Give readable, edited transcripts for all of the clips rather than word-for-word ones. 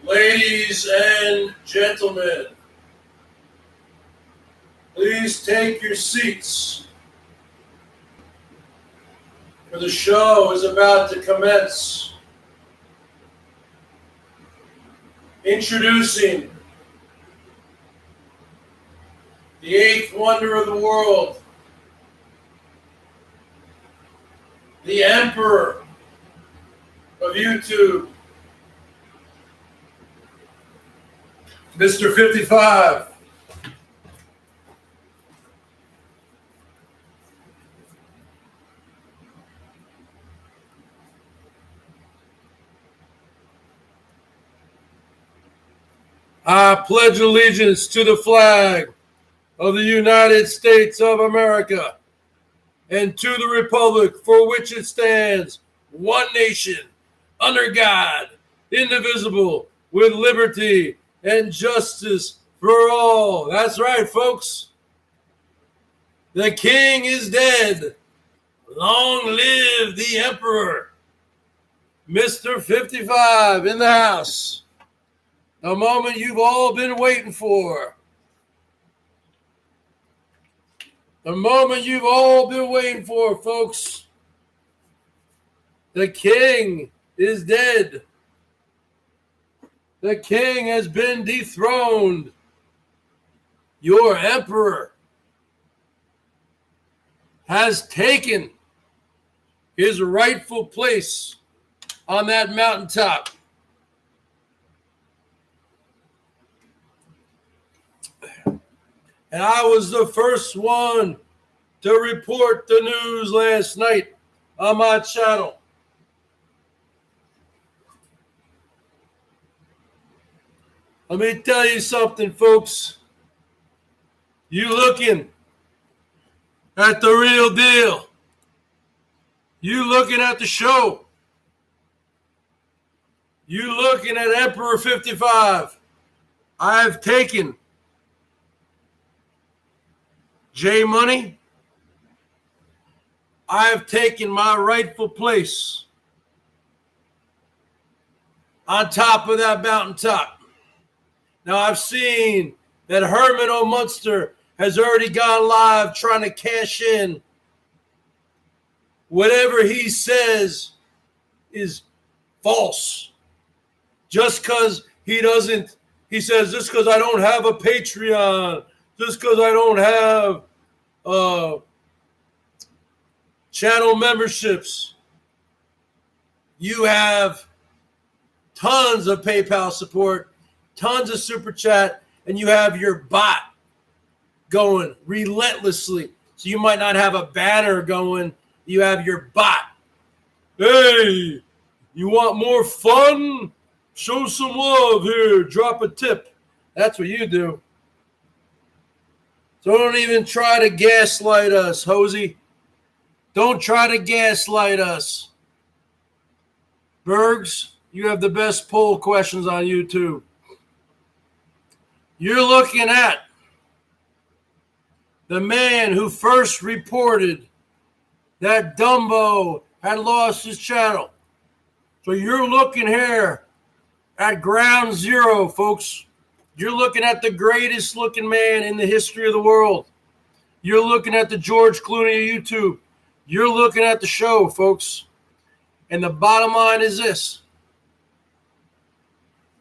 Ladies and gentlemen, please take your seats, for the show is about to commence. Introducing the eighth wonder of the world, the Emperor of YouTube, Mr. 55. I pledge allegiance to the flag of the United States of America and to the republic for which it stands, one nation, under God, indivisible, with liberty and justice for all. That's right, folks. The king is dead. Long live the emperor. Mr. 55 in the house. The moment you've all been waiting for. The moment you've all been waiting for, folks. The king is dead. The king has been dethroned. Your emperor has taken his rightful place on that mountaintop. And I was the first one to report the news last night on my channel. Let me tell you something, folks. You looking at the real deal. You looking at the show. You looking at Emperor 55. I've taken J Money. I've taken my rightful place on top of that mountaintop. Now I've seen that Herman O. Munster has already gone live trying to cash in. Whatever he says is false. Just because he doesn't, he says, just because I don't have a Patreon, just because I don't have channel memberships, you have tons of PayPal support, tons of Super Chat, and you have your bot going relentlessly. So you might not have a banner going, you have your bot. Hey, you want more fun? Show some love here. Drop a tip. That's what you do. So don't even try to gaslight us, Hosey. Don't try to gaslight us. Bergs, you have the best poll questions on YouTube. You're looking at the man who first reported that Dumbo had lost his channel. So you're looking here at ground zero, folks. You're looking at the greatest looking man in the history of the world. You're looking at the George Clooney of YouTube. You're looking at the show, folks. And the bottom line is this.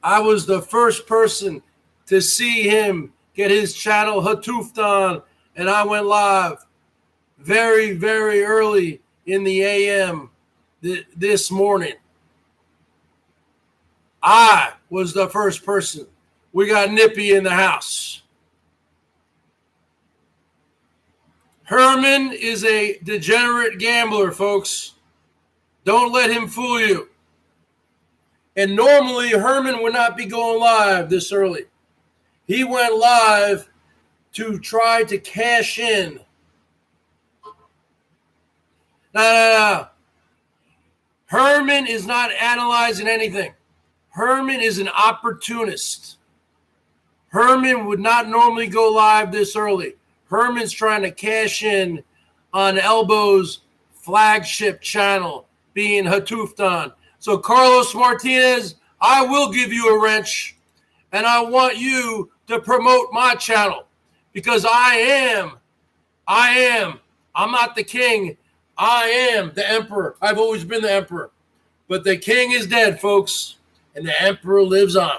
I was the first person to see him get his channel hatoofed on, and I went live very, very early in the AM this morning. I was the first person. We got Nippy in the house. Herman is a degenerate gambler, folks. Don't let him fool you. And normally, Herman would not be going live this early. He went live to try to cash in. No. Herman is not analyzing anything. Herman is an opportunist. Herman would not normally go live this early. Herman's trying to cash in on Elbow's flagship channel being hatoofed on. So Carlos Martinez, I will give you a wrench, and I want you to promote my channel because I'm not the king. I am the emperor. I've always been the emperor. But the king is dead, folks, and the emperor lives on.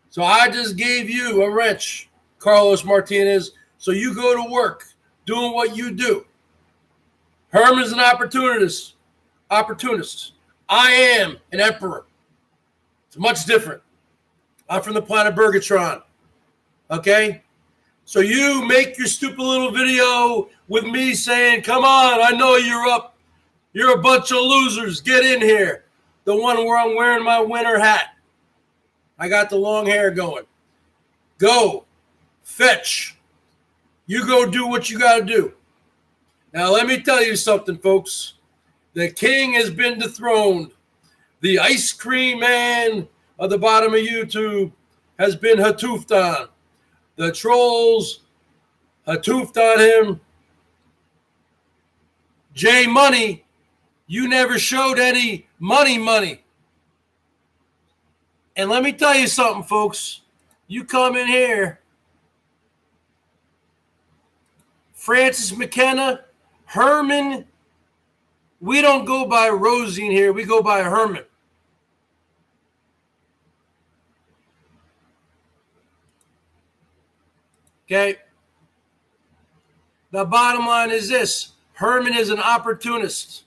So I just gave you a wrench, Carlos Martinez, so you go to work doing what you do. Herman's an opportunist. I am an emperor. It's much different. I'm from the planet Bergatron. Okay? So you make your stupid little video with me saying, come on, I know you're up. You're a bunch of losers. Get in here. The one where I'm wearing my winter hat. I got the long hair going. Go. Fetch. You go do what you got to do. Now, let me tell you something, folks. The king has been dethroned. The ice cream man at the bottom of YouTube has been hatoofed on. The trolls hatoofed on him. J Money, you never showed any money. And let me tell you something, folks. You come in here, Francis McKenna, Herman, we don't go by Rosine here. We go by Herman. Okay? The bottom line is this. Herman is an opportunist.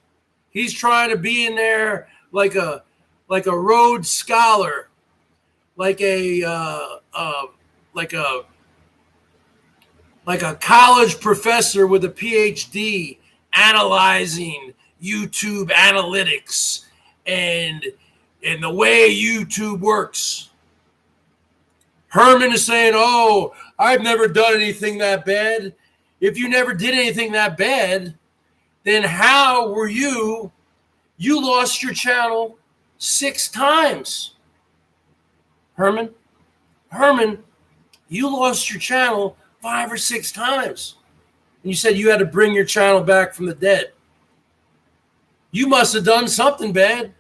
He's trying to be in there like a Rhodes Scholar, like a college professor with a PhD analyzing YouTube analytics and the way YouTube works. Herman is saying, oh, I've never done anything that bad. If you never did anything that bad, then how were you lost your channel 6 times. Herman, you lost your channel 5 or 6 times. And you said you had to bring your channel back from the dead. You must have done something bad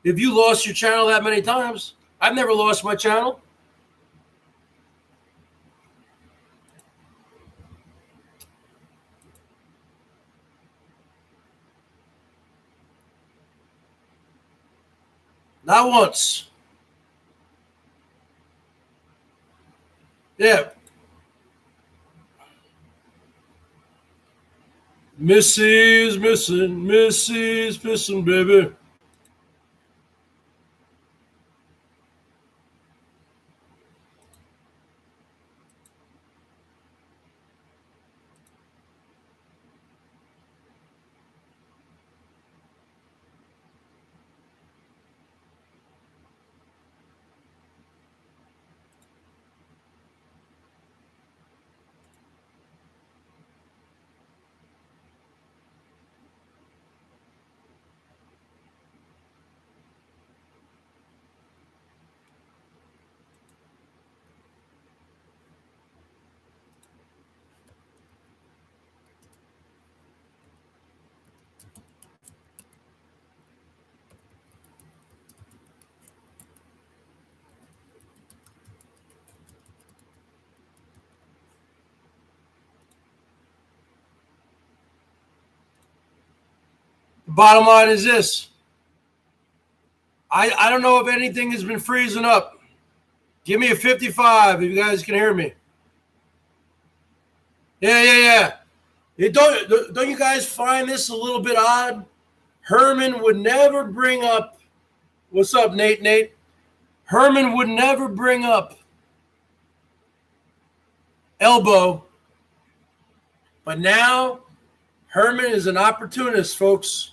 if you lost your channel that many times. I've never lost my channel. Not once. Yeah. Missy's missing, baby. The bottom line is this. I don't know if anything has been freezing up. Give me a 55 if you guys can hear me. Yeah. Don't you guys find this a little bit odd? Herman would never bring up, what's up, Nate? Herman would never bring up elbow. But now, Herman is an opportunist, folks.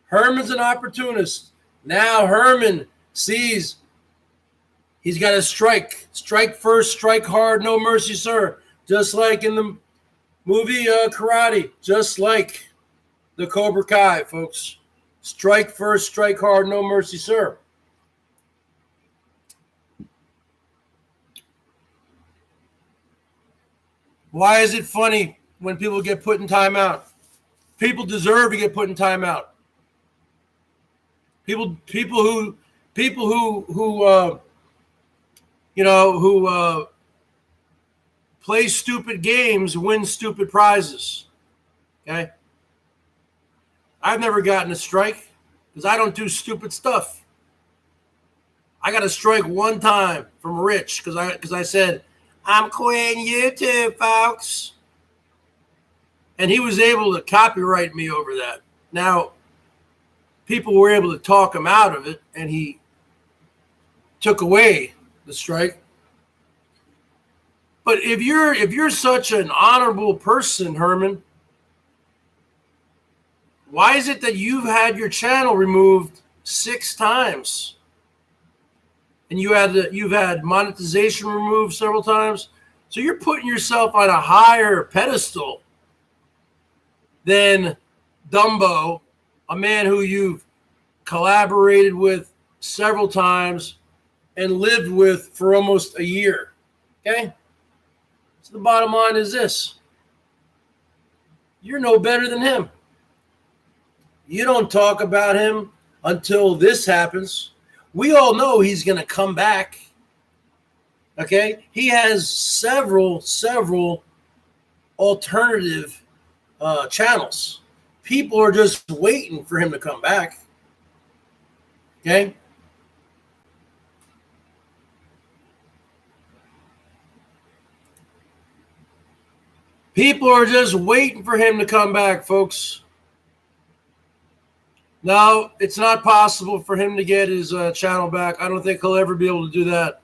Herman's an opportunist. Now Herman sees he's got to strike. Strike first, strike hard, no mercy, sir. Just like in the movie Karate. Just like the Cobra Kai, folks. Strike first, strike hard, no mercy, sir. Why is it funny when people get put in timeout? People deserve to get put in timeout. People who play stupid games win stupid prizes. Okay, I've never gotten a strike because I don't do stupid stuff. I got a strike one time from Rich because I said I'm quitting YouTube, folks, and he was able to copyright me over that. Now, people were able to talk him out of it, and he took away the strike. But if you're such an honorable person, Herman, why is it that you've had your channel removed 6 times? And you've had monetization removed several times. So you're putting yourself on a higher pedestal than Dumbo, a man who you've collaborated with several times and lived with for almost a year. Okay? So the bottom line is this. You're no better than him. You don't talk about him until this happens. We all know he's going to come back. Okay? He has several alternative channels. People are just waiting for him to come back. Okay? People are just waiting for him to come back, folks. No, it's not possible for him to get his channel back. I don't think he'll ever be able to do that.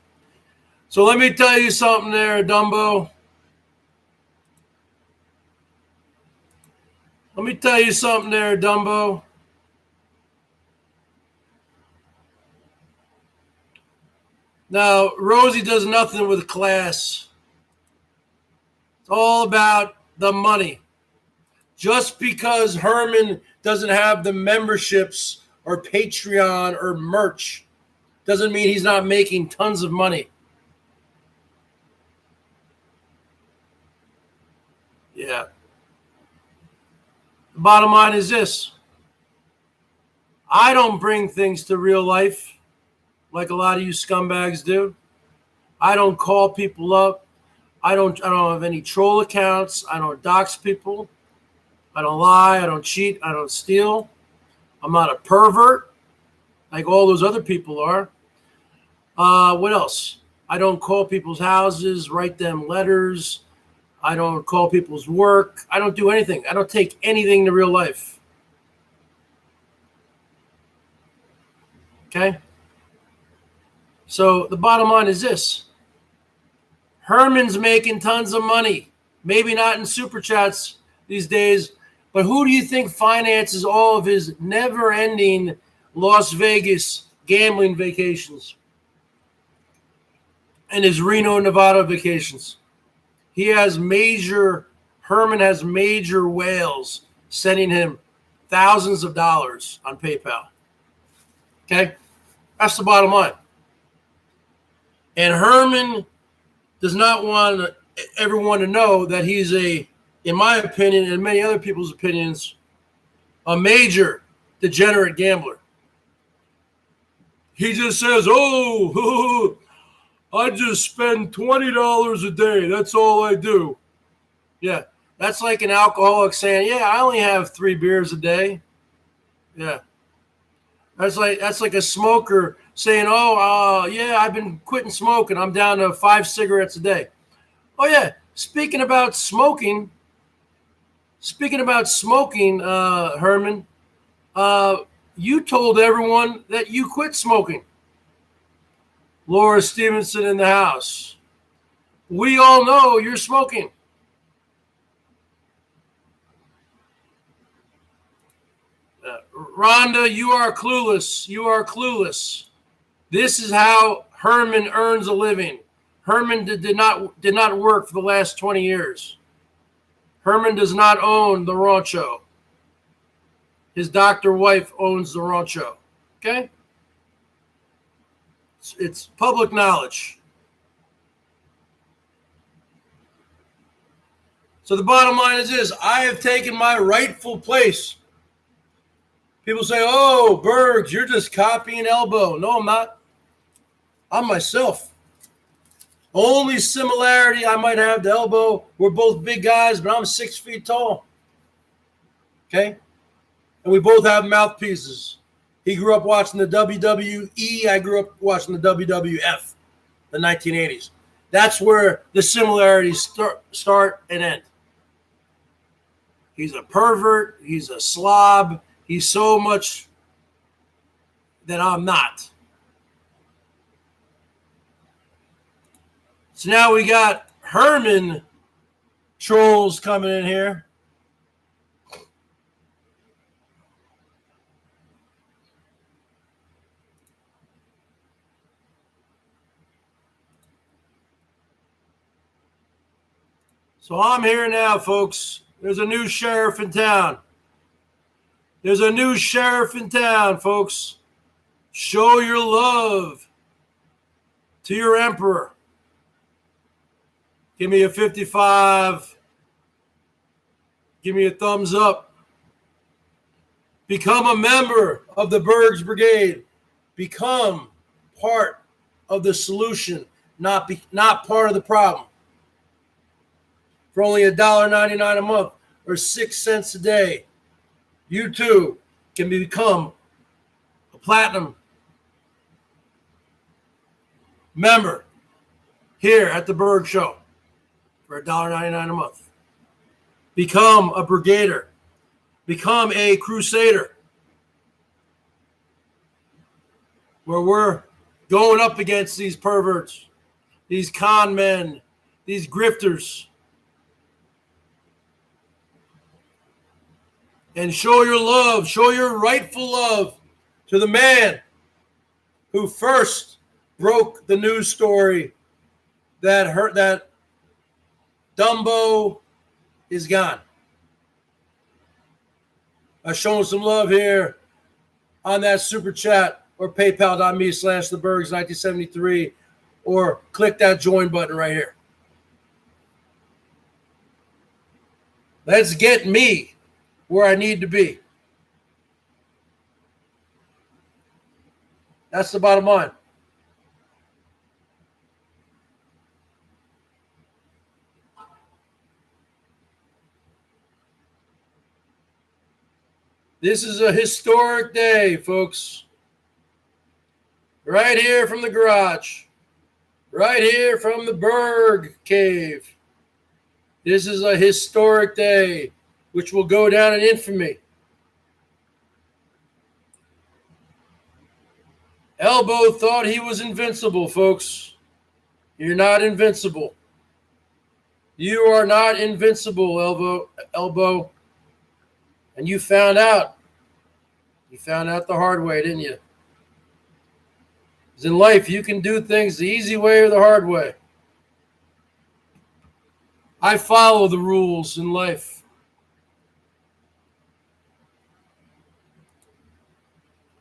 So let me tell you something there, Dumbo. Let me tell you something there, Dumbo. Now, Rosie does nothing with class. It's all about the money. Just because Herman doesn't have the memberships or Patreon or merch doesn't mean he's not making tons of money. Yeah. The bottom line is this. I don't bring things to real life like a lot of you scumbags do. I don't call people up. I don't have any troll accounts. I don't dox people. I don't lie. I don't cheat. I don't steal. I'm not a pervert like all those other people are. What else? I don't call people's houses, write them letters. I don't call people's work. I don't do anything. I don't take anything to real life. Okay? So the bottom line is this. Herman's making tons of money. Maybe not in super chats these days, but who do you think finances all of his never-ending Las Vegas gambling vacations and his Reno, Nevada vacations? Herman has major whales sending him thousands of dollars on PayPal. Okay? That's the bottom line. And Herman does not want everyone to know that he's in my opinion and many other people's opinions, a major degenerate gambler. He just says, oh, I just spend $20 a day. That's all I do. Yeah, that's like an alcoholic saying, yeah, I only have 3 beers a day. Yeah. That's like a smoker saying, oh, yeah, I've been quitting smoking. I'm down to 5 cigarettes a day. Oh, yeah, speaking about smoking, Herman, you told everyone that you quit smoking. Laura Stevenson in the house. We all know you're smoking. Rhonda, you are clueless. You are clueless. This is how Herman earns a living. Herman did not work for the last 20 years. Herman does not own the rancho. His doctor wife owns the rancho. Okay? It's public knowledge. So the bottom line is this. I have taken my rightful place People say, oh, Bergs, you're just copying Elbow. No, I'm not. I'm myself. Only similarity I might have to Elbow, we're both big guys, but I'm 6 feet tall. Okay? And we both have mouthpieces. He grew up watching the WWE. I grew up watching the WWF, the 1980s. That's where the similarities start and end. He's a pervert. He's a slob. He's so much that I'm not. So now we got Herman trolls coming in here. So I'm here now, folks. There's a new sheriff in town. There's a new sheriff in town, folks. Show your love to your emperor. Give me a 55. Give me a thumbs up. Become a member of the BERGS Brigade. Become part of the solution, not part of the problem. For only $1.99 a month or 6 cents a day, you too can become a platinum member here at the BERGS Show for $1.99 a month. Become a brigader. Become a crusader. Where we're going up against these perverts, these con men, these grifters. And show your love, show your rightful love to the man who first broke the news story that Dumbo is gone. I've shown some love here on that super chat or paypal.me/thebergs1973 or click that join button right here. Let's get me where I need to be. That's the bottom line. This is a historic day, folks. Right here from the garage. Right here from the Berg Cave. This is a historic day, which will go down in infamy. Elbow thought he was invincible, folks. You're not invincible. You are not invincible, Elbow. And you found out. You found out the hard way, didn't you? Because in life, you can do things the easy way or the hard way. I follow the rules in life.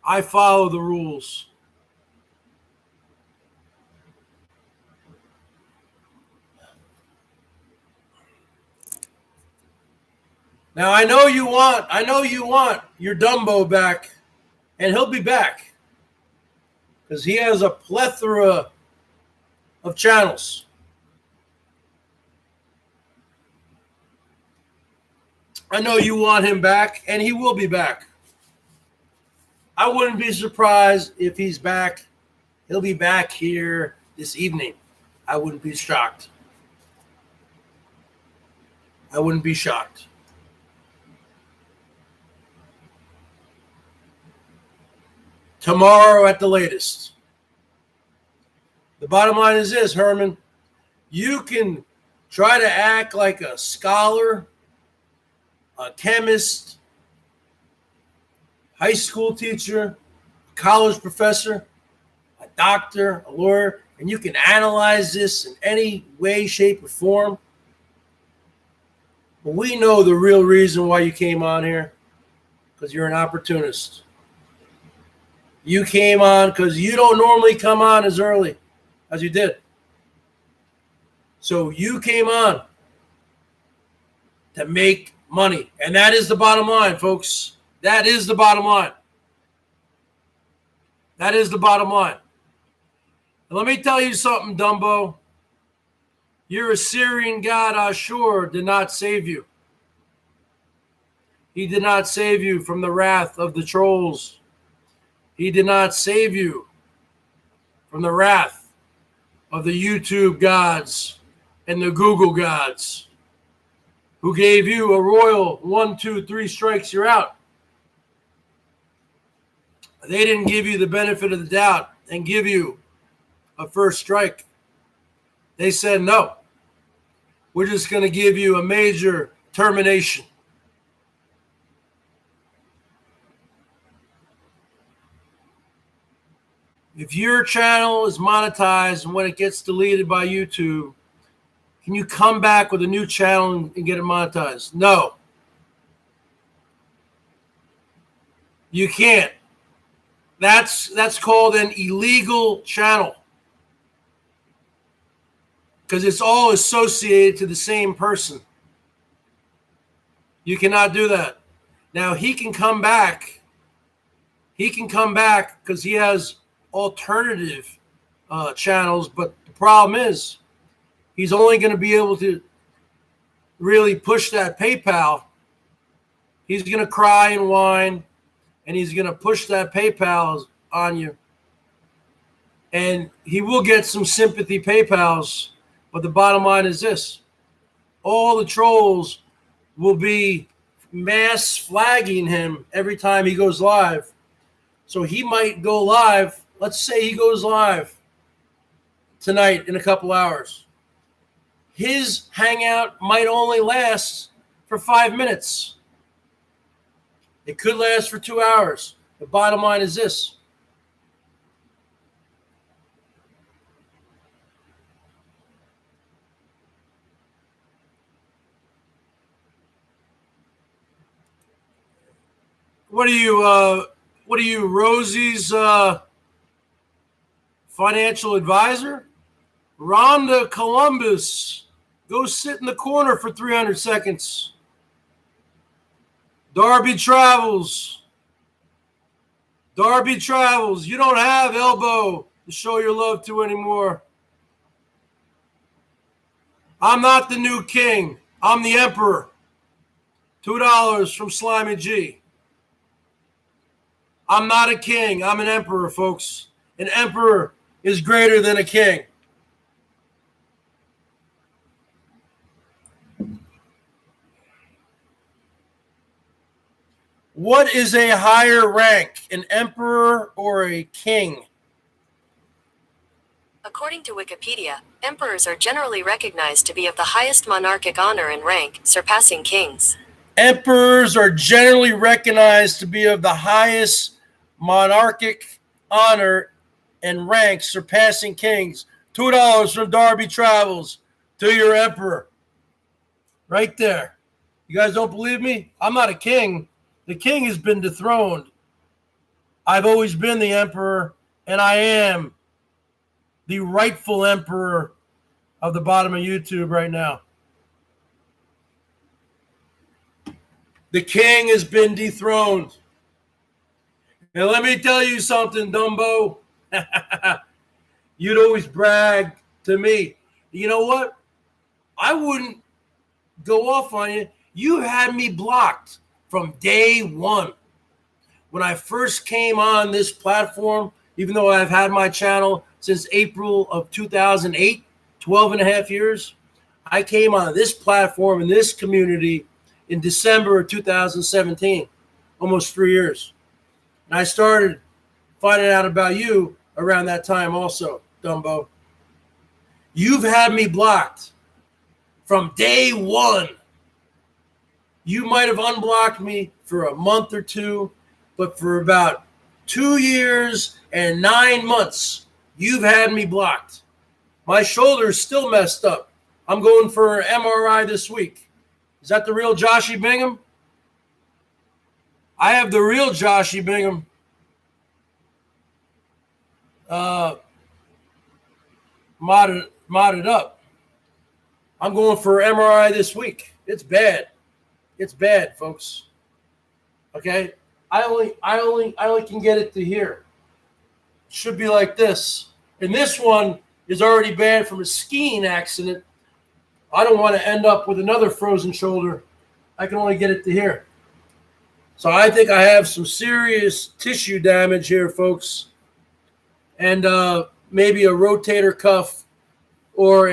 I follow the rules. Now I know you want your Dumbo back, and he'll be back. Because he has a plethora of channels. I know you want him back, and he will be back. I wouldn't be surprised if he's back. He'll be back here this evening. I wouldn't be shocked. I wouldn't be shocked. Tomorrow at the latest. The bottom line is this, Herman. You can try to act like a scholar, a chemist, high school teacher, a college professor, a doctor, a lawyer, and you can analyze this in any way, shape, or form. But we know the real reason why you came on here, because you're an opportunist. You came on because you don't normally come on as early as you did. So you came on to make money. And that is the bottom line, folks. That is the bottom line. That is the bottom line. And let me tell you something, Dumbo. Your Assyrian god Ashur did not save you. He did not save you from the wrath of the trolls. He did not save you from the wrath of the YouTube gods and the Google gods who gave you a royal 1, 2, 3 strikes, you're out. They didn't give you the benefit of the doubt and give you a first strike. They said, no, we're just going to give you a major termination. If your channel is monetized and when it gets deleted by YouTube, can you come back with a new channel and get it monetized? No. You can't. That's called an illegal channel because it's all associated to the same person. You cannot do that. Now, he can come back. He can come back because he has alternative channels, but the problem is he's only going to be able to really push that PayPal. He's going to cry and whine, and he's going to push that PayPal on you. And he will get some sympathy PayPals, but the bottom line is this. All the trolls will be mass flagging him every time he goes live. So he might go live. Let's say he goes live tonight in a couple hours. His hangout might only last for 5 minutes. It could last for 2 hours. The bottom line is this. What are you, Rosie's financial advisor? Rhonda Columbus, go sit in the corner for 300 seconds. Darby Travels, you don't have elbow to show your love to anymore. I'm not the new king. I'm the emperor. $2 from Slimy G. I'm not a king. I'm an emperor, folks. An emperor is greater than a king. What is a higher rank, an emperor or a king? According to Wikipedia, emperors are generally recognized to be of the highest monarchic honor and rank, surpassing kings. Emperors are generally recognized to be of the highest monarchic honor and rank, surpassing kings. $2 from Darby Travels to your emperor. Right there. You guys don't believe me? I'm not a king. The king has been dethroned. I've always been the emperor, and I am the rightful emperor of the bottom of YouTube right now. The king has been dethroned. And let me tell you something, Dumbo. You'd always brag to me. You know what? I wouldn't go off on you. You had me blocked from day one. When I first came on this platform, even though I've had my channel since April of 2008, 12 and a half years, I came on this platform in this community in December of 2017, almost 3 years. And I started finding out about you around that time also, Dumbo. You've had me blocked from day one. You might have unblocked me for a month or two, but for about 2 years and 9 months, you've had me blocked. My shoulder's still messed up. I'm going for an MRI this week. Is that the real Joshy Bingham? I have the real Joshy Bingham. Modded up. I'm going for MRI this week. It's bad. It's bad, folks. Okay? I only can get it to here. It should be like this. And this one is already bad from a skiing accident. I don't want to end up with another frozen shoulder. I can only get it to here. So I think I have some serious tissue damage here, folks. And maybe a rotator cuff or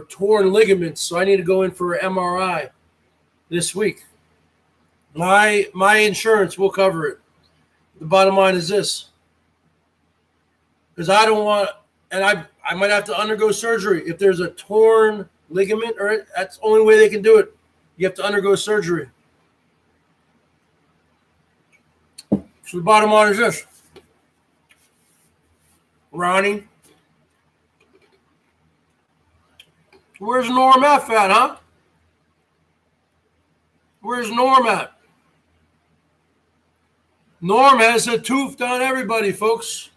torn ligaments. So I need to go in for an MRI this week. My insurance will cover it. The bottom line is this. Because I don't want, and I might have to undergo surgery. If there's a torn ligament, or that's the only way they can do it. You have to undergo surgery. So the bottom line is this. Ronnie, where's Norm F at, huh? Where's Norm at? Norm has a tooth on everybody, folks.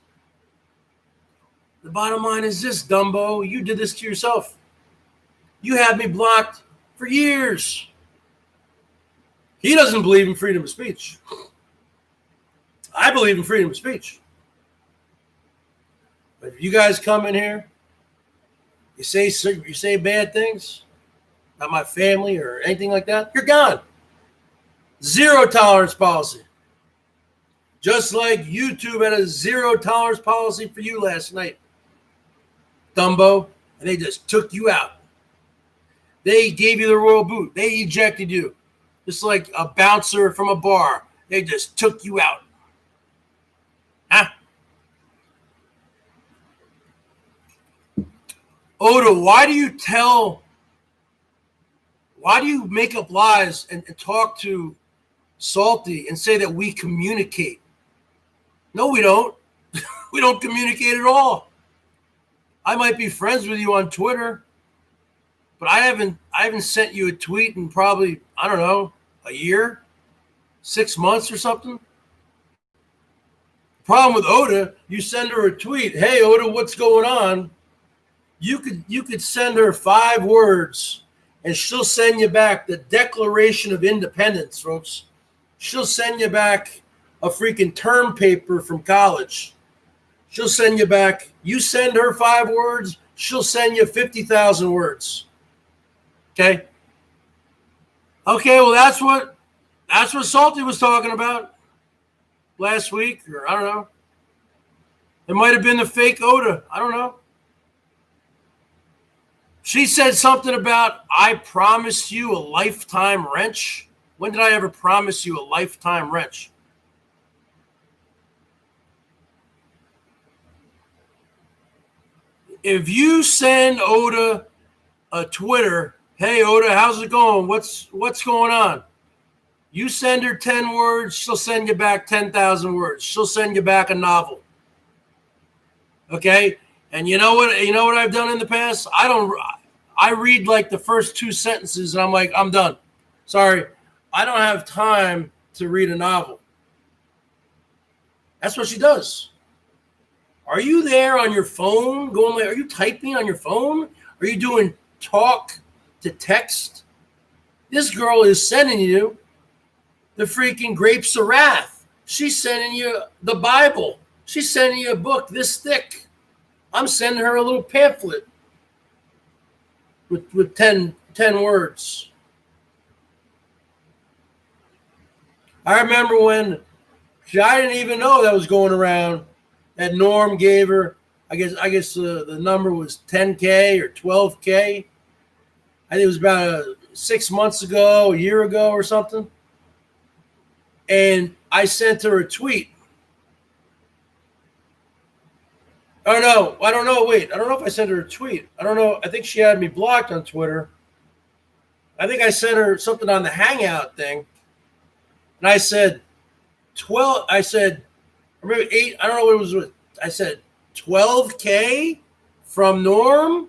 The bottom line is this, Dumbo. You did this to yourself. You had me blocked for years. He doesn't believe in freedom of speech. I believe in freedom of speech. But if you guys come in here, you say bad things about my family or anything like that, you're gone. Zero tolerance policy. Just like YouTube had a zero tolerance policy for you last night, Dumbo, and they just took you out. They gave you the royal boot. They ejected you. Just like a bouncer from a bar. They just took you out. Huh? Oda, why do you make up lies and talk to Salty and say that we communicate? No, we don't. We don't communicate at all. I might be friends with you on Twitter, but I haven't sent you a tweet in probably, I don't know, a year, 6 months or something. Problem with Oda, you send her a tweet, hey Oda, what's going on? You could send her 5 words and she'll send you back the Declaration of Independence, folks. She'll send you back a freaking term paper from college. She'll send you back. You send her 5 words, she'll send you 50,000 words. Okay? Okay, well that's what Salty was talking about last week, or I don't know. It might have been the fake Oda. I don't know. She said something about, I promised you a lifetime wrench. When did I ever promise you a lifetime wrench? If you send Oda a Twitter, hey Oda, how's it going? What's going on? You send her 10 words, she'll send you back 10,000 words. She'll send you back a novel. Okay? And you know what I've done in the past? I read like the first 2 sentences and I'm like, I'm done. Sorry. I don't have time to read a novel. That's what she does. Are you there on your phone going like, are you typing on your phone? Are you doing talk to text? This girl is sending you the freaking grapes of wrath. She's sending you the Bible. She's sending you a book this thick. I'm sending her a little pamphlet with 10 words. I remember when I didn't even know that was going around. That Norm gave her, I guess the number was 10K or 12K. I think it was about 6 months ago, a year ago or something. And I sent her a tweet. Oh, no, I don't know. Wait, I don't know if I sent her a tweet. I don't know. I think she had me blocked on Twitter. I think I sent her something on the Hangout thing. And I said, or maybe 8, I don't know what it was. I said, 12K from Norm? ...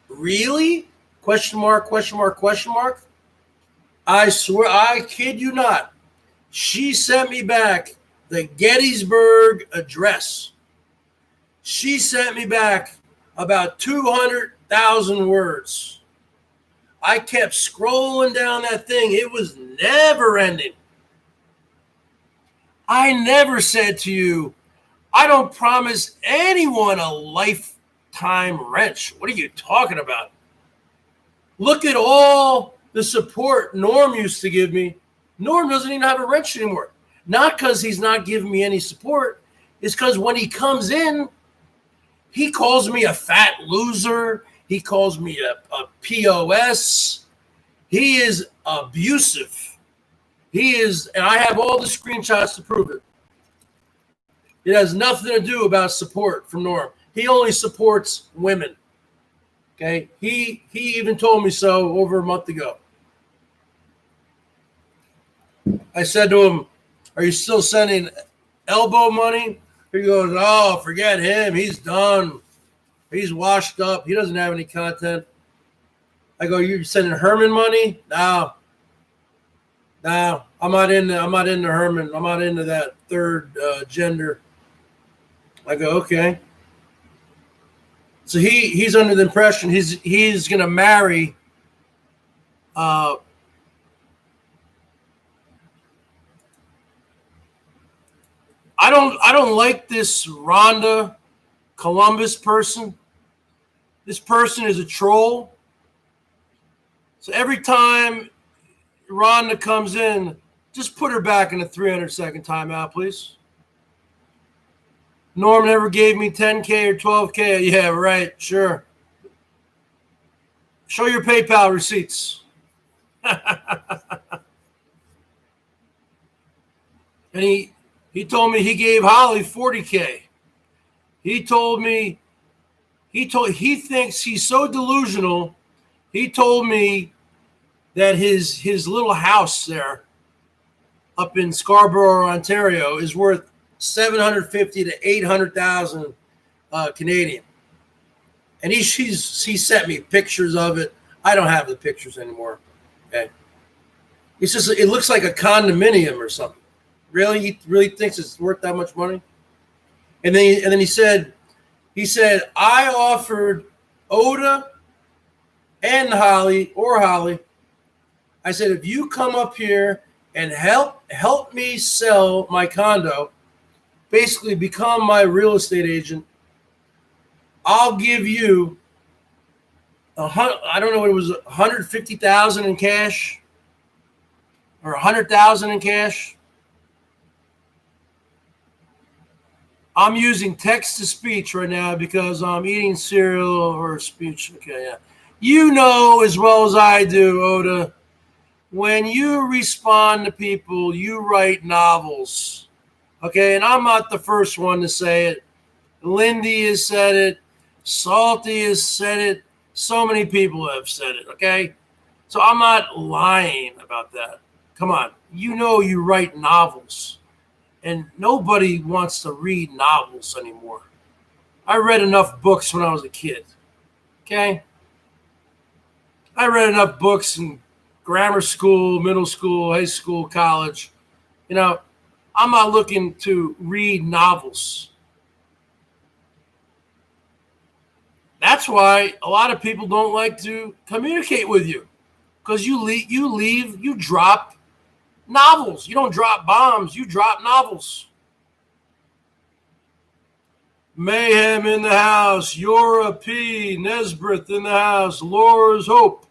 Really? Question mark. I swear, I kid you not. She sent me back the Gettysburg Address. She sent me back about 200,000 words. I kept scrolling down that thing. It was never ending. I never said to you, I don't promise anyone a lifetime wrench. What are you talking about? Look at all the support Norm used to give me. Norm doesn't even have a wrench anymore. Not because he's not giving me any support. It's because when he comes in, he calls me a fat loser. He calls me a POS. He is abusive. He is, and I have all the screenshots to prove it. It has nothing to do about support from Norm. He only supports women. Okay? He even told me so over a month ago. I said to him, are you still sending elbow money? He goes, oh, forget him. He's done. He's washed up. He doesn't have any content. I go, you sending Herman money? No. I'm not into Herman. I'm not into that third gender. I go, okay. So he's under the impression he's gonna marry I don't like this Rhonda Columbus person. This person is a troll. So every time Rhonda comes in, just put her back in a 300-second timeout, please. Norm never gave me 10K or 12K. Yeah, right, sure. Show your PayPal receipts. And he told me he gave Holly 40K. He told me he thinks he's so delusional. He told me that his little house there up in Scarborough, Ontario, is worth 750 to 800,000 Canadian. And he sent me pictures of it. I don't have the pictures anymore. Okay. He says it looks like a condominium or something. Really? He really thinks it's worth that much money? And then he said, I offered Oda and Holly, I said, if you come up here and help me sell my condo, basically become my real estate agent, I'll give you I don't know what it was, 150,000 in cash or 100,000 in cash. I'm using text to speech right now because I'm eating cereal or speech. Okay, yeah. You know as well as I do, Oda, when you respond to people, you write novels. Okay, and I'm not the first one to say it. Lindy has said it. Salty has said it. So many people have said it, okay? So I'm not lying about that. Come on. You know you write novels. And nobody wants to read novels anymore. I read enough books when I was a kid, okay? I read enough books in grammar school, middle school, high school, college. You know, I'm not looking to read novels. That's why a lot of people don't like to communicate with you, because you drop novels. You don't drop bombs, you drop novels. Mayhem in the house. Yora P. Nesbrith in the house. Laura's Hope.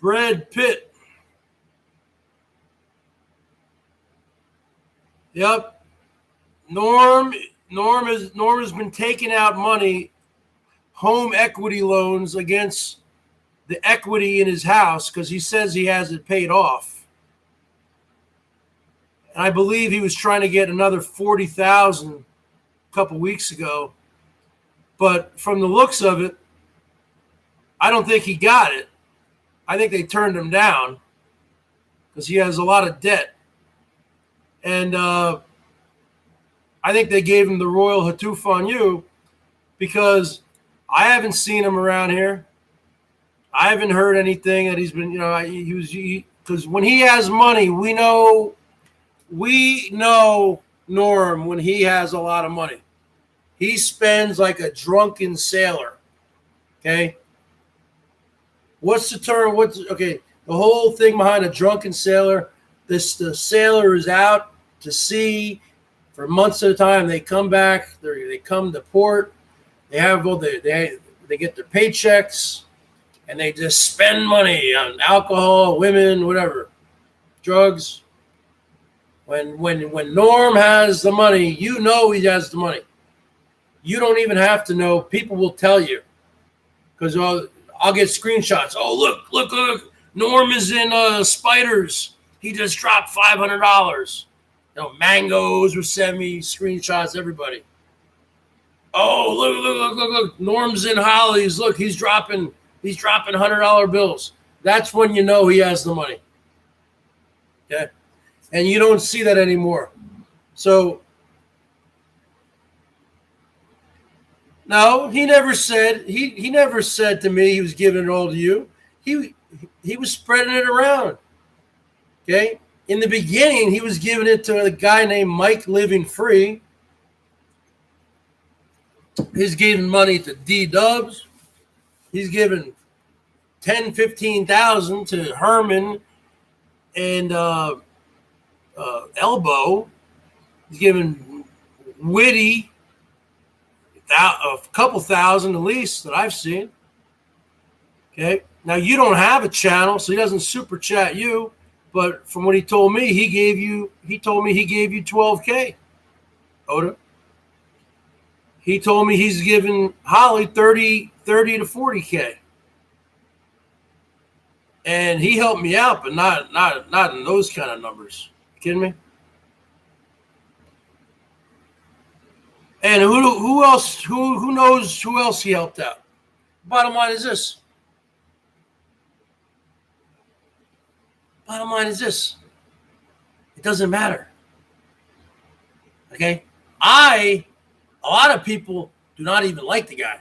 Brad Pitt. Yep. Norm has been taking out money, home equity loans against the equity in his house because he says he has it paid off. And I believe he was trying to get another 40,000 a couple weeks ago. But from the looks of it, I don't think he got it. I think they turned him down because he has a lot of debt. And I think they gave him the royal Hatuf on you because I haven't seen him around here. I haven't heard anything that he's been, because when he has money, we know Norm when he has a lot of money. He spends like a drunken sailor, okay? What's the term? Okay? The whole thing behind a drunken sailor. The sailor is out to sea for months at a time. They come back. They come to port. They have they get their paychecks, and they just spend money on alcohol, women, whatever, drugs. When Norm has the money, you know he has the money. You don't even have to know. People will tell you, because I'll get screenshots. Oh, look. Norm is in Spiders. He just dropped $500. Mangoes will send me screenshots, everybody. Oh, look. Norm's in Holly's. Look, he's dropping $100 bills. That's when you know he has the money. Okay? And you don't see that anymore. So, no, he never said to me he was giving it all to you. He was spreading it around. Okay? In the beginning, he was giving it to a guy named Mike Living Free. He's giving money to D-Dubs. He's giving $10,000-$15,000 to Herman and Elbow. He's giving Witty a couple thousand at least that I've seen. Okay. Now you don't have a channel, so he doesn't super chat you. But from what he told me, he told me he gave you $12K. Oda. He told me he's giving Holly 30 to 40K. And he helped me out, but not in those kind of numbers. You kidding me? And who else? Who knows who else he helped out? Bottom line is this. It doesn't matter. Okay? A lot of people do not even like the guy.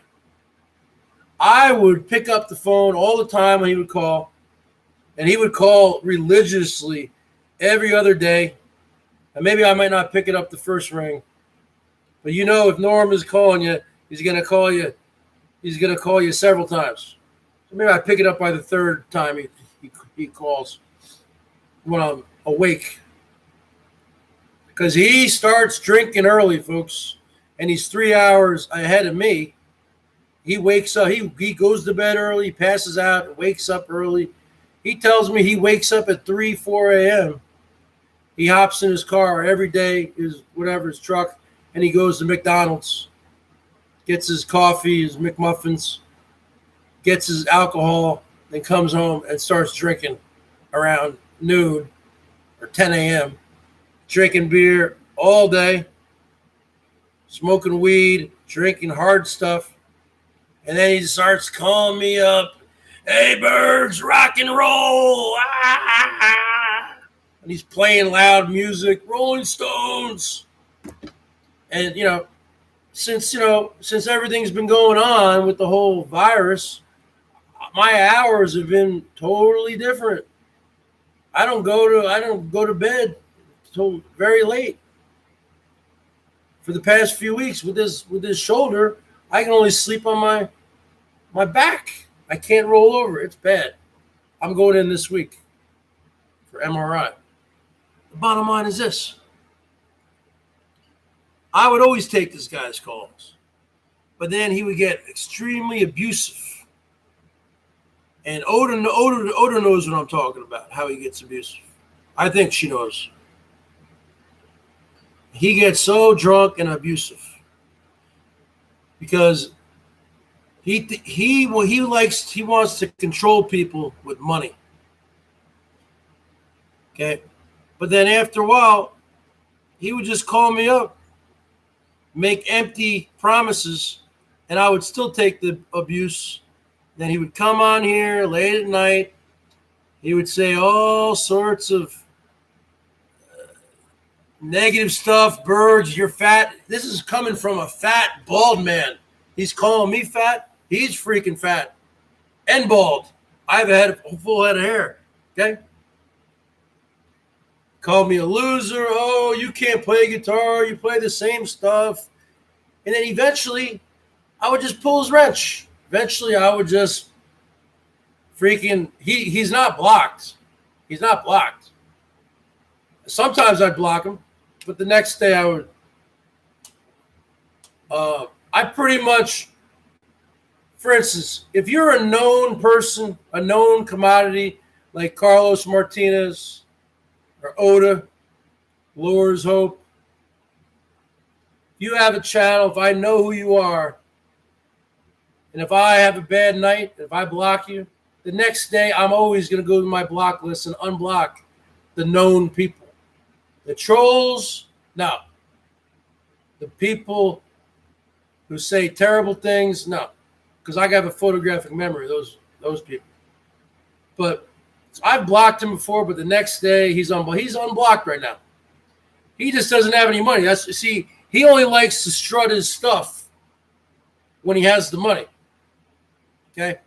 I would pick up the phone all the time when he would call, and he would call religiously every other day. And maybe I might not pick it up the first ring. But if Norm is calling you, he's going to call you. He's going to call you several times. So maybe I pick it up by the third time he calls when I'm awake. Because he starts drinking early, folks. And he's 3 hours ahead of me. He wakes up. He goes to bed early, passes out, and wakes up early. He tells me he wakes up at 4 a.m. He hops in his car every day, his truck, and he goes to McDonald's, gets his coffee, his McMuffins, gets his alcohol, then comes home and starts drinking around noon or 10 a.m., drinking beer all day, smoking weed, drinking hard stuff. And then he starts calling me up. Hey, Bergs, rock and roll. Ah! And he's playing loud music, Rolling Stones. And, since everything's been going on with the whole virus, my hours have been totally different. I don't go to bed till very late. For the past few weeks with this shoulder, I can only sleep on my back. I can't roll over. It's bad. I'm going in this week for MRI. The bottom line is this. I would always take this guy's calls, but then he would get extremely abusive. And Oda knows what I'm talking about, how he gets abusive. I think she knows. He gets so drunk and abusive because he wants to control people with money. Okay, but then after a while, he would just call me up, make empty promises, and I would still take the abuse. Then he would come on here late at night. He would say all sorts of negative stuff. Bergs, you're fat. This is coming from a fat, bald man. He's calling me fat. He's freaking fat and bald. I have a full head of hair. Okay? Called me a loser. Oh, you can't play guitar. You play the same stuff. And then eventually, I would just pull his wrench. Eventually, I would just freaking, he's not blocked. He's not blocked. Sometimes I'd block him, but the next day I would. I pretty much, for instance, if you're a known person, a known commodity like Carlos Martinez or Oda, Lures Hope, if you have a channel, if I know who you are, and if I have a bad night, if I block you, the next day I'm always going to go to my block list and unblock the known people. The trolls, no. The people who say terrible things, no. Because I have a photographic memory of those people. But I've blocked him before, but the next day he's unblocked right now. He just doesn't have any money. He only likes to strut his stuff when he has the money. Okay?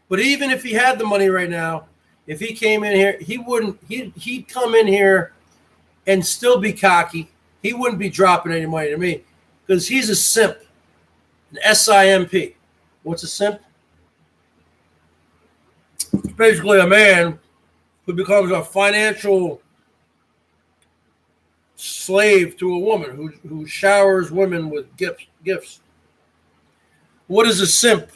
But even if he had the money right now, if he came in here, he'd come in here and still be cocky. He wouldn't be dropping any money to me because he's a simp, an SIMP. What's a simp? It's basically a man who becomes a financial slave to a woman who showers women with gifts. What is a simp?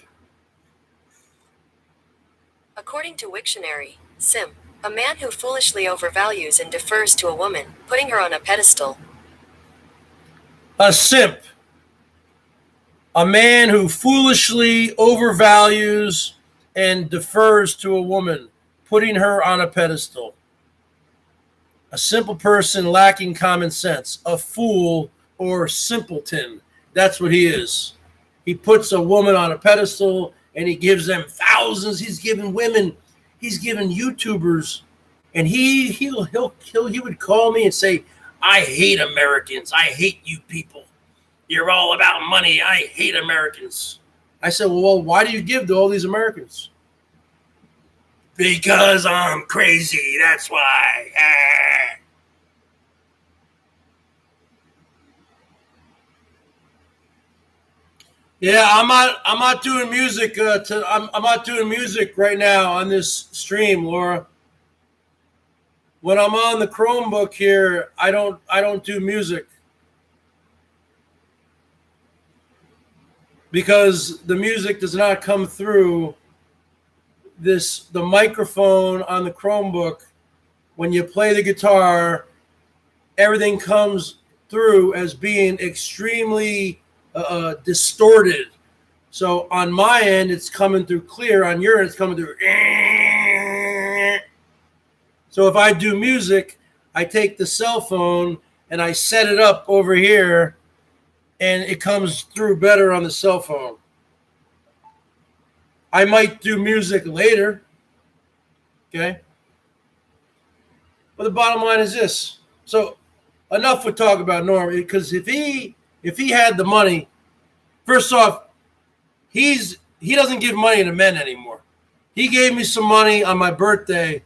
According to Wiktionary, simp, a man who foolishly overvalues and defers to a woman, putting her on a pedestal. A simp. A man who foolishly overvalues and defers to a woman, putting her on a pedestal. A simple person lacking common sense. A fool or simpleton. That's what he is. He puts a woman on a pedestal and he gives them thousands. He's giving women, he's giving YouTubers, and he would call me and say, I hate Americans. I hate you people. You're all about money. I hate Americans. I said, well, why do you give to all these Americans? Because I'm crazy. That's why. Yeah, I'm not doing music. I'm not doing music right now on this stream, Laura. When I'm on the Chromebook here, I don't do music because the music does not come through the microphone on the Chromebook. When you play the guitar, everything comes through as being extremely distorted. So on my end, it's coming through clear. On your end, it's coming through. So if I do music, I take the cell phone and I set it up over here, and it comes through better on the cell phone. I might do music later, okay? But the bottom line is this. So enough with talk about Norm, because if he had the money, first off, he doesn't give money to men anymore. He gave me some money on my birthday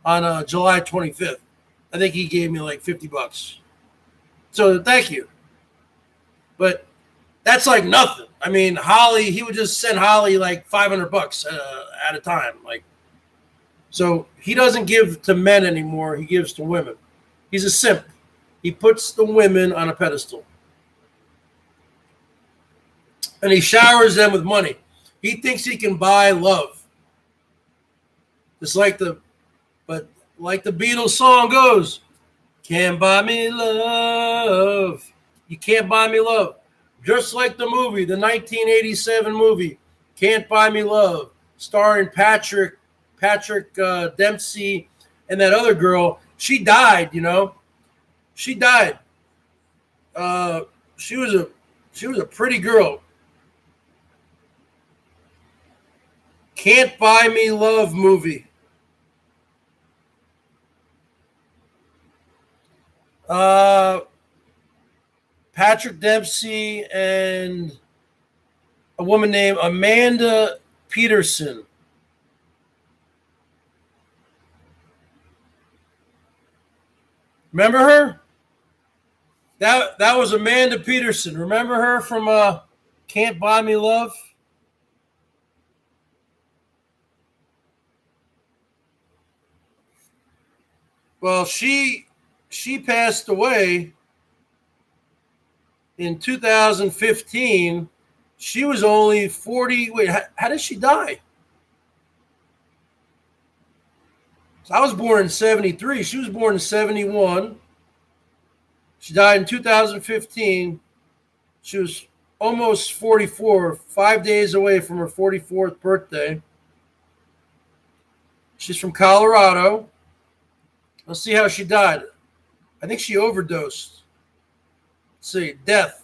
on July 25th. I think he gave me like $50. So thank you. But that's like nothing. I mean, Holly, he would just send Holly like $500 at a time. Like, so he doesn't give to men anymore. He gives to women. He's a simp. He puts the women on a pedestal. And he showers them with money. He thinks he can buy love. Just like the Beatles song goes, can't buy me love. You can't buy me love. Just like the movie, the 1987 movie, Can't Buy Me Love, starring Patrick Dempsey and that other girl. She died, you know. She died. She was a pretty girl. Can't Buy Me Love movie. Patrick Dempsey and a woman named Amanda Peterson. Remember her? That was Amanda Peterson. Remember her from Can't Buy Me Love? Well, she passed away in 2015. She was only 40. Wait, how did she die? So I was born in 73. She was born in 71. She died in 2015. She was almost 44, 5 days away from her 44th birthday. She's from Colorado. Let's see how she died. I think she overdosed. Let's see, death.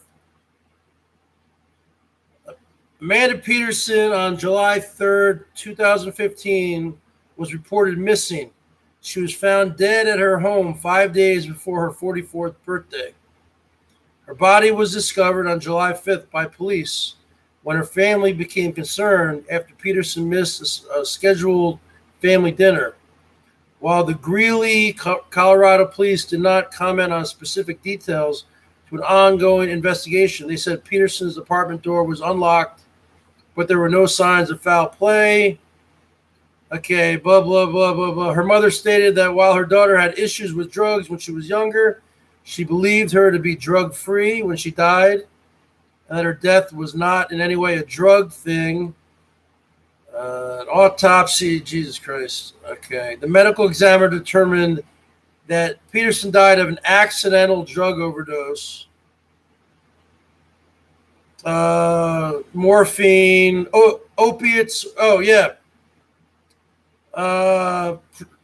Amanda Peterson on July 3rd, 2015 was reported missing. She was found dead at her home 5 days before her 44th birthday. Her body was discovered on July 5th by police when her family became concerned after Peterson missed a scheduled family dinner. While the Greeley, Colorado police did not comment on specific details to an ongoing investigation, they said Peterson's apartment door was unlocked, but there were no signs of foul play. Okay, blah, blah, blah, blah, blah. Her mother stated that while her daughter had issues with drugs when she was younger, she believed her to be drug-free when she died, and that her death was not in any way a drug thing. An autopsy, Jesus Christ. Okay. The medical examiner determined that Peterson died of an accidental drug overdose. Morphine, opiates. Oh, yeah.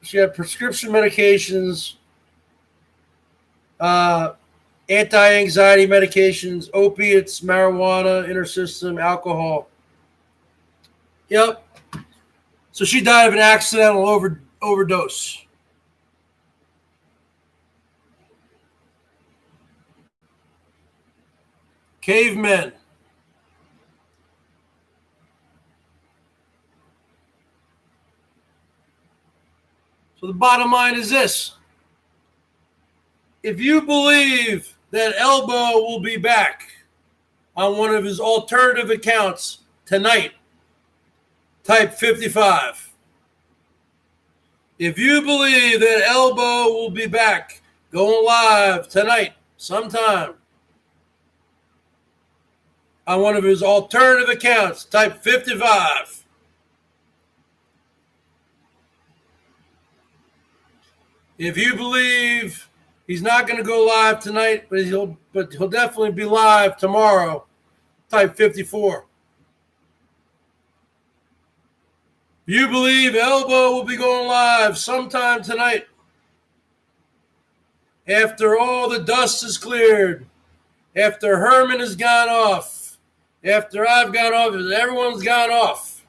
She had prescription medications, anti-anxiety medications, opiates, marijuana in her system, alcohol. Yep. So she died of an accidental overdose. Cavemen. So the bottom line is this. If you believe that Elbow will be back on one of his alternative accounts tonight, type 55. If you believe that Elbow will be back going live tonight sometime on one of his alternative accounts, type 55. If you believe he's not going to go live tonight, but he'll definitely be live tomorrow, type 54. You believe Elbow will be going live sometime tonight after all the dust is cleared, after Herman has gone off, after I've gone off, everyone's gone off.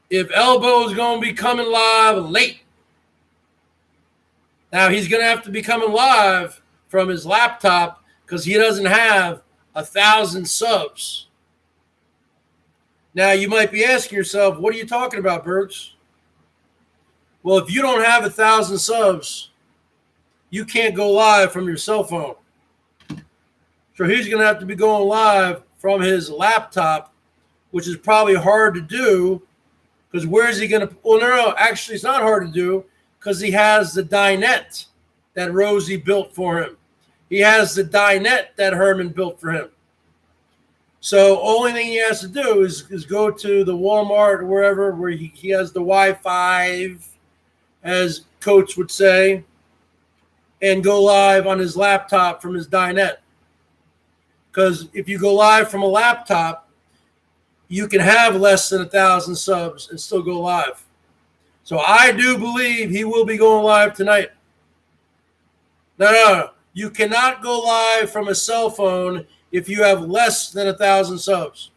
If Elbow is going to be coming live late, now he's going to have to be coming live from his laptop because he doesn't have 1,000 subs. Now, you might be asking yourself, what are you talking about, Bergs? Well, if you don't have 1,000 subs, you can't go live from your cell phone. So he's going to have to be going live from his laptop, which is probably hard to do because where is he going to – well, no, actually it's not hard to do because he has the dinette that Rosie built for him. He has the dinette that Herman built for him. So only thing he has to do is go to the Walmart or wherever where he has the Wi-Fi, as Coach would say, and go live on his laptop from his dinette. Because if you go live from a laptop, you can have less than 1,000 subs and still go live. So I do believe he will be going live tonight. No. You cannot go live from a cell phone if you have less than 1,000 subs.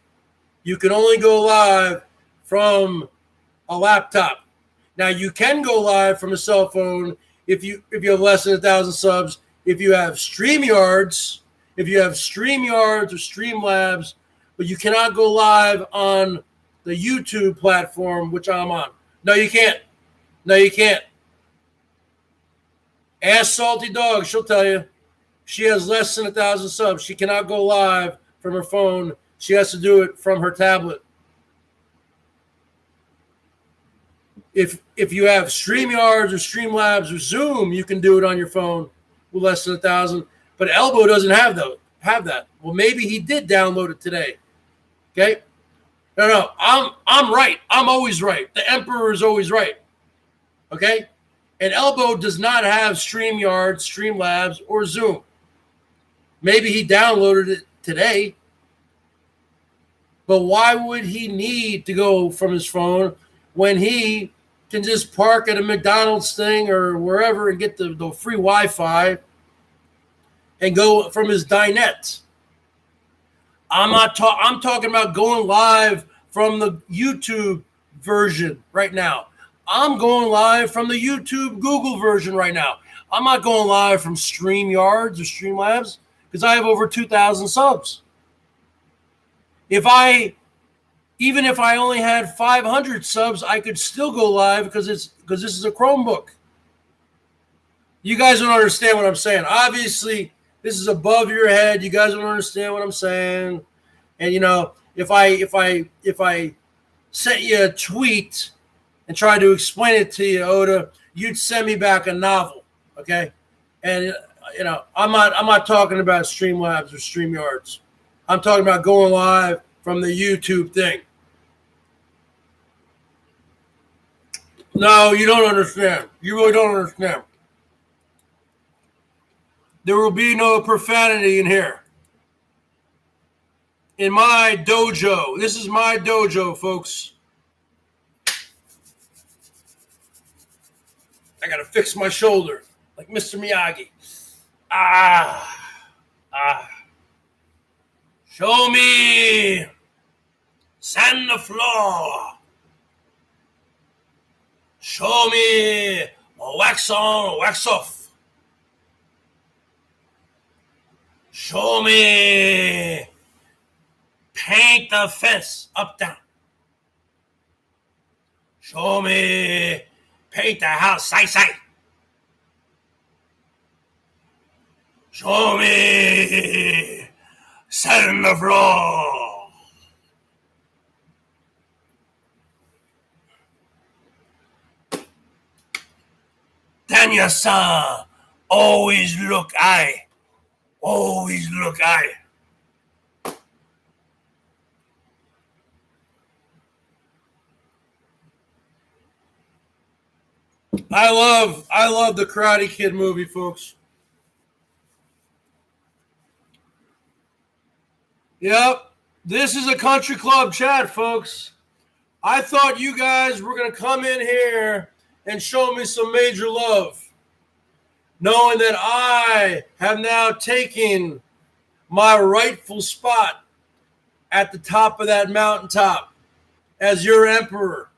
You can only go live from a laptop. Now, you can go live from a cell phone if you have less than 1,000 subs, if you have StreamYards, or Streamlabs, but you cannot go live on the YouTube platform, which I'm on. No, you can't. Ask Salty Dog. She'll tell you. She has less than 1,000 subs. She cannot go live from her phone. She has to do it from her tablet. If you have StreamYards or Streamlabs or Zoom, you can do it on your phone with less than 1,000. But Elbow doesn't have that. Well, maybe he did download it today. Okay? No, I'm right. I'm always right. The Emperor is always right. Okay? And Elbow does not have StreamYards, Streamlabs, or Zoom. Maybe he downloaded it today. But why would he need to go from his phone when he can just park at a McDonald's thing or wherever and get the free Wi-Fi and go from his dinette? I'm talking about going live from the YouTube version right now. I'm going live from the YouTube Google version right now. I'm not going live from StreamYards or Streamlabs because I have over 2,000 subs. Even if I only had 500 subs, I could still go live because this is a Chromebook. You guys don't understand what I'm saying. Obviously, this is above your head. You guys don't understand what I'm saying. And if I sent you a tweet and tried to explain it to you, Oda, you'd send me back a novel, okay? And I'm not talking about Streamlabs or StreamYards. I'm talking about going live from the YouTube thing. No, you don't understand. You really don't understand. There will be no profanity in here. In my dojo. This is my dojo, folks. I got to fix my shoulder like Mr. Miyagi. Show me. Sand the floor. Show me wax on, wax off. Show me paint the fence up, down. Show me paint the house side, side. Show me sand the floor. Danya-san, always look eye. Always look eye. I love the Karate Kid movie, folks. Yep. This is a country club chat, folks. I thought you guys were going to come in here and show me some major love, knowing that I have now taken my rightful spot at the top of that mountaintop as your emperor,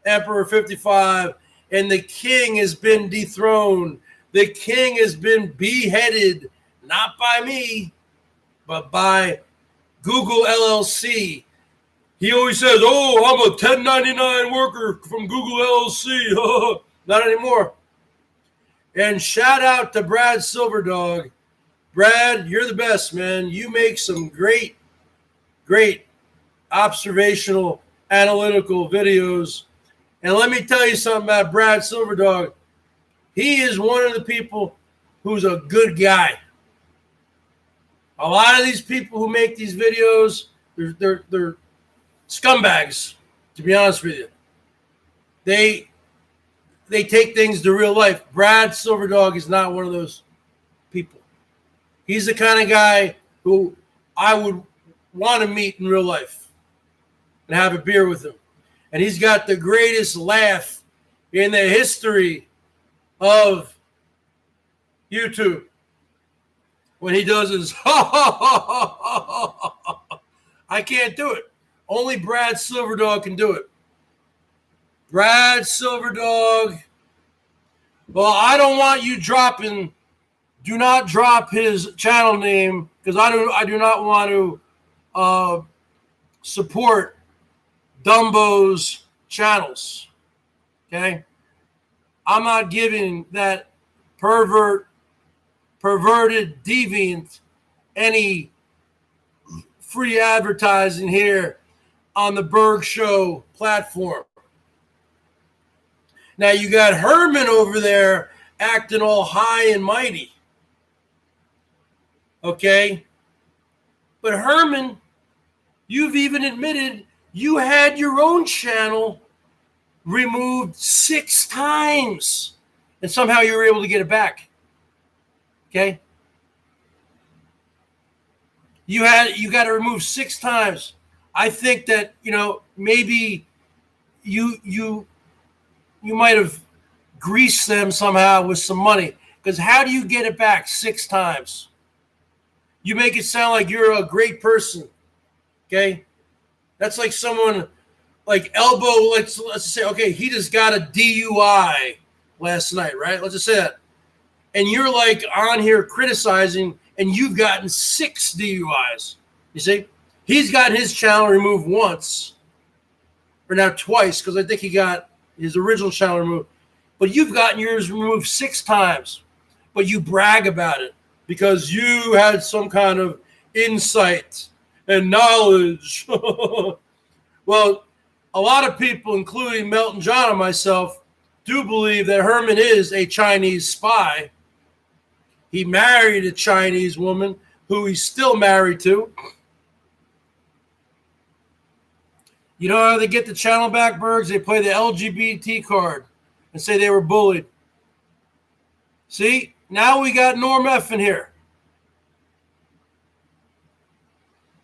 Emperor 55, and the king has been dethroned. The king has been beheaded, not by me, but by Google LLC. He always says, "Oh, I'm a 1099 worker from Google LLC." Not anymore. And shout out to Brad Silverdog. Brad, you're the best, man. You make some great observational, analytical videos. And let me tell you something about Brad Silverdog. He is one of the people who's a good guy. A lot of these people who make these videos, they're scumbags, to be honest with you. They take things to real life. Brad Silverdog is not one of those people. He's the kind of guy who I would want to meet in real life and have a beer with him. And he's got the greatest laugh in the history of YouTube when he does his I can't do it. Only Brad Silverdog can do it. Brad Silverdog. Well, I don't want you dropping. Do not drop his channel name because I do not want to support Dumbo's channels. Okay? I'm not giving that perverted deviant any free advertising here on the BERGS Show platform. Now you got Herman over there acting all high and mighty. Okay? But Herman, you've even admitted you had your own channel removed 6 times. And somehow you were able to get it back. Okay? You got to remove 6 times. I think that, maybe you might have greased them somehow with some money. Because how do you get it back 6 times? You make it sound like you're a great person. Okay? That's like someone like Elbow, let's say, okay, he just got a DUI last night, right? Let's just say that. And you're like on here criticizing, and you've gotten 6 DUIs. You see? He's gotten his channel removed once, or now twice, because I think he got his original channel removed. But you've gotten yours removed 6 times. But you brag about it because you had some kind of insight and knowledge. Well, a lot of people, including Melton John and myself, do believe that Herman is a Chinese spy. He married a Chinese woman who he's still married to. You know how they get the channel back, Bergs? They play the LGBT card and say they were bullied. See? Now we got Norm F in here.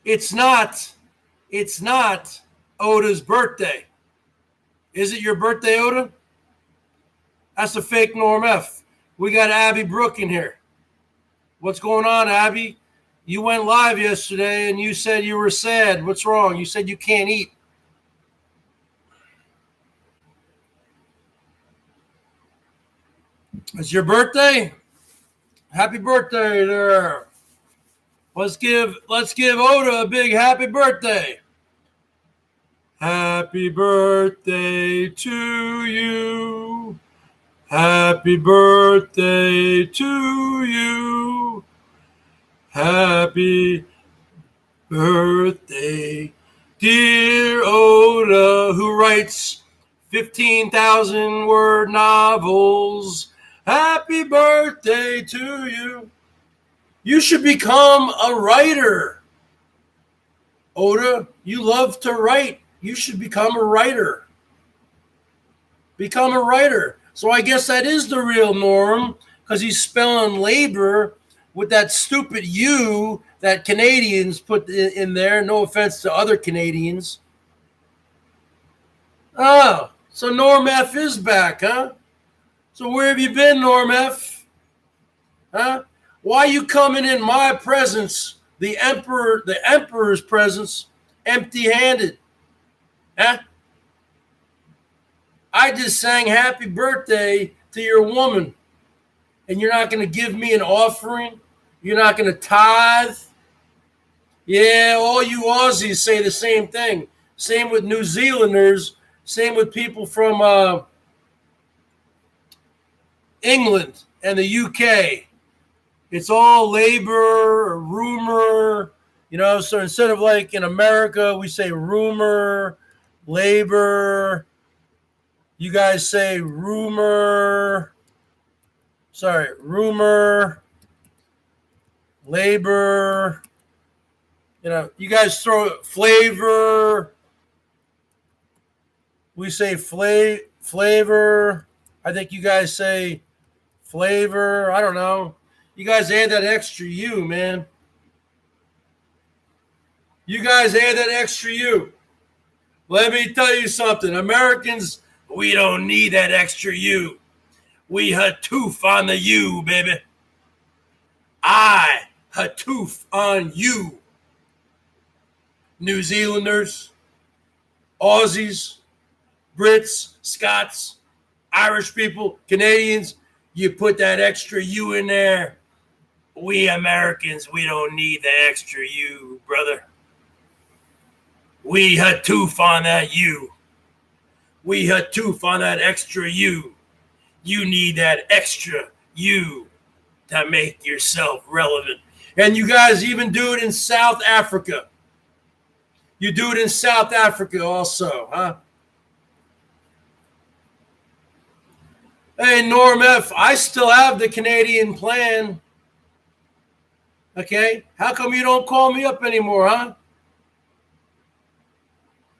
It's not Oda's birthday. Is it your birthday, Oda? That's a fake Norm F. We got Abby Brooke in here. What's going on, Abby? You went live yesterday and you said you were sad. What's wrong? You said you can't eat. It's your birthday? Happy birthday there. Let's give Oda a big happy birthday. Happy birthday to you. Happy birthday to you. Happy birthday, dear Oda, who writes 15,000-word novels. Happy birthday to you. You should become a writer. Oda, you love to write. You should become a writer. Become a writer. So I guess that is the real Norm, because he's spelling labor with that stupid U that Canadians put in there. No offense to other Canadians. Oh, so Norm F is back, huh? So where have you been, Norm F? Huh? Why you coming in my presence, the emperor's presence, empty-handed? Huh? I just sang happy birthday to your woman, and you're not going to give me an offering? You're not going to tithe? Yeah, all you Aussies say the same thing. Same with New Zealanders. Same with people from England and the UK. It's all labor or rumor, so instead of like in America, we say rumor, labor. You guys say rumor, labor. You guys throw flavor. We say flavor. I think you guys say flavor. I don't know. You guys add that extra U, man. You guys add that extra U. Let me tell you something. Americans, we don't need that extra U. We hatoof on the U, baby. I hatoof on you. New Zealanders, Aussies, Brits, Scots, Irish people, Canadians, you put that extra U in there. We Americans, we don't need the extra U, brother. We hatoof on that U. We hatoof on that extra U. You need that extra U to make yourself relevant. And you guys even do it in South Africa. You do it in South Africa also, huh? Hey, Norm F., I still have the Canadian plan. Okay? How come you don't call me up anymore, huh?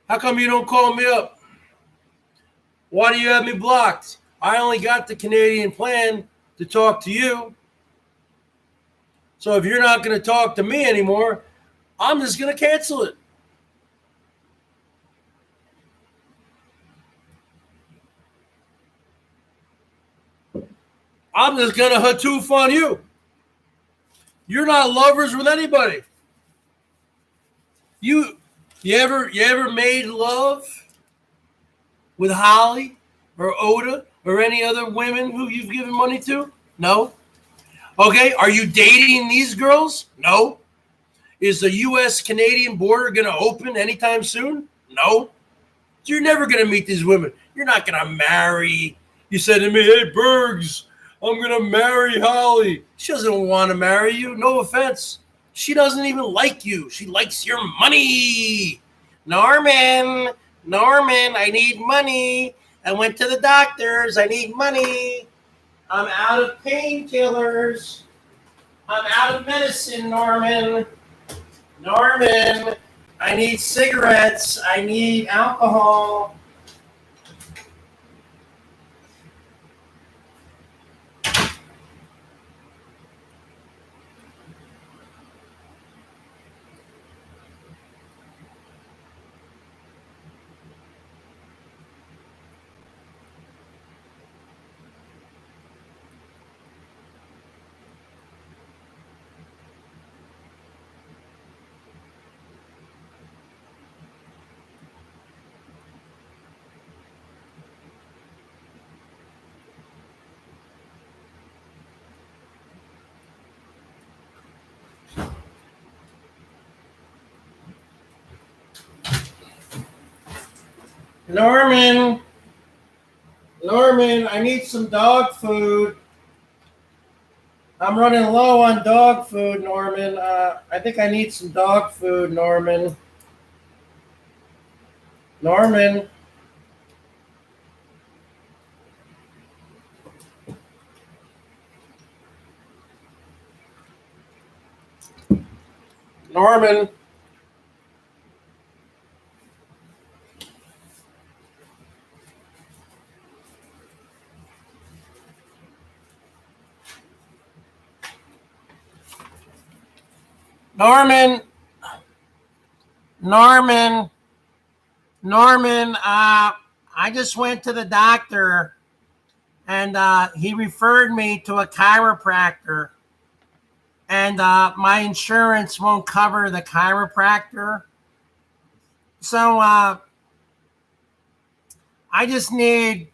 How come you don't call me up? Why do you have me blocked? I only got the Canadian plan to talk to you. So if you're not going to talk to me anymore, I'm just going to cancel it. I'm just going to hatoof on you. You're not lovers with anybody. You ever made love with Holly or Oda or any other women who you've given money to? No. Okay, are you dating these girls? No. Is the U.S.-Canadian border going to open anytime soon? No. So you're never going to meet these women. You're not going to marry. You said to me, hey, Bergs, I'm going to marry Holly. She doesn't want to marry you. No offense. She doesn't even like you. She likes your money. Norman, I need money. I went to the doctors. I need money. I'm out of painkillers. I'm out of medicine, Norman. I need cigarettes. I need alcohol. Norman, I need some dog food. I'm running low on dog food, Norman. I think I need some dog food, Norman. Norman. Norman. Norman. I just went to the doctor and he referred me to a chiropractor. And my insurance won't cover the chiropractor. So I need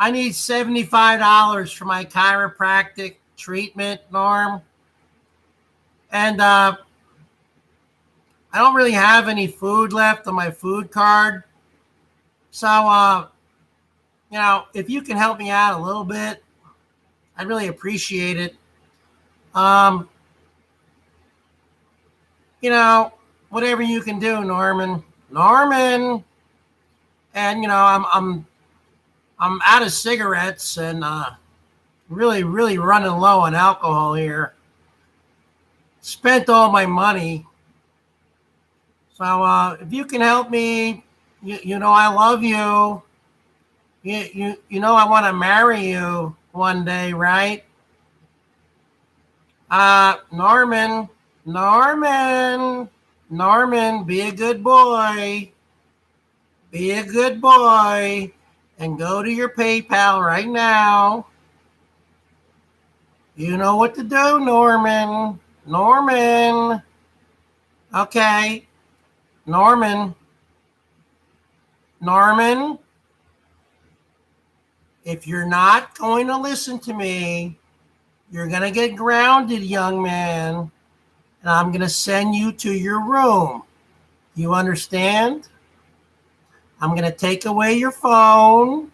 $75 for my chiropractic treatment, Norm. And I don't really have any food left on my food card. So, if you can help me out a little bit, I'd really appreciate it. Whatever you can do, Norman. And I'm out of cigarettes and really running low on alcohol here. Spent all my money. So if you can help me, I love you. I want to marry you one day, right? Norman, be a good boy. Be a good boy and go to your PayPal right now. You know what to do, Norman. Okay. Norman. If you're not going to listen to me, you're going to get grounded, young man. And I'm going to send you to your room. You understand? I'm going to take away your phone.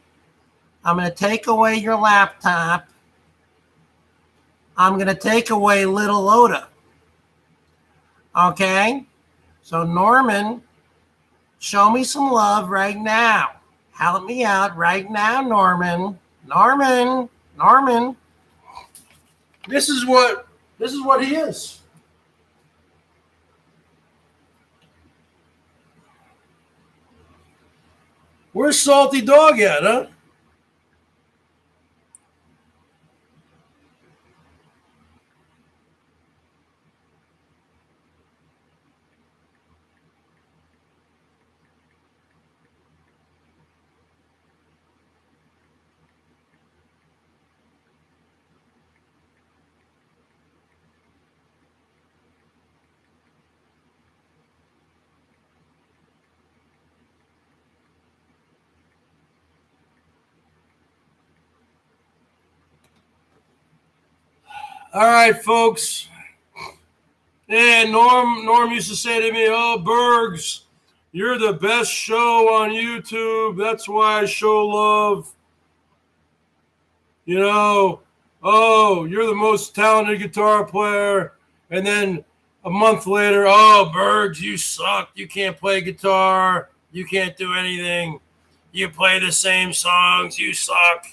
I'm going to take away your laptop. I'm going to take away little Oda. Okay? So, Norman, show me some love right now. Help me out right now, Norman. Norman. This is what he is. Where's Salty Dog at, huh? All right, folks. Yeah, Norm used to say to me, "Oh, Bergs, you're the best show on YouTube. That's why I show love. You know, oh, you're the most talented guitar player." And then a month later, "Oh, Bergs, you suck. You can't play guitar. You can't do anything. You play the same songs. You suck."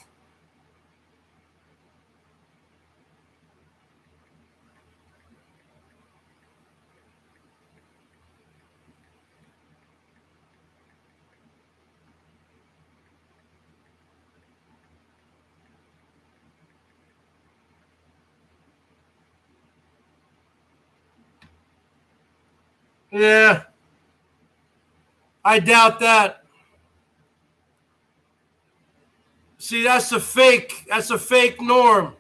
Yeah, I doubt that. See, that's a fake Norm.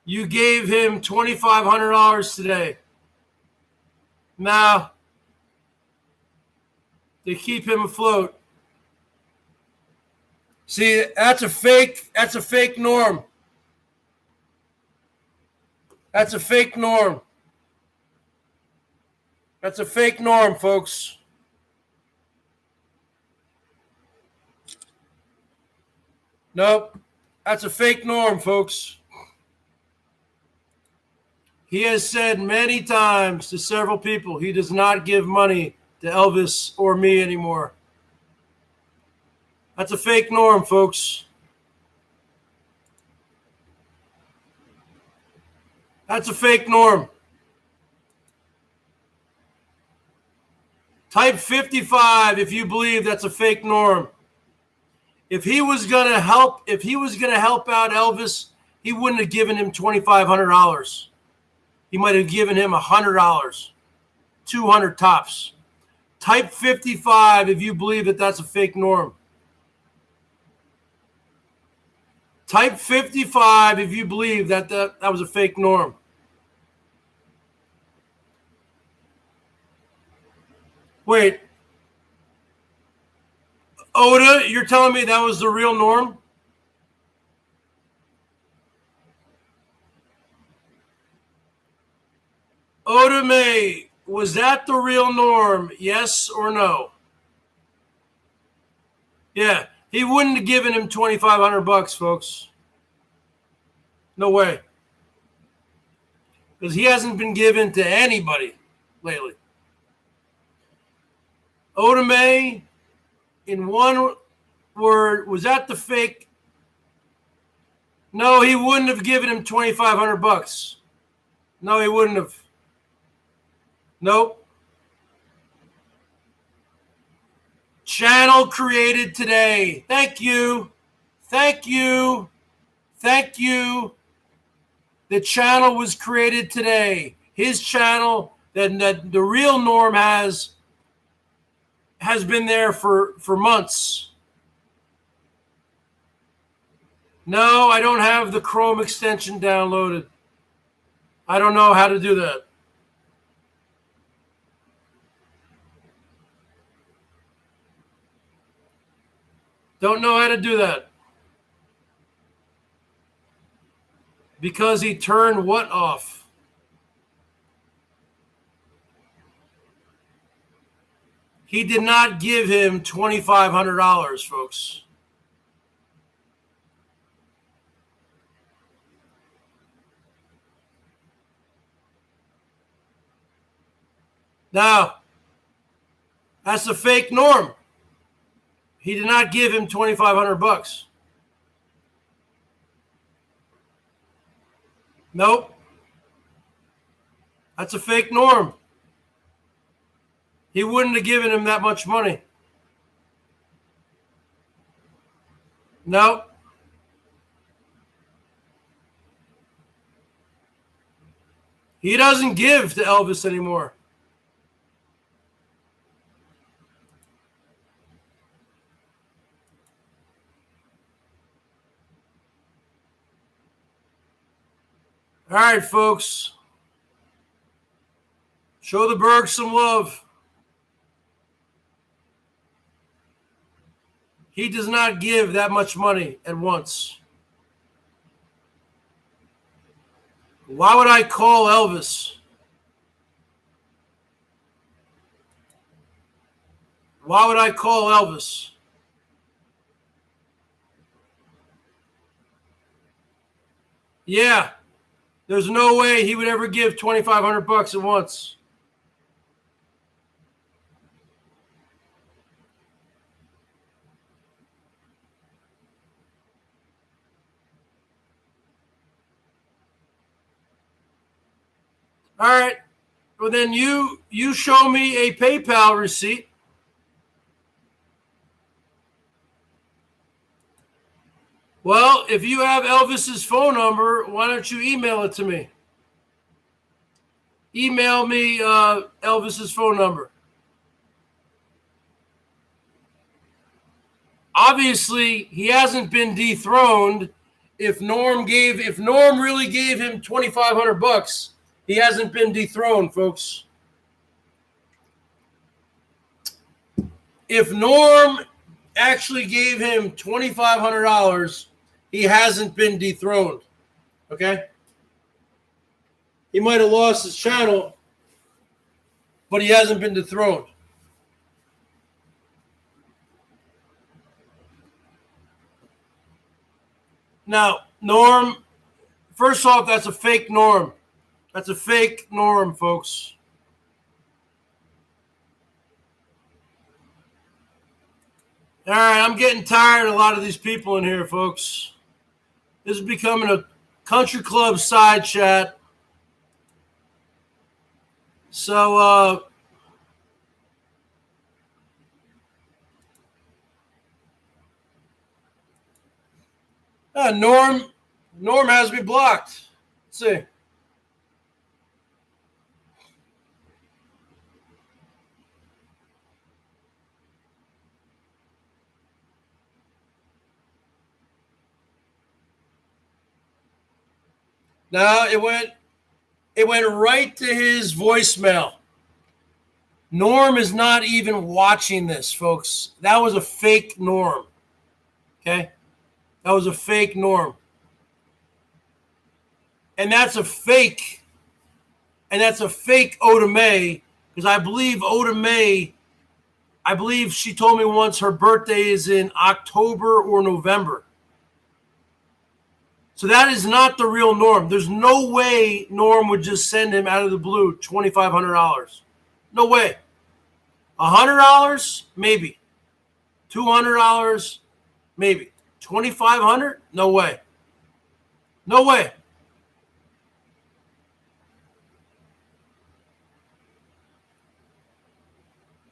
You gave him $2,500 today. Now, to keep him afloat. See, that's a fake Norm. That's a fake Norm. That's a fake Norm, folks. Nope. That's a fake Norm, folks. He has said many times to several people he does not give money to Elvis or me anymore. That's a fake Norm, folks. That's a fake Norm. Type 55 if you believe that's a fake Norm. If he was gonna help out Elvis, he wouldn't have given him $2,500. He might have given him $100, 200 tops. Type 55 if you believe that that's a fake Norm. Type 55 if you believe that was a fake Norm. Wait. Oda, you're telling me that was the real Norm? Oda May, was that the real Norm? Yes or no? Yeah, he wouldn't have given him $2,500, folks. No way. Because he hasn't been given to anybody lately. Oda May, in one word, was that the fake? No, he wouldn't have given him $2,500. No, he wouldn't have. Nope. Channel created today. Thank you. Thank you. Thank you. The channel was created today. His channel that the real Norm has been there for months. No, I don't have the Chrome extension downloaded. I don't know how to do that. Don't know how to do that. Because he turned what off? He did not give him $2,500, folks. Now, that's a fake Norm. He did not give him $2,500. Nope. That's a fake Norm. He wouldn't have given him that much money. Nope. He doesn't give to Elvis anymore. All right, folks. Show the Bergs some love. He does not give that much money at once. Why would I call Elvis? Why would I call Elvis? Yeah, there's no way he would ever give $2,500 at once. All right. Well, then you show me a PayPal receipt. Well, if you have Elvis's phone number, why don't you email it to me? Email me Elvis's phone number. Obviously, he hasn't been dethroned. If Norm really gave him $2,500, he hasn't been dethroned, folks. If Norm actually gave him $2,500, he hasn't been dethroned. Okay? He might have lost his channel, but he hasn't been dethroned. Now, Norm, first off, that's a fake Norm. That's a fake Norm, folks. All right, I'm getting tired of a lot of these people in here, folks. This is becoming a country club side chat. So, Norm has me blocked. Let's see. Now it went right to his voicemail. Norm is not even watching this, folks. That was a fake Norm. Okay? That was a fake Norm. And that's a fake. And that's a fake Oda Mae, because I believe Oda Mae, I believe she told me once her birthday is in October or November. So that is not the real Norm. There's no way Norm would just send him out of the blue $2,500. No way. $100? Maybe. $200? Maybe. $2,500? No way. No way.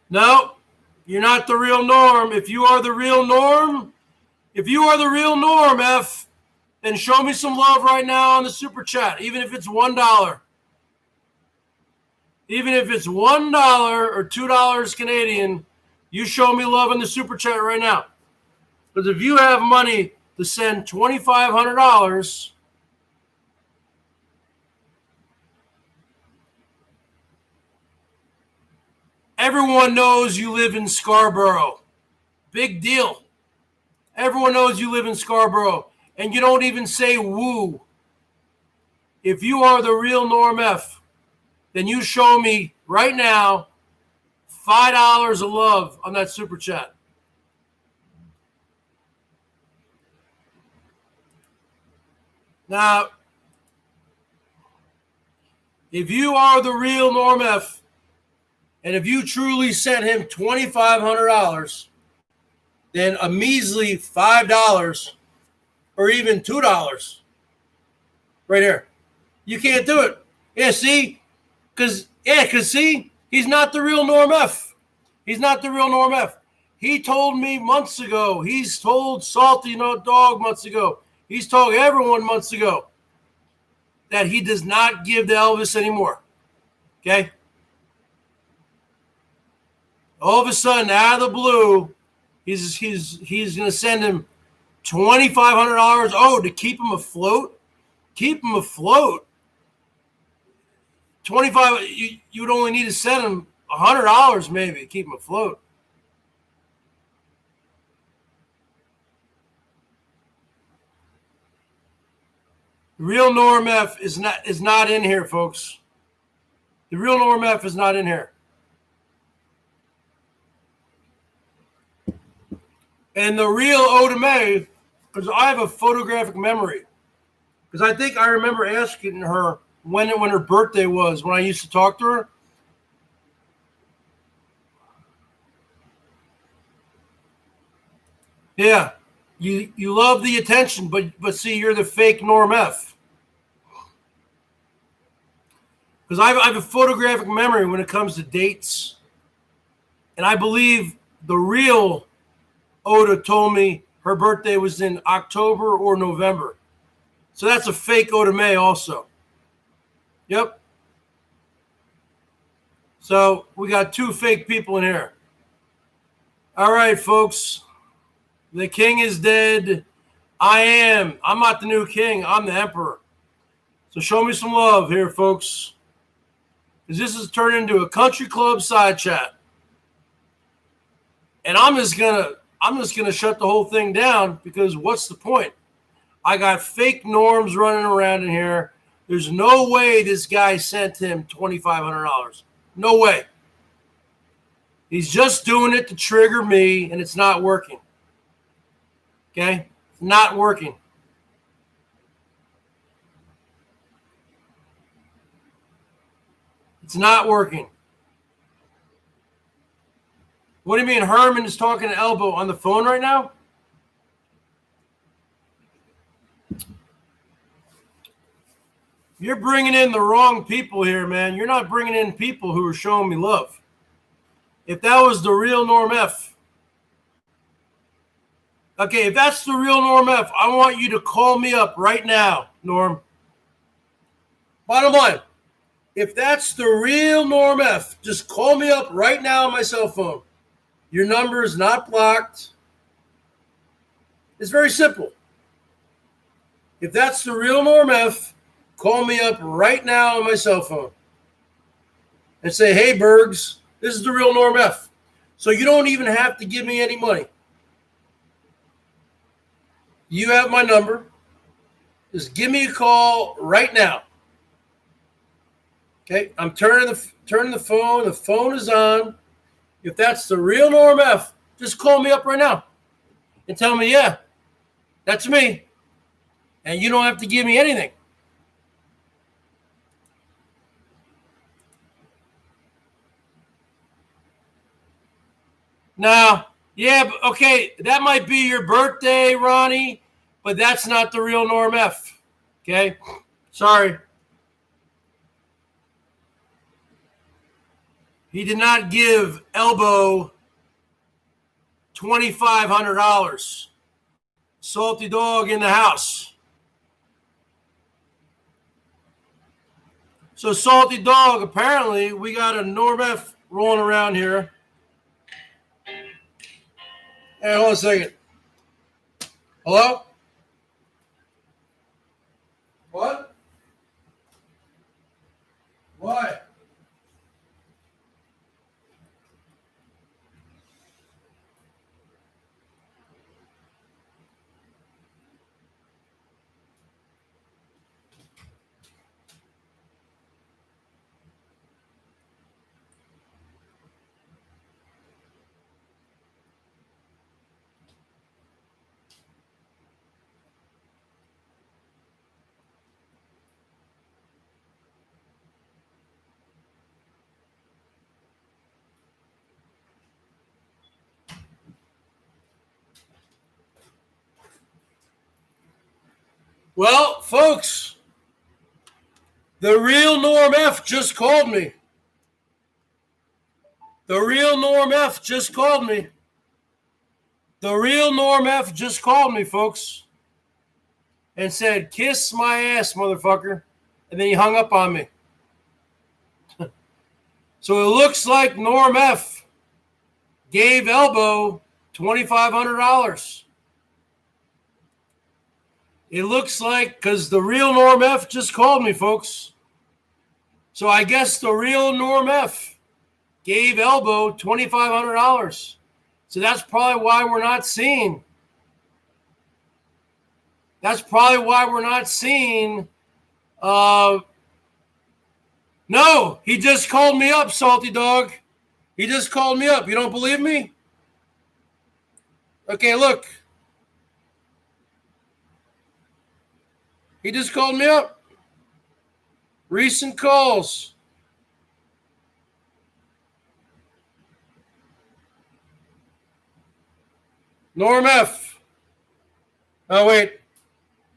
No, you're not the real Norm. If you are the real Norm, F, then show me some love right now on the super chat, even if it's $1. Even if it's $1 or $2 Canadian, you show me love in the super chat right now. Because if you have money to send $2,500, everyone knows you live in Scarborough. Big deal. Everyone knows you live in Scarborough. And you don't even say woo. If you are the real Norm F, then you show me right now $5 of love on that super chat. Now, if you are the real Norm F, and if you truly sent him $2,500, then a measly $5 or even $2 right here. You can't do it. Yeah, see? Because see, he's not the real Norm F. He's not the real Norm F. He told me months ago. He's told Salty Dog months ago. He's told everyone months ago that he does not give to Elvis anymore. Okay? All of a sudden, out of the blue, he's going to send him $2,500. Oh, to keep him afloat? Keep him afloat. 25. You would only need to send him $100 maybe to keep him afloat. The real Norm F is not in here, folks. The real Norm F is not in here. And the real Oda Mae, because I have a photographic memory. Because I think I remember asking her when her birthday was, when I used to talk to her. Yeah. You love the attention, but see, you're the fake Norm F. Because I have a photographic memory when it comes to dates. And I believe the real Oda told me her birthday was in October or November. So that's a fake Oda Mae also. Yep. So we got two fake people in here. All right, folks. The king is dead. I'm not the new king. I'm the emperor. So show me some love here, folks. Because this has turned into a country club side chat. And I'm just gonna shut the whole thing down because what's the point? I got fake norms running around in here. There's no way this guy sent him $2,500. No way. He's just doing it to trigger me, and it's not working. Okay? It's not working. It's not working. What do you mean Herman is talking to Elbow on the phone right now? You're bringing in the wrong people here, man. You're not bringing in people who are showing me love. If that was the real Norm F. Okay, if that's the real Norm F, I want you to call me up right now, Norm. Bottom line, if that's the real Norm F, just call me up right now on my cell phone. Your number is not blocked. It's very simple. If that's the real Norm F, call me up right now on my cell phone and say, hey, Bergs, this is the real Norm F. So you don't even have to give me any money. You have my number. Just give me a call right now. Okay, I'm turning the phone. The phone is on. If that's the real Norm F, just call me up right now and tell me, yeah, that's me. And you don't have to give me anything. Now, yeah, okay, that might be your birthday, Ronnie, but that's not the real Norm F. Okay? Sorry. He did not give Elbow $2,500. Salty Dog in the house. So Salty Dog, apparently we got a Norm F rolling around here. Hey, hold on a second. Hello? What? Why? Well, folks, The real Norm F just called me. The real Norm F just called me. The real Norm F just called me, folks, and said, "Kiss my ass, motherfucker." And then he hung up on me. So it looks like Norm F gave Elbow $2,500. It looks like, because the real Norm F just called me, folks. So I guess the real Norm F gave Elbow $2,500. So that's probably why we're not seeing. That's probably why we're not seeing. No, he just called me up, Salty Dog. He just called me up. You don't believe me? Okay, look. He just called me up. Recent calls. Norm F. Oh wait.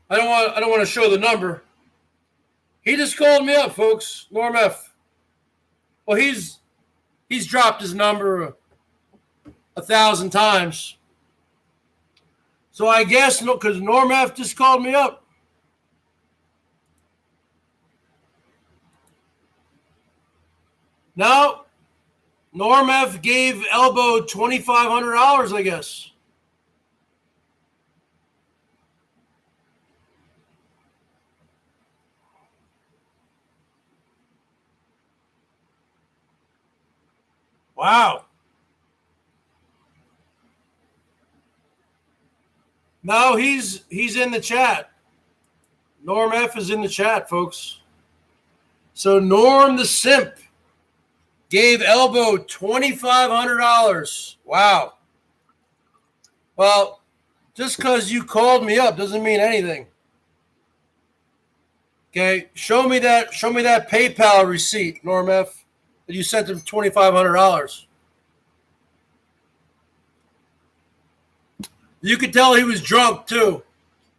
I don't want to show the number. He just called me up, folks. Norm F. Well, he's dropped his number 1,000 times. So I guess because Norm F just called me up. No, Norm F gave Elbow $2,500, I guess. Wow. No, he's in the chat. Norm F is in the chat, folks. So Norm the Simp gave Elbow $2,500. Wow. Well, just because you called me up doesn't mean anything. Okay, show me that PayPal receipt, Norm F, that you sent him $2,500. You could tell he was drunk too.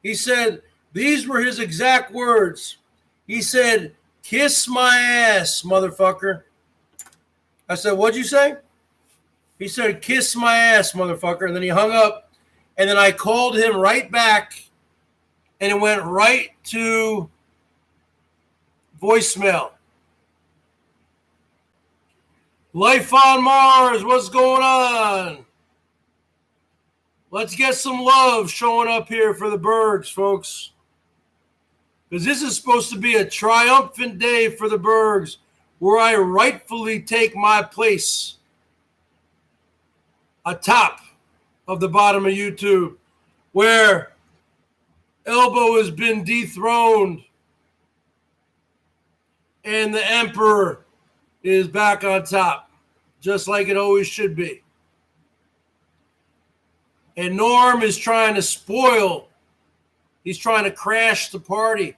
He said, these were his exact words. He said, "Kiss my ass, motherfucker." I said, "What'd you say?" He said, "Kiss my ass, motherfucker." And then he hung up. And then I called him right back. And it went right to voicemail. Life on Mars, what's going on? Let's get some love showing up here for the Bergs, folks. Because this is supposed to be a triumphant day for the Bergs, where I rightfully take my place atop of the bottom of YouTube, where Elbow has been dethroned and the Emperor is back on top, just like it always should be. And Norm is trying to spoil. He's trying to crash the party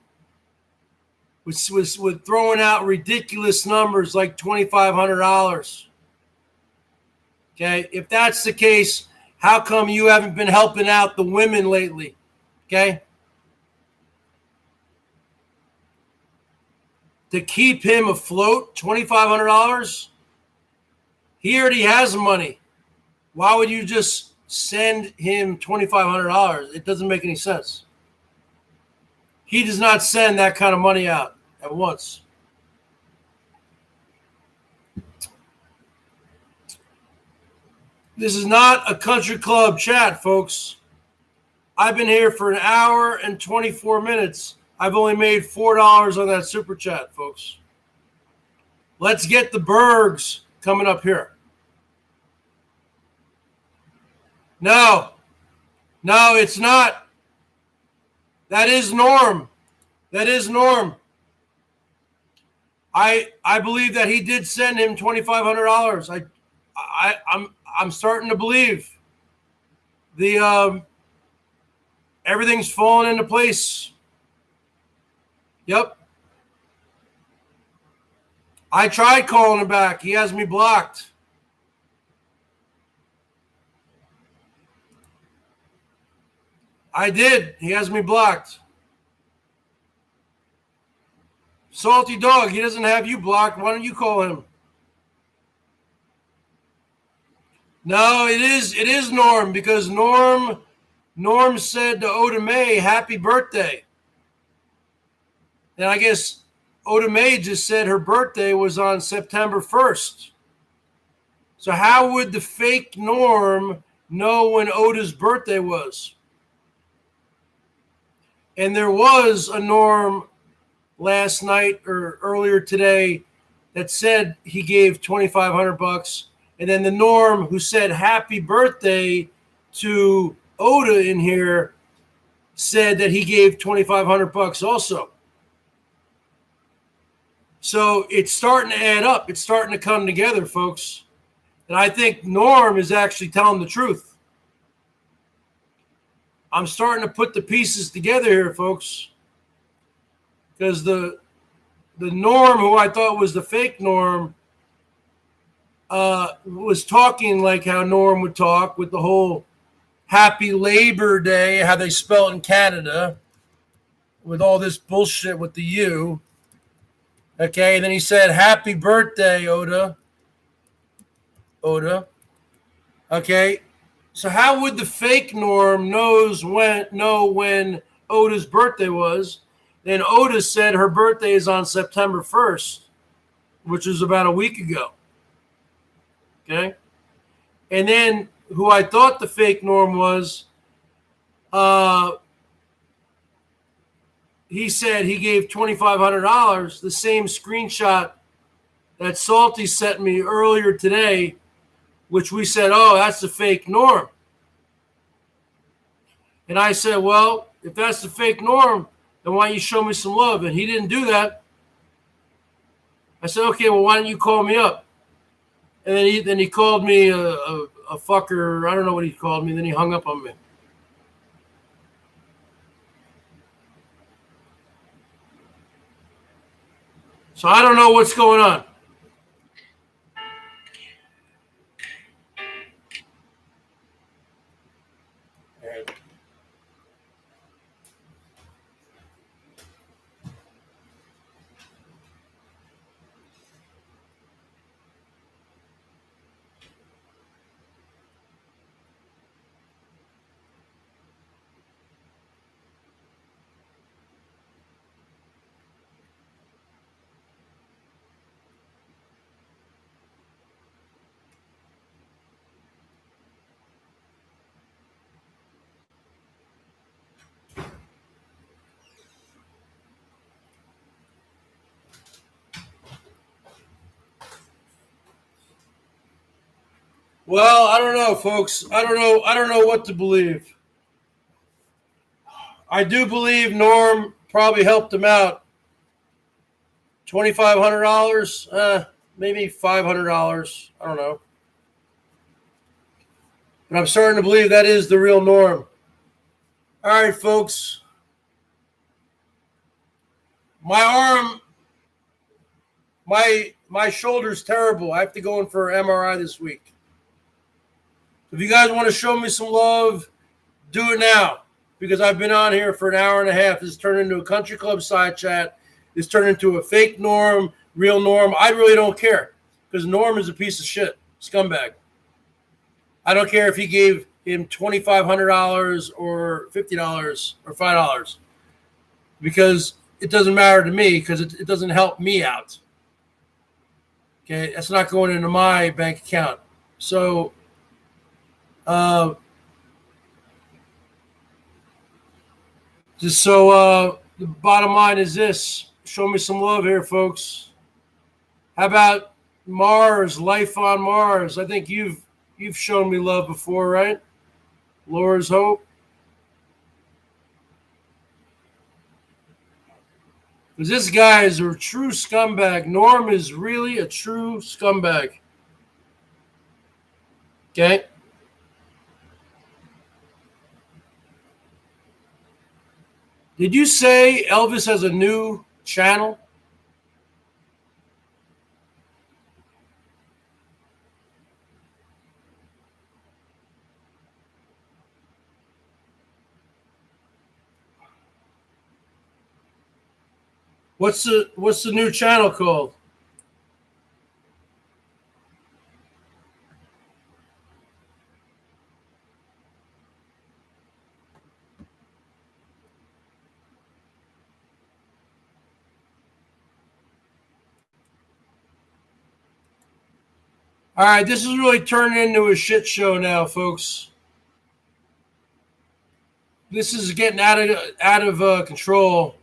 with throwing out ridiculous numbers like $2,500. Okay, if that's the case, how come you haven't been helping out the women lately? Okay, to keep him afloat, $2,500. He already has money. Why would you just send him $2,500? It doesn't make any sense. He does not send that kind of money out at once. This is not a country club chat, folks. I've been here for an hour and 24 minutes. I've only made $4 on that super chat, folks. Let's get the Bergs coming up here. No, it's not. That is Norm. That is Norm. I believe that he did send him $2,500. I'm starting to believe the everything's falling into place. Yep. I tried calling him back. He has me blocked. I did. He has me blocked. Salty Dog, he doesn't have you blocked. Why don't you call him? No, it is Norm, because Norm said to Oda Mae, happy birthday. And I guess Oda Mae just said her birthday was on September 1st. So how would the fake Norm know when Oda's birthday was? And there was a Norm last night or earlier today that said he gave $2,500, and then the Norm who said happy birthday to Oda in here said that he gave $2,500 also. So it's starting to add up. It's starting to come together, folks. And I think Norm is actually telling the truth. I'm starting to put the pieces together here, folks. Because the Norm, who I thought was the fake Norm, was talking like how Norm would talk with the whole Happy Labor Day, how they spell it in Canada, with all this bullshit with the U. Okay, and then he said, happy birthday, Oda. Okay, so how would the fake Norm know when Oda's birthday was? Then Oda said her birthday is on September 1st, which is about a week ago. Okay, and then who I thought the fake Norm was, he said he gave $2,500, the same screenshot that Salty sent me earlier today, which we said, oh, that's the fake Norm. And I said, well, if that's the fake Norm, then why don't you show me some love? And he didn't do that. I said, okay, well, why don't you call me up? And then he called me a fucker. I don't know what he called me. Then he hung up on me. So I don't know what's going on. Well, I don't know, folks. I don't know what to believe. I do believe Norm probably helped him out. $2,500, maybe $500. I don't know. But I'm starting to believe that is the real Norm. All right, folks. My arm, my shoulder's terrible. I have to go in for an MRI this week. If you guys want to show me some love, do it now. Because I've been on here for an hour and a half. This turned into a country club side chat. This turned into a fake Norm, real Norm. I really don't care. Because Norm is a piece of shit. Scumbag. I don't care if he gave him $2,500 or $50 or $5. Because it doesn't matter to me, because it doesn't help me out. Okay, that's not going into my bank account. So, the bottom line is this. Show me some love here, folks. How about Mars, life on Mars? I think you've shown me love before, right? Laura's Hope. Because this guy is a true scumbag. Norm is really a true scumbag. Okay? Did you say Elvis has a new channel? What's the new channel called? All right, this is really turning into a shit show now, folks. This is getting out of control.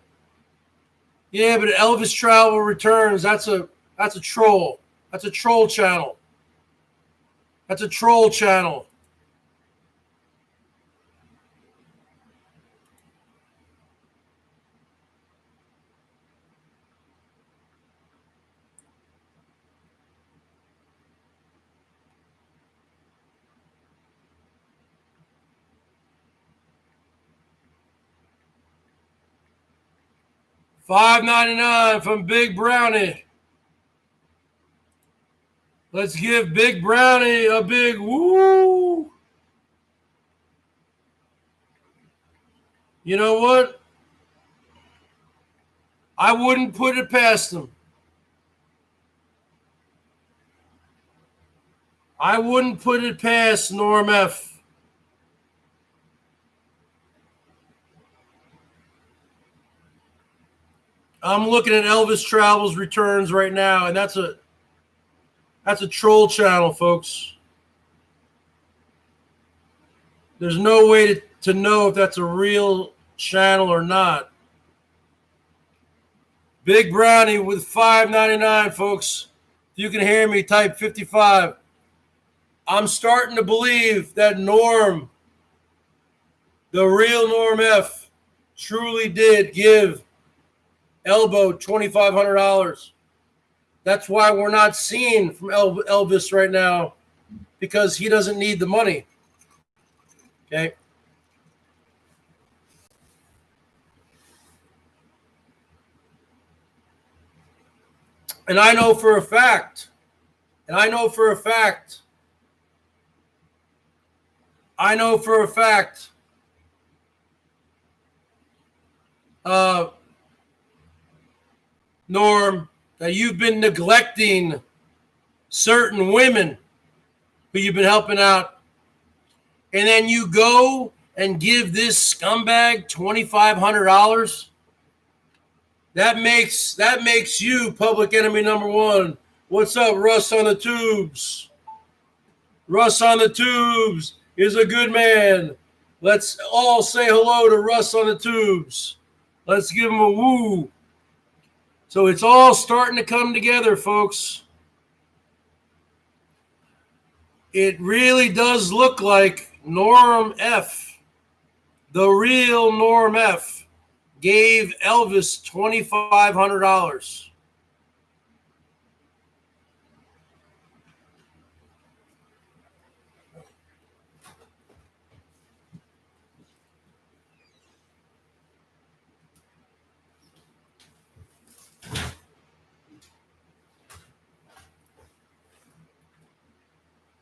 Yeah, but Elvis Travel Returns, that's a troll. That's a troll channel. That's a troll channel. $5.99 from Big Brownie. Let's give Big Brownie a big woo. You know what? I wouldn't put it past them. I wouldn't put it past Norm F. I'm looking at Elvis Travels Returns right now, and that's a troll channel, folks. There's no way to know if that's a real channel or not. Big Brownie with $5.99, folks. If you can hear me, type 55. I'm starting to believe that Norm, the real Norm F, truly did give Elbow $2,500. That's why we're not seeing from Elvis right now, because he doesn't need the money. Okay. And I know for a fact, Norm, that you've been neglecting certain women who you've been helping out, and then you go and give this scumbag $2,500. That makes you public enemy number one. What's up, Russ on the Tubes? Russ on the Tubes is a good man. Let's all say hello to Russ on the Tubes. Let's give him a woo. So it's all starting to come together, folks. It really does look like Norm F., the real Norm F., gave Elvis $2,500.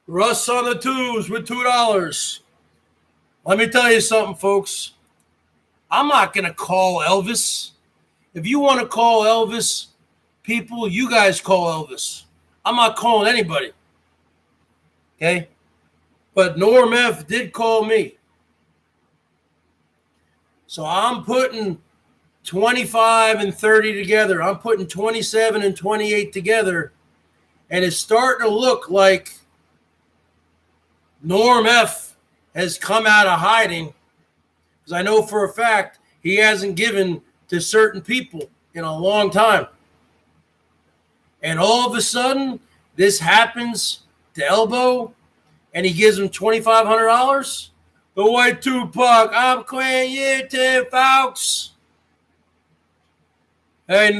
Russ on the Tubes with $2. Let me tell you something, folks. I'm not going to call Elvis. If you want to call Elvis, people, you guys call Elvis. I'm not calling anybody. Okay? But Norm F. did call me. So I'm putting 25 and 30 together. I'm putting 27 and 28 together. And it's starting to look like Norm F. has come out of hiding, because I know for a fact he hasn't given to certain people in a long time. And all of a sudden, this happens to Elbow, and he gives him $2,500. The White Tupac, I'm Queen Year folks. Hey,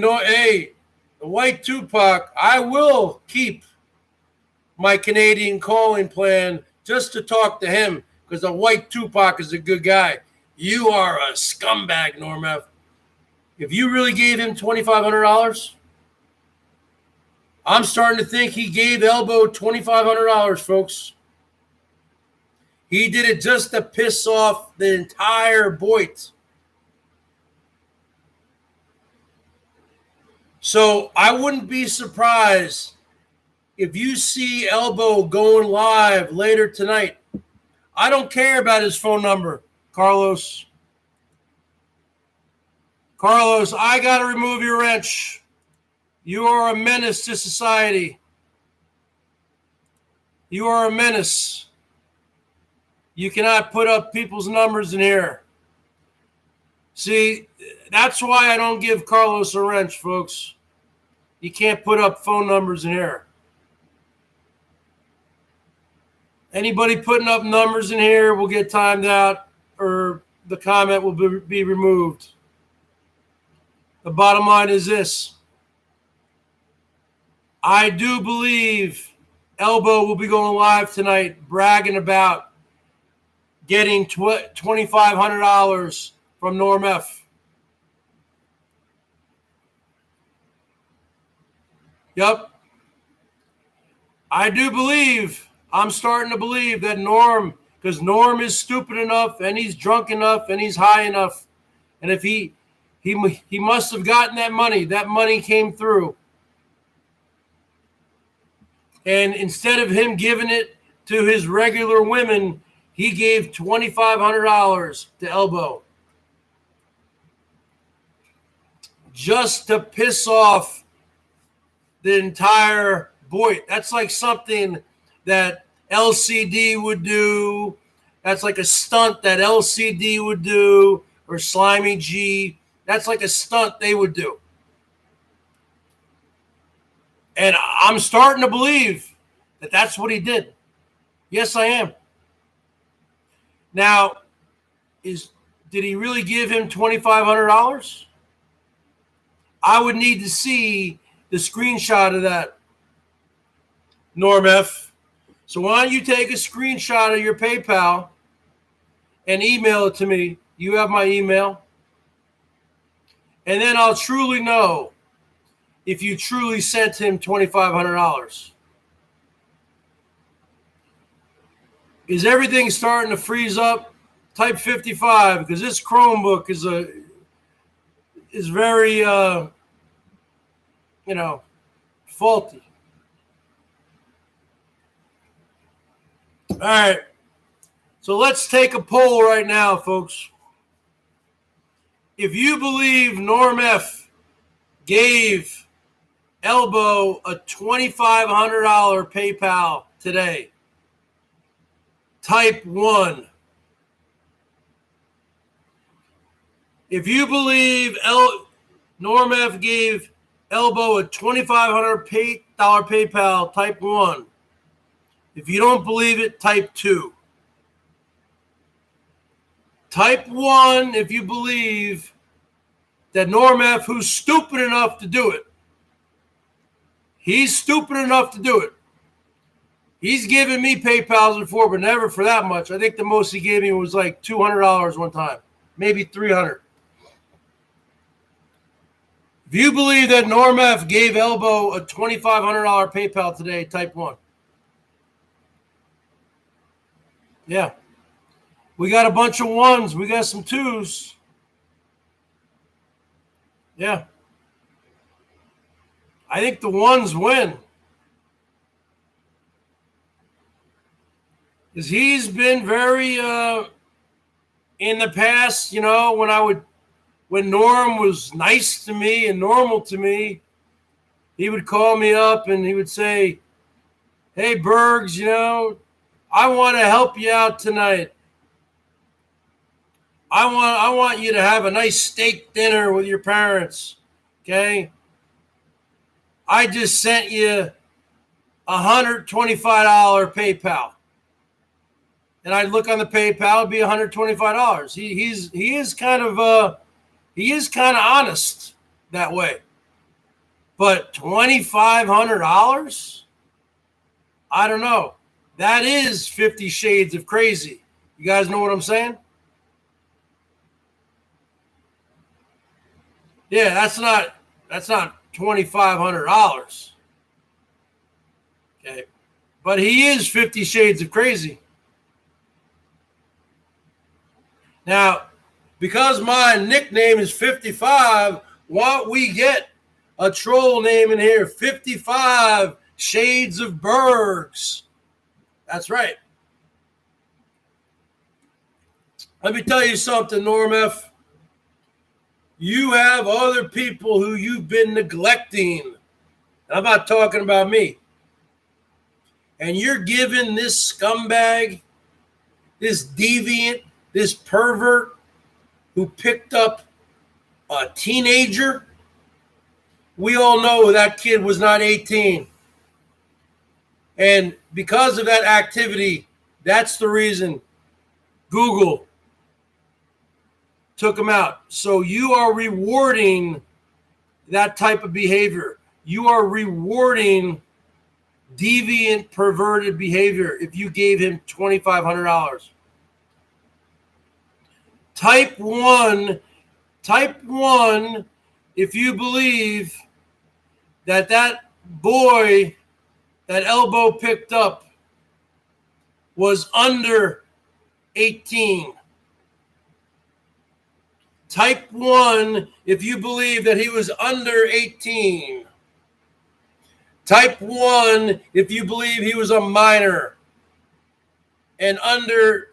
the White Tupac, I will keep my Canadian calling plan just to talk to him, because the White Tupac is a good guy. You are a scumbag, Norm F. If you really gave him $2,500, I'm starting to think he gave Elbow $2,500, folks. He did it just to piss off the entire Boyd. So I wouldn't be surprised if you see Elbow going live later tonight. I don't care about his phone number, Carlos. Carlos, I got to remove your wrench. You are a menace to society. You are a menace. You cannot put up people's numbers in here. See, that's why I don't give Carlos a wrench, folks. You can't put up phone numbers in here. Anybody putting up numbers in here will get timed out or the comment will be removed. The bottom line is this. I do believe Elbow will be going live tonight bragging about getting $2,500 from Norm F. Yep. I do believe, I'm starting to believe that Norm, because Norm is stupid enough and he's drunk enough and he's high enough. And if he must have gotten that money came through. And instead of him giving it to his regular women, he gave $2,500 to Elbow. Just to piss off the entire boy. That's like something that LCD would do. That's like a stunt that LCD would do, or Slimy G. That's like a stunt they would do. And I'm starting to believe that that's what he did. Yes, I am. Now, did he really give him $2,500? I would need to see the screenshot of that, Norm F. So why don't you take a screenshot of your PayPal and email it to me? You have my email. And then I'll truly know if you truly sent him $2,500. Is everything starting to freeze up? Type 55, because this Chromebook is very faulty. All right. So let's take a poll right now, folks. If you believe Norm F gave Elbow a $2,500 PayPal today, type 1. If you believe Norm F gave Elbow a $2,500 PayPal, type 1. If you don't believe it, type 2. Type 1 if you believe that Norm F, who's stupid enough to do it, he's stupid enough to do it. He's given me PayPals before, but never for that much. I think the most he gave me was like $200 one time, maybe $300. If you believe that Norm F gave Elbow a $2,500 PayPal today, type 1. Yeah. We got a bunch of ones. We got some twos. Yeah. I think the ones win. Because he's been very, in the past, when Norm was nice to me and normal to me, he would call me up and he would say, "Hey, Bergs, I want to help you out tonight. I want you to have a nice steak dinner with your parents, okay? I just sent you $125 PayPal." And I'd look on the PayPal, it'd be $125. He is kind of honest that way. But $2,500? I don't know. That is 50 Shades of Crazy. You guys know what I'm saying? Yeah, that's not $2,500. Okay. But he is 50 Shades of Crazy. Now, because my nickname is 55, why don't we get a troll name in here, 55 Shades of Bergs. That's right. Let me tell you something, Norm F. You have other people who you've been neglecting. I'm not talking about me. And you're giving this scumbag, this deviant, this pervert who picked up a teenager. We all know that kid was not 18. And because of that activity, that's the reason Google took him out. So you are rewarding that type of behavior. You are rewarding deviant, perverted behavior if you gave him $2,500. Type 1, if you believe that boy that Elbow picked up was under 18. Type 1 if you believe that he was under 18. Type 1 if you believe he was a minor and under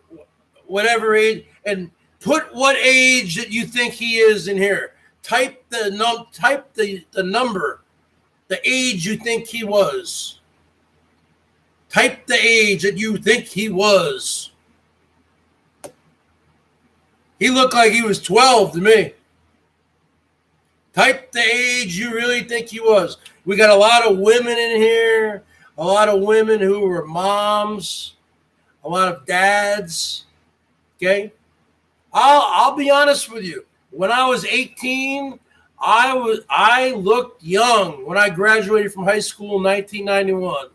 whatever age, and put what age that you think he is in here. Type the number, the age you think he was. Type the age that you think he was. He looked like he was 12 to me. Type the age you really think he was. We got a lot of women in here, a lot of women who were moms, a lot of dads. Okay? I'll be honest with you. When I was 18, I looked young when I graduated from high school in 1991.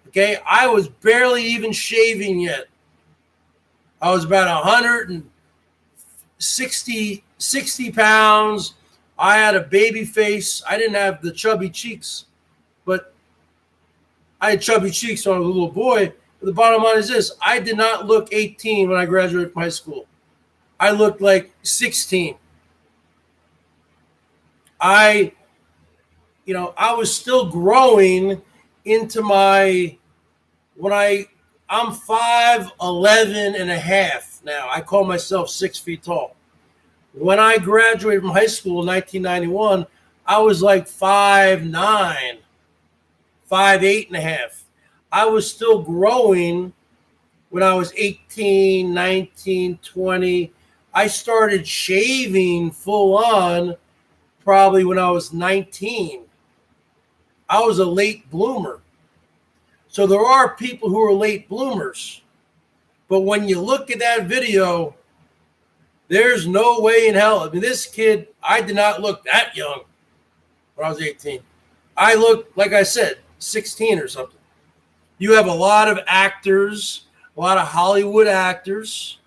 Okay? I was barely even shaving yet. I was about 160 pounds. I had a baby face. I didn't have the chubby cheeks, but I had chubby cheeks when I was a little boy. But the bottom line is this: I did not look 18 when I graduated from high school. I looked like 16. I was still growing into I'm 5'11" and a half now. I call myself 6 feet tall. When I graduated from high school in 1991, I was like 5'9", 5'8" and a half. I was still growing when I was 18, 19, 20. I started shaving full on probably when I was 19. I was a late bloomer. So there are people who are late bloomers. But when you look at that video, there's no way in hell. I mean, this kid, I did not look that young when I was 18. I looked, like I said, 16 or something. You have a lot of actors, a lot of Hollywood actors.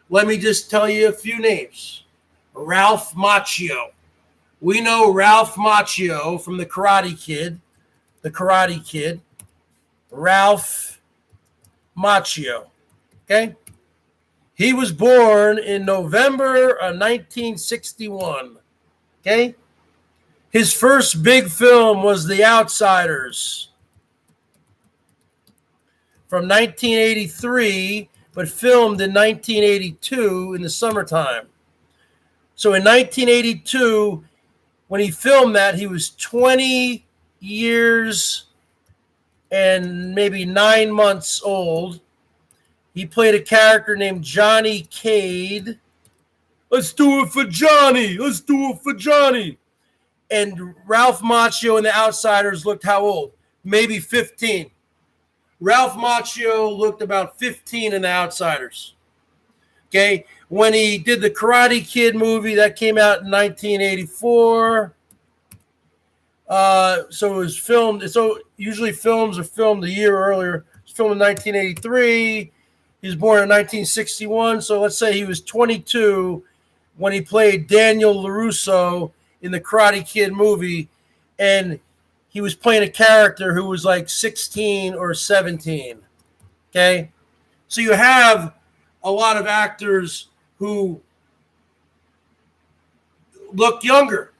Let me just tell you a few names. Ralph Macchio. We know Ralph Macchio from The Karate Kid. The Karate Kid. Ralph Macchio. Okay? He was born in November of 1961. Okay? His first big film was The Outsiders from 1983, but filmed in 1982 in the summertime. So in 1982, when he filmed that, he was 20 years and maybe 9 months old. He played a character named Johnny Cade. Let's do it for Johnny. Let's do it for Johnny. And Ralph Macchio in The Outsiders looked how old? Maybe 15. Ralph Macchio looked about 15 in The Outsiders. Okay? When he did the Karate Kid movie, that came out in 1984. So it was filmed. So usually films are filmed a year earlier. It was filmed in 1983. He was born in 1961, so let's say he was 22 when he played Daniel LaRusso in the Karate Kid movie, and he was playing a character who was like 16 or 17, okay? So you have a lot of actors who look younger.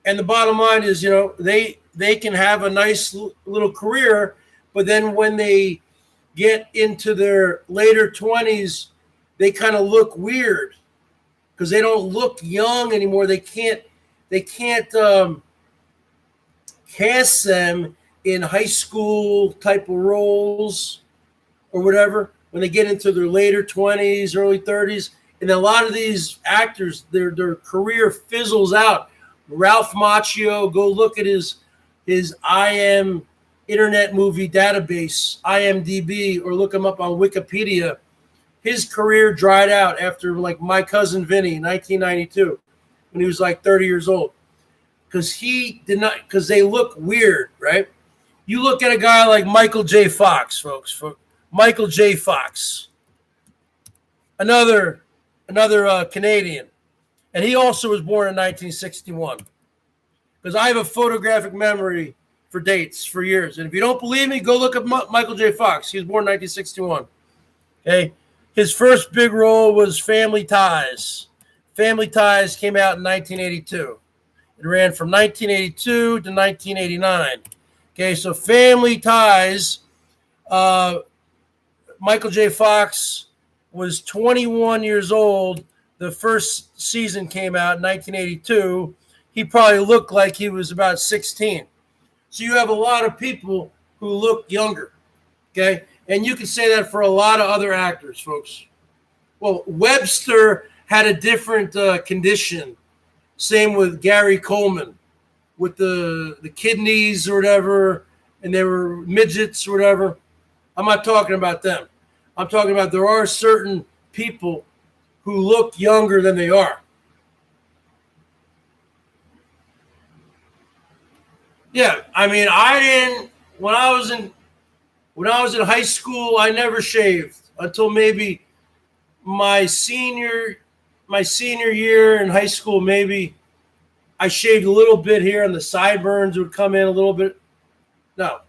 And the bottom line is, they can have a nice little career, but then when they get into their later 20s, they kind of look weird because they don't look young anymore. They can't cast them in high school type of roles or whatever when they get into their later 20s, early 30s. And a lot of these actors, their career fizzles out. Ralph Macchio, go look at his IM Internet Movie Database, IMDb, or look him up on Wikipedia. His career dried out after like My Cousin Vinny in 1992 when he was like 30 years old. Because they look weird, right? You look at a guy like Michael J. Fox, folks. Michael J. Fox, another Canadian, and he also was born in 1961. Because I have a photographic memory for dates for years, and if you don't believe me, go look at Michael J. Fox. He was born in 1961. Okay, his first big role was Family Ties. Family Ties came out in 1982. It ran from 1982 to 1989. Okay, so Family Ties. Michael J. Fox was 21 years old. The first season came out in 1982. He probably looked like he was about 16. So you have a lot of people who look younger, okay? And you can say that for a lot of other actors, folks. Well, Webster had a different condition. Same with Gary Coleman with the kidneys or whatever, and they were midgets or whatever. I'm not talking about them. I'm talking about there are certain people who look younger than they are. Yeah, I mean, I didn't when I was in high school, I never shaved until maybe my senior year in high school. Maybe I shaved a little bit here, and the sideburns would come in a little bit. No.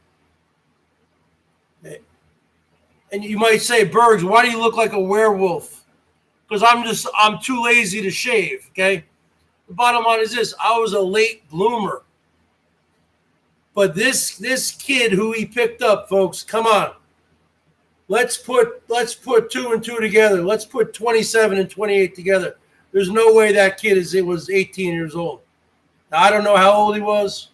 And you might say, Bergs, why do you look like a werewolf? Because I'm too lazy to shave, okay? The bottom line is this. I was a late bloomer. But this kid who he picked up, folks, come on. Let's put 2 and 2 together. Let's put 27 and 28 together. There's no way that kid was 18 years old. Now, I don't know how old he was.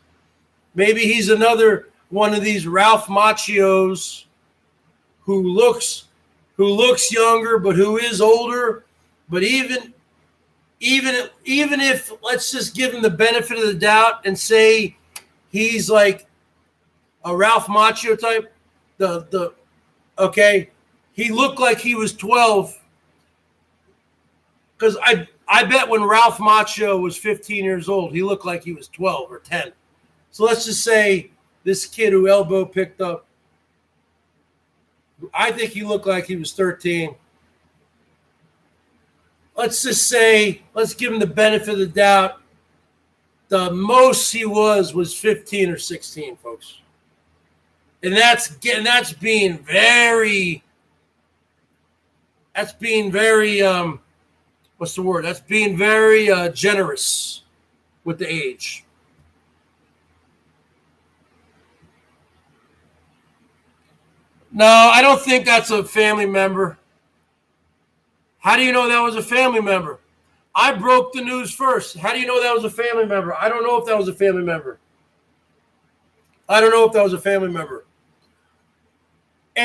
Maybe he's another one of these Ralph Macchios who looks younger, but who is older. But even if, let's just give him the benefit of the doubt and say he's like a Ralph Macchio type, okay, he looked like he was 12. Because I bet when Ralph Macchio was 15 years old, he looked like he was 12 or 10. So let's just say this kid who Elbow picked up, I think he looked like he was 13. Let's just say, let's give him the benefit of the doubt. The most he was 15 or 16, folks. And that's being very what's the word? That's being very generous with the age. No, I don't think that's a family member. How do you know that was a family member? I broke the news first. How do you know that was a family member? I don't know if that was a family member. And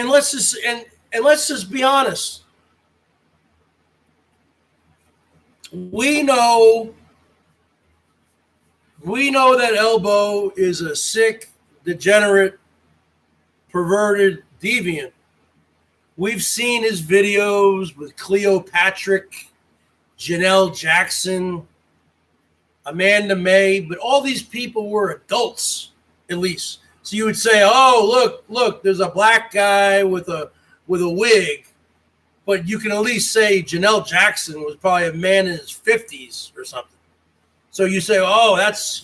let's just be honest. We know that Elbow is a sick, degenerate, perverted deviant. We've seen his videos with Cleopatra, Janelle Jackson, Amanda May, but all these people were adults, at least. So you would say, "Oh, look, there's a black guy with a wig," but you can at least say Janelle Jackson was probably a man in his 50s or something. So you say, "Oh, that's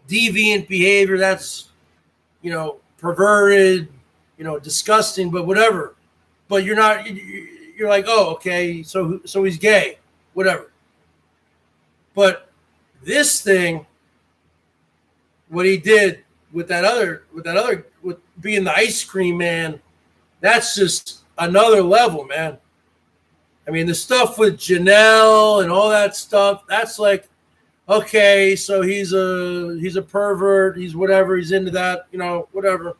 deviant behavior. That's perverted, disgusting, but whatever." But you're not. You're like, "Oh, okay, so he's gay, whatever." But this thing what he did with with being the ice cream man, that's just another level, man. I mean, the stuff with Janelle and all that stuff, that's like, okay, so he's a pervert, he's whatever, he's into that, whatever.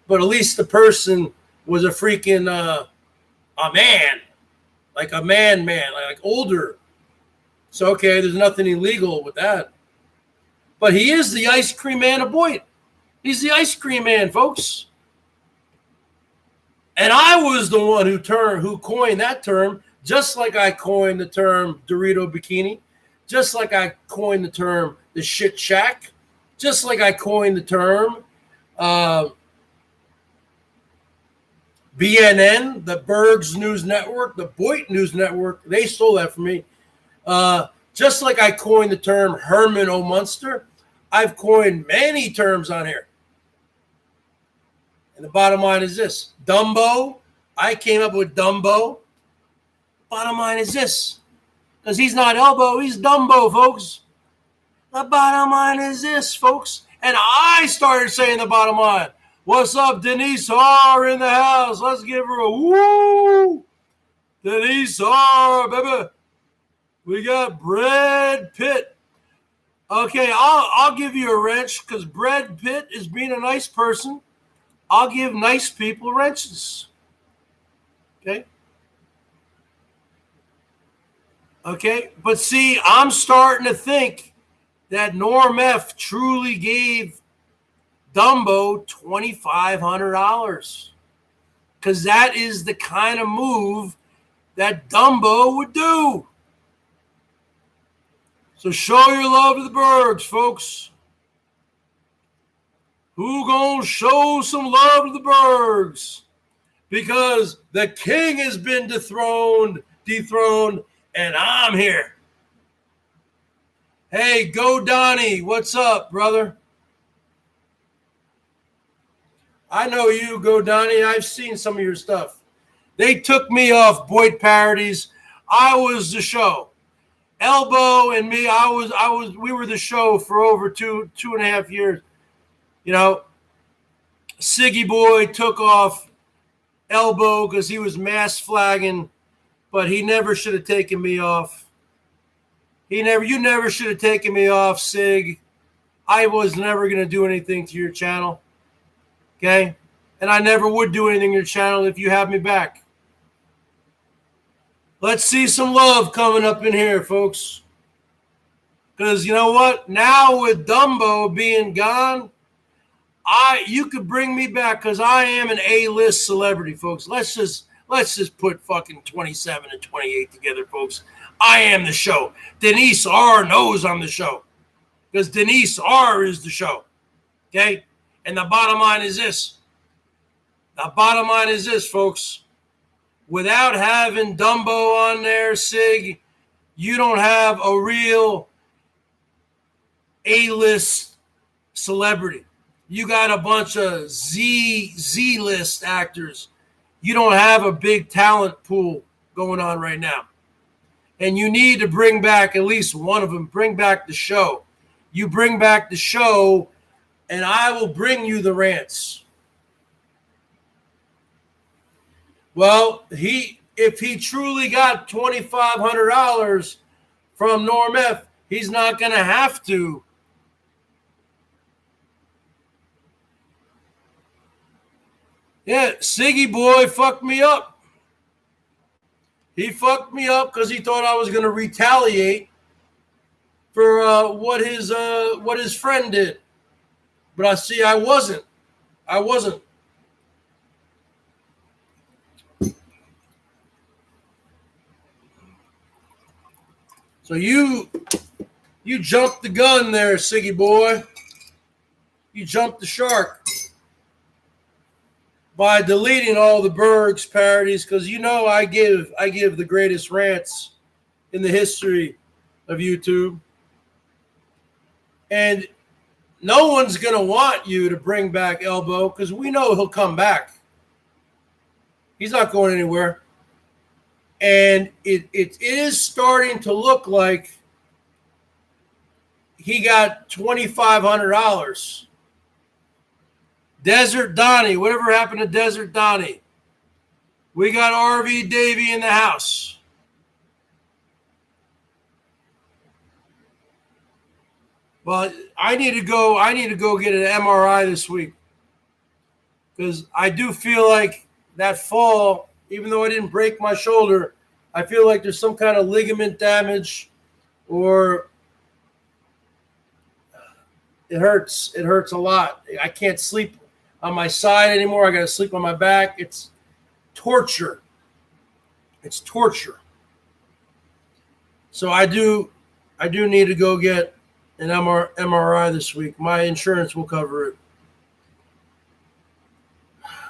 But at least the person was a freaking a man, like a man, like older. So okay, there's nothing illegal with that. But he is the ice cream man of Boyd. He's the ice cream man, folks. And I was the one who coined that term, just like I coined the term Dorito Bikini, just like I coined the term the shit shack, just like I coined the term BNN, the BERGS News Network, the Boyd News Network. They stole that from me. Just like I coined the term Herman O. Munster, I've coined many terms on here. And the bottom line is this. Dumbo. I came up with Dumbo. Bottom line is this. Because he's not Elbow, he's Dumbo, folks. The bottom line is this, folks. And I started saying the bottom line. What's up, Denise R. in the house? Let's give her a woo. Denise R., baby. We got Brad Pitt. Okay, I'll give you a wrench because Brad Pitt is being a nice person. I'll give nice people wrenches. Okay? Okay, but see, I'm starting to think that Norm F. truly gave Dumbo $2,500 because that is the kind of move that Dumbo would do. So show your love to the Bergs, folks. Who gonna show some love to the Bergs? Because the king has been dethroned, and I'm here. Hey, Go Donnie, what's up, brother? I know you, Go Donnie. I've seen some of your stuff. They took me off Boyd Parodies. I was the show. Elbow and me, we were the show for over two and a half years. Siggy Boy took off Elbow because he was mass flagging, but he never should have taken me off. You never should have taken me off, Sig. I was never going to do anything to your channel. Okay? And I never would do anything to your channel if you have me back. Let's see some love coming up in here, folks. Because you know what? Now with Dumbo being gone, you could bring me back because I am an A-list celebrity, folks. Let's just put fucking 27 and 28 together, folks. I am the show. Denise R. knows I'm the show because Denise R. is the show. Okay? And the bottom line is this. The bottom line is this, folks. Without having Dumbo on there, Sig, you don't have a real A-list celebrity. You got a bunch of Z-list actors. You don't have a big talent pool going on right now. And you need to bring back at least one of them. Bring back the show. You bring back the show, and I will bring you the rants. Well, if he truly got $2,500 from Norm F., he's not going to have to. Yeah, Siggy Boy fucked me up. He fucked me up because he thought I was going to retaliate for what his friend did. But I wasn't. So you jumped the gun there, Siggy Boy. You jumped the shark by deleting all the Bergs parodies because I give the greatest rants in the history of YouTube. And no one's going to want you to bring back Elbow because we know he'll come back. He's not going anywhere. And it is starting to look like he got $2,500. Desert Donnie, whatever happened to Desert Donnie? We got RV Davey in the house. Well, I need to go get an MRI this week, because I do feel like that fall, even though I didn't break my shoulder, I feel like there's some kind of ligament damage, or it hurts. It hurts a lot. I can't sleep on my side anymore. I got to sleep on my back. It's torture. It's torture. So I do need to go get an MRI this week. My insurance will cover it,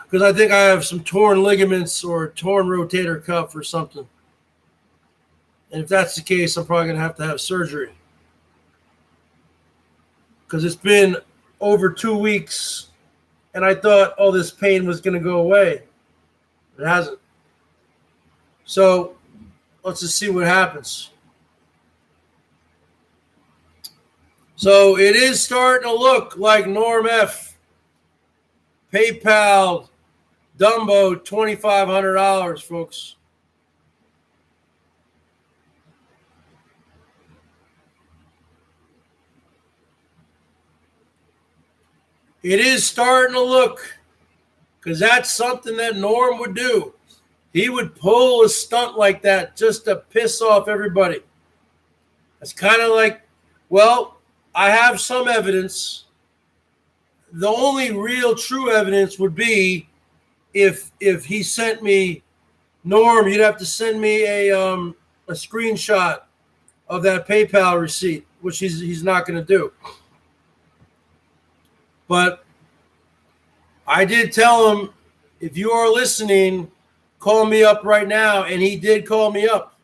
because I think I have some torn ligaments or torn rotator cuff or something. And if that's the case, I'm probably going to have surgery, because it's been over 2 weeks, and I thought all this pain was going to go away. It hasn't. So let's just see what happens. So it is starting to look like Norm F. PayPal Dumbo $2,500, folks. It is starting to look, because that's something that Norm would do. He would pull a stunt like that just to piss off everybody. It's kind of like, well, I have some evidence. The only real true evidence would be if he sent me, Norm, you'd have to send me a screenshot of that PayPal receipt, which he's not going to do. But I did tell him, if you are listening, call me up right now. And he did call me up.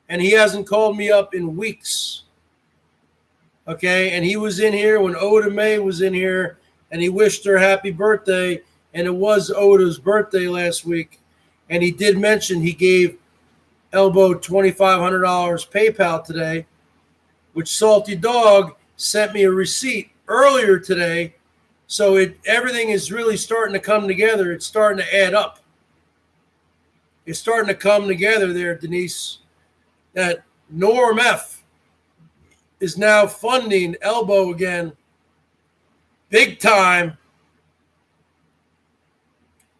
And he hasn't called me up in weeks. Okay? And he was in here when Oda Mae was in here, and he wished her happy birthday. And it was Oda's birthday last week. And he did mention he gave Elbow $2,500 PayPal today, which Salty Dog sent me a receipt earlier today. So everything is really starting to come together. It's starting to add up. It's starting to come together there, Denise, that Norm F. is now funding Elbow again, big time,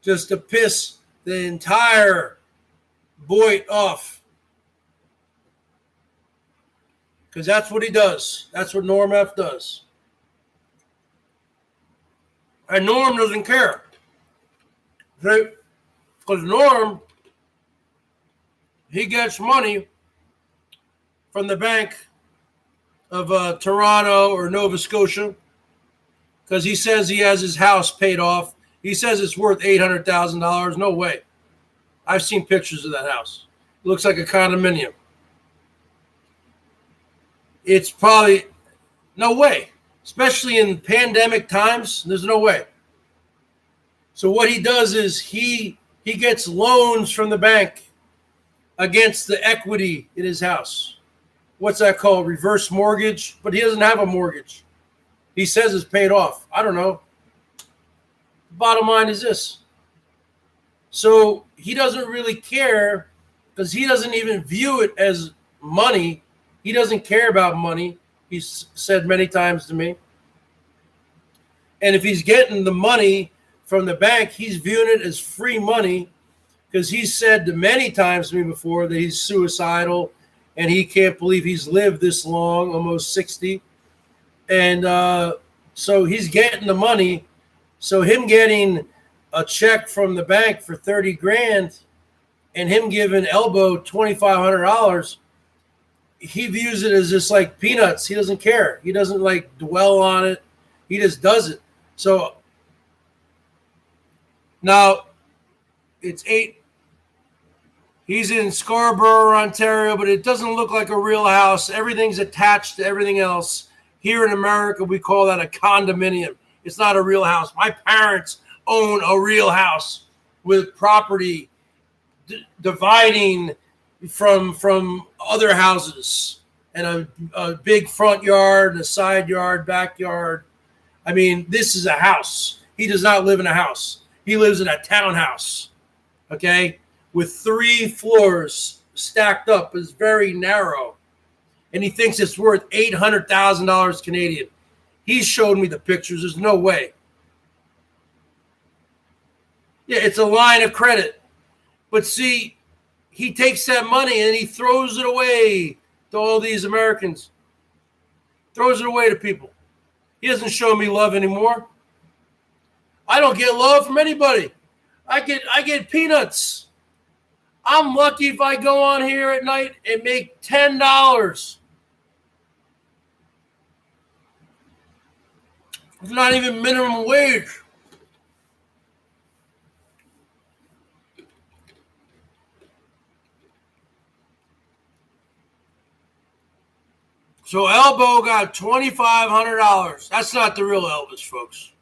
just to piss the entire Boyd off. Because that's what he does. That's what Norm F. does. And Norm doesn't care. Because Norm, he gets money from the Bank of Toronto or Nova Scotia, because he says he has his house paid off. He says it's worth $800,000. No way. I've seen pictures of that house. It looks like a condominium. It's probably no way. Especially in pandemic times, there's no way. So what he does is he gets loans from the bank against the equity in his house. What's that called? Reverse mortgage? But he doesn't have a mortgage. He says it's paid off. I don't know. The bottom line is this. So he doesn't really care, because he doesn't even view it as money. He doesn't care about money. He's said many times to me. And if he's getting the money from the bank, he's viewing it as free money, because he's said many times to me before that he's suicidal and he can't believe he's lived this long, almost 60. And so he's getting the money. So him getting a check from the bank for $30,000 and him giving Elbow $2,500, he views it as just like peanuts. He doesn't care. He doesn't like dwell on it. He just does it. So now it's 8. He's in Scarborough, Ontario, but it doesn't look like a real house. Everything's attached to everything else. Here in America, we call that a condominium. It's not a real house. My parents own a real house with property dividing from other houses. and a big front yard and a side yard, backyard. I mean, this is a house. He does not live in a house. He lives in a townhouse, okay, with 3 floors stacked up. It's very narrow. And he thinks it's worth $800,000 Canadian. He showed me the pictures. There's no way. Yeah, it's a line of credit. But see, he takes that money and he throws it away to all these Americans. Throws it away to people. He doesn't show me love anymore. I don't get love from anybody. I get peanuts. I'm lucky if I go on here at night and make $10. It's not even minimum wage. So Elbow got $2,500. That's not the real Elvis, folks.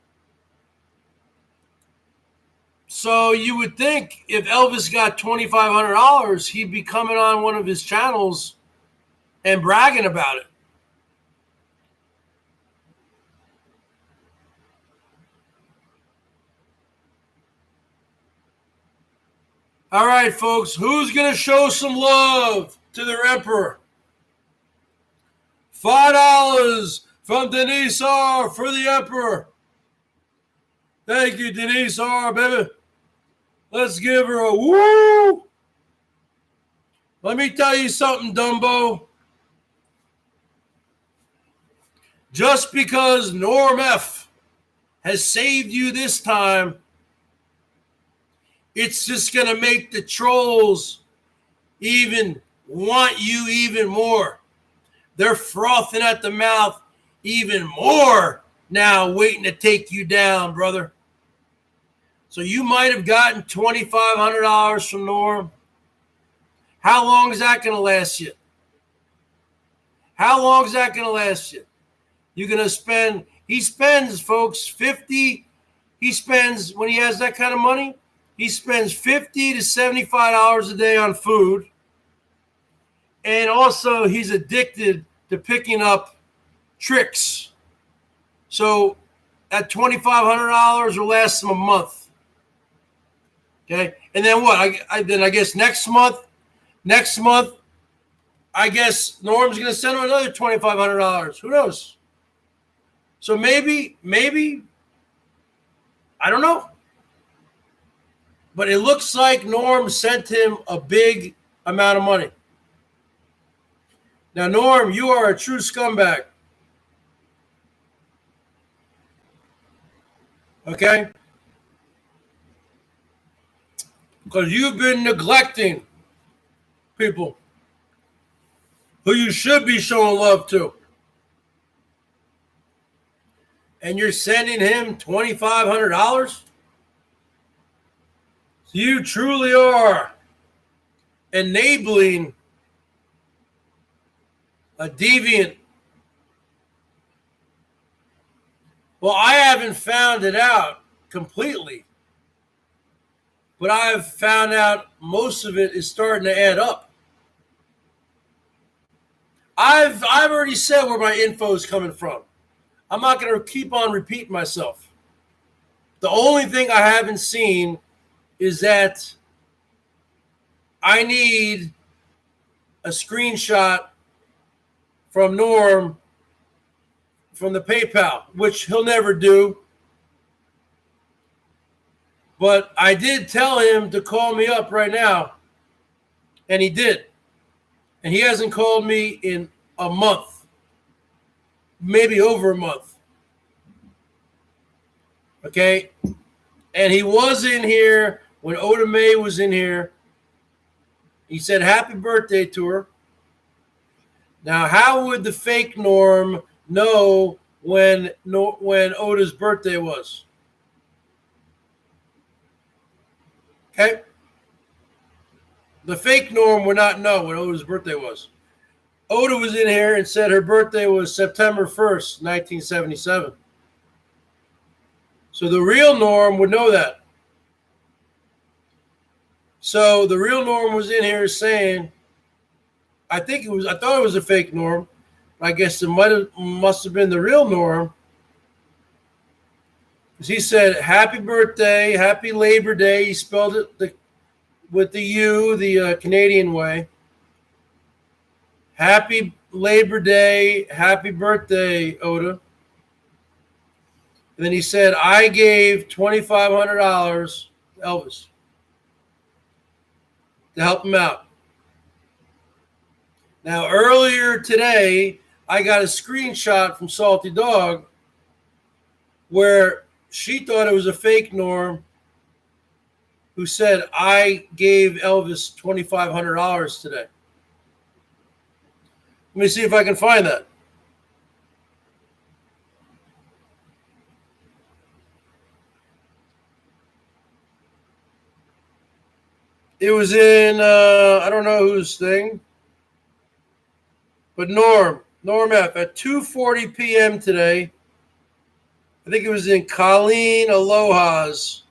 So you would think if Elvis got $2,500, he'd be coming on one of his channels and bragging about it. All right, folks, who's going to show some love to their emperor? $5 from Denise R. for the emperor. Thank you, Denise R., baby. Let's give her a woo. Let me tell you something, Dumbo. Just because Norm F. has saved you this time, it's just going to make the trolls even want you even more. They're frothing at the mouth even more now, waiting to take you down, brother. So you might have gotten $2,500 from Norm. How long is that going to last you? How long is that going to last you? You're going to spend, he spends, folks, 50. He spends, when he has that kind of money, he spends $50 to $75 a day on food. And also he's addicted to picking up tricks. So that $2,500 will last him a month. Okay. And then what? I guess next month, I guess Norm's going to send him another $2,500. Who knows? So maybe, I don't know. But it looks like Norm sent him a big amount of money. Now, Norm, you are a true scumbag. Okay? Because you've been neglecting people who you should be showing love to. And you're sending him $2,500? You truly are enabling a deviant. Well, I haven't found it out completely, but I've found out most of it is starting to add up. I've already said where my info is coming from. I'm not going to keep on repeating myself. The only thing I haven't seen is that I need a screenshot from Norm from the PayPal, which he'll never do. But I did tell him to call me up right now, and he did. And he hasn't called me in a month, maybe over a month. Okay? And he was in here when Oda Mae was in here. He said happy birthday to her. Now, how would the fake Norm know when Oda's birthday was? Okay? The fake Norm would not know when Oda's birthday was. Oda was in here and said her birthday was September 1st, 1977. So the real Norm would know that. So the real Norm was in here saying I thought it was a fake Norm. I guess it must have been the real Norm. He said, "Happy birthday, happy Labor Day." He spelled it with the U, the Canadian way. Happy Labor Day, happy birthday, Oda. And then he said, "I gave $2,500 to Elvis to help him out." Now, earlier today, I got a screenshot from Salty Dog where she thought it was a fake Norm who said, "I gave Elvis $2,500 today." Let me see if I can find that. It was in, I don't know whose thing, but Norm F. at 2:40 p.m. today. I think it was in Colleen Aloha's.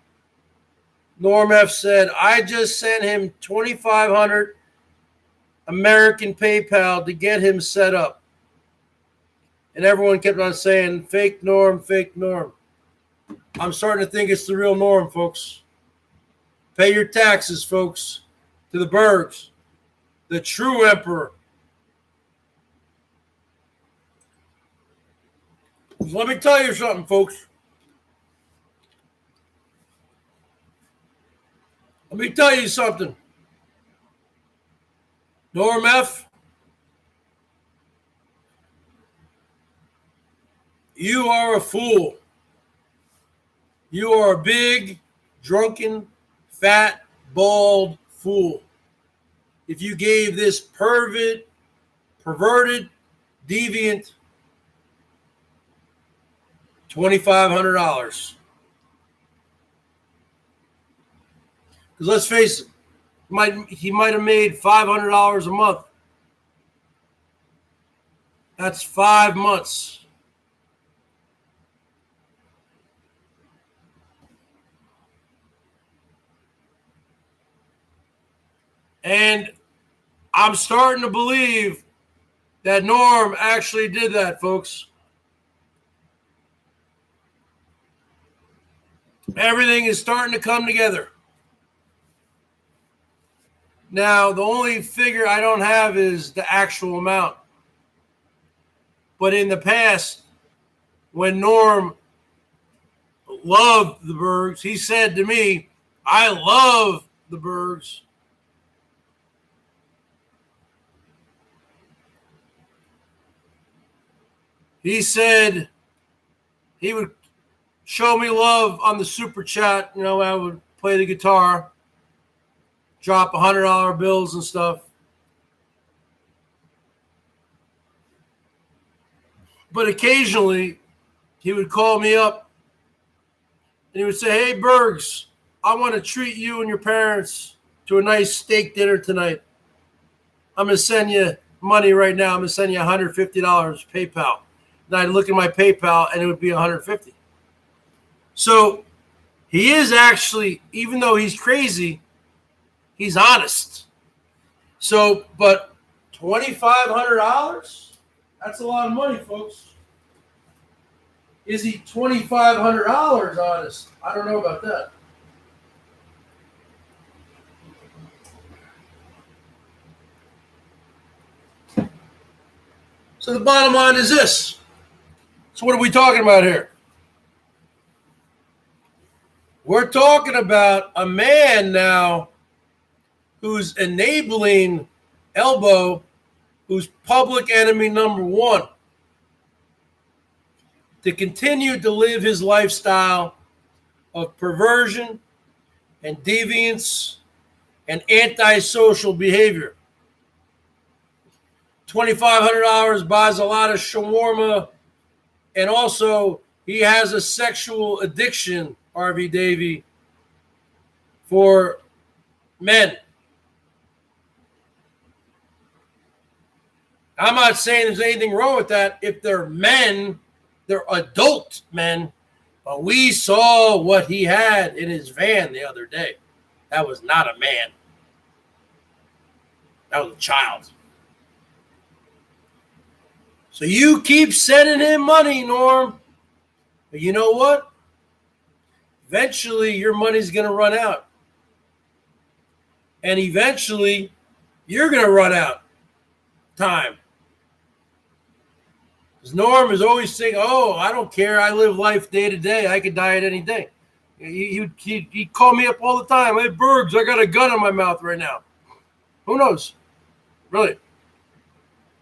Norm F. said, "I just sent him $2,500 American PayPal to get him set up." And everyone kept on saying, "Fake Norm, fake Norm." I'm starting to think it's the real Norm, folks. Pay your taxes, folks, to the Bergs, the true emperor. Let me tell you something, folks. Let me tell you something. Norm F., you are a fool. You are a big, drunken, fat, bald fool. If you gave this perverted, deviant $2,500. Because let's face it, he might have made $500 a month. That's 5 months. And I'm starting to believe that Norm actually did that, folks. Everything is starting to come together. Now, the only figure I don't have is the actual amount. But in the past, when Norm loved the Bergs, he said to me, "I love the Bergs." He said he would show me love on the super chat. You know, I would play the guitar, drop $100 bills and stuff. But occasionally, he would call me up and he would say, "Hey, Bergs, I want to treat you and your parents to a nice steak dinner tonight. I'm going to send you money right now. I'm going to send you $150 PayPal." And I'd look at my PayPal and it would be $150. So he is actually, even though he's crazy, he's honest. So, but $2,500? That's a lot of money, folks. Is he $2,500 honest? I don't know about that. So the bottom line is this. So what are we talking about here? We're talking about a man now who's enabling Elbow, who's public enemy number one, to continue to live his lifestyle of perversion and deviance and antisocial behavior. $2,500 buys a lot of shawarma, and also he has a sexual addiction, RV Davey, for men. I'm not saying there's anything wrong with that if they're men, they're adult men, but we saw what he had in his van the other day. That was not a man. That was a child. So you keep sending him money, Norm. But you know what? Eventually, your money's going to run out. And eventually, you're going to run out time. Because Norm is always saying, oh, I don't care. I live life day to day. I could die at any day. He'd call me up all the time. Hey, Bergs, I got a gun in my mouth right now. Who knows? Really.